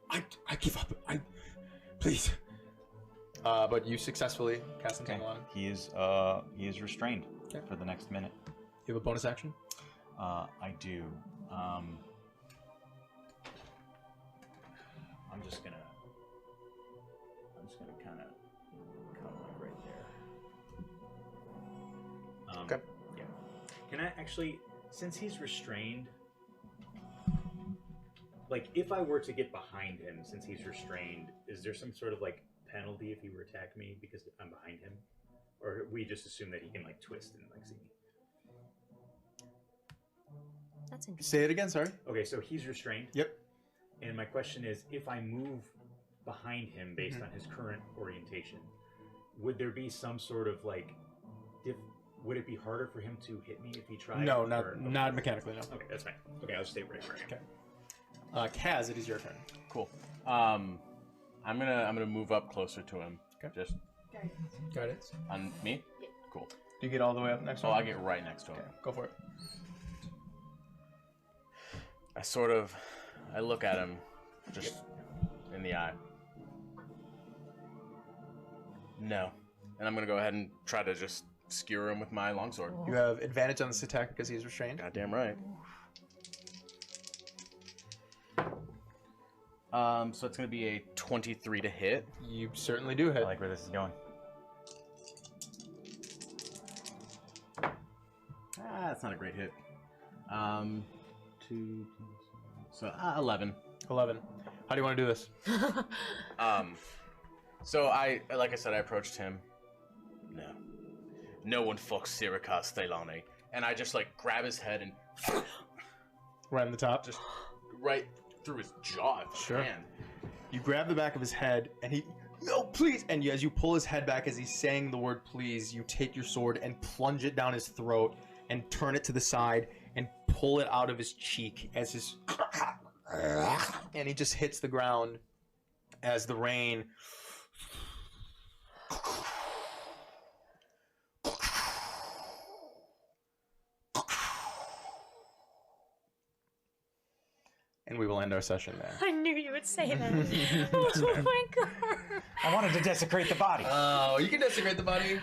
A: I give up. Please." But you successfully cast Entangle on him.
B: He is restrained for the next minute.
A: You have a bonus action?
B: I do. I'm just gonna kind of come like right there.
A: Okay.
B: Yeah. Can I actually? Since he's restrained, like if I were to get behind him, since he's restrained, is there some sort of like penalty if he were to attack me because I'm behind him, or we just assume that he can like twist and like see me?
C: That's interesting.
A: Say it again. Sorry.
B: Okay, so he's restrained.
A: Yep.
B: And my question is, if I move behind him based on his current orientation, would there be some sort of like, would it be harder for him to hit me if he tried?
A: No, not mechanically. No.
B: Okay, that's fine. Okay, I'll just stay right where I am.
A: Okay. Kaz, it is your turn.
D: Cool. I'm gonna move up closer to him.
A: Okay.
D: Just
A: Guidance.
D: on me. Cool.
A: Do you get all the way up next
D: Oh,
A: one?
D: I get right next to him.
A: Okay, go for it.
D: I look at him, just in the eye. No. And I'm gonna go ahead and try to just skewer him with my longsword.
A: You have advantage on this attack because he's restrained.
D: Goddamn right. So it's gonna be a 23 to hit.
A: You certainly do hit.
B: I like where this is going.
D: That's not a great hit. 2, so 11.
A: 11. How do you want to do this?
D: So like I said, I approached him. No one fucks Sirikas Thelane. And I just like grab his head and
A: Right on the top.
D: just right through his jaw. If I
A: Sure.
D: can.
A: You grab the back of his head, and he, no, please. And as you pull his head back, as he's saying the word please, you take your sword and plunge it down his throat and turn it to the side and pull it out of his cheek as his, and he just hits the ground as the rain and we will end our session there.
C: I knew you would say that. Oh my god.
B: I wanted to desecrate the body.
A: Oh, you can desecrate the body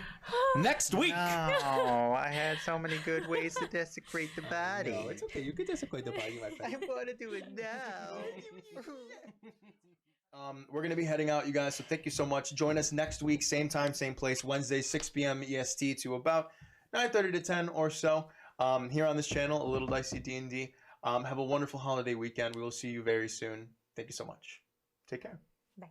A: next week.
I: Oh, I had so many good ways to desecrate the body.
A: No, it's okay. You can desecrate the body, my friend.
I: I want to do it now.
A: We're going to be heading out, you guys, so thank you so much. Join us next week, same time, same place, Wednesday, 6 p.m. EST to about 9:30 to 10 or so, here on this channel, A Little Dicey D&D. Have a wonderful holiday weekend. We will see you very soon. Thank you so much. Take care.
C: Bye.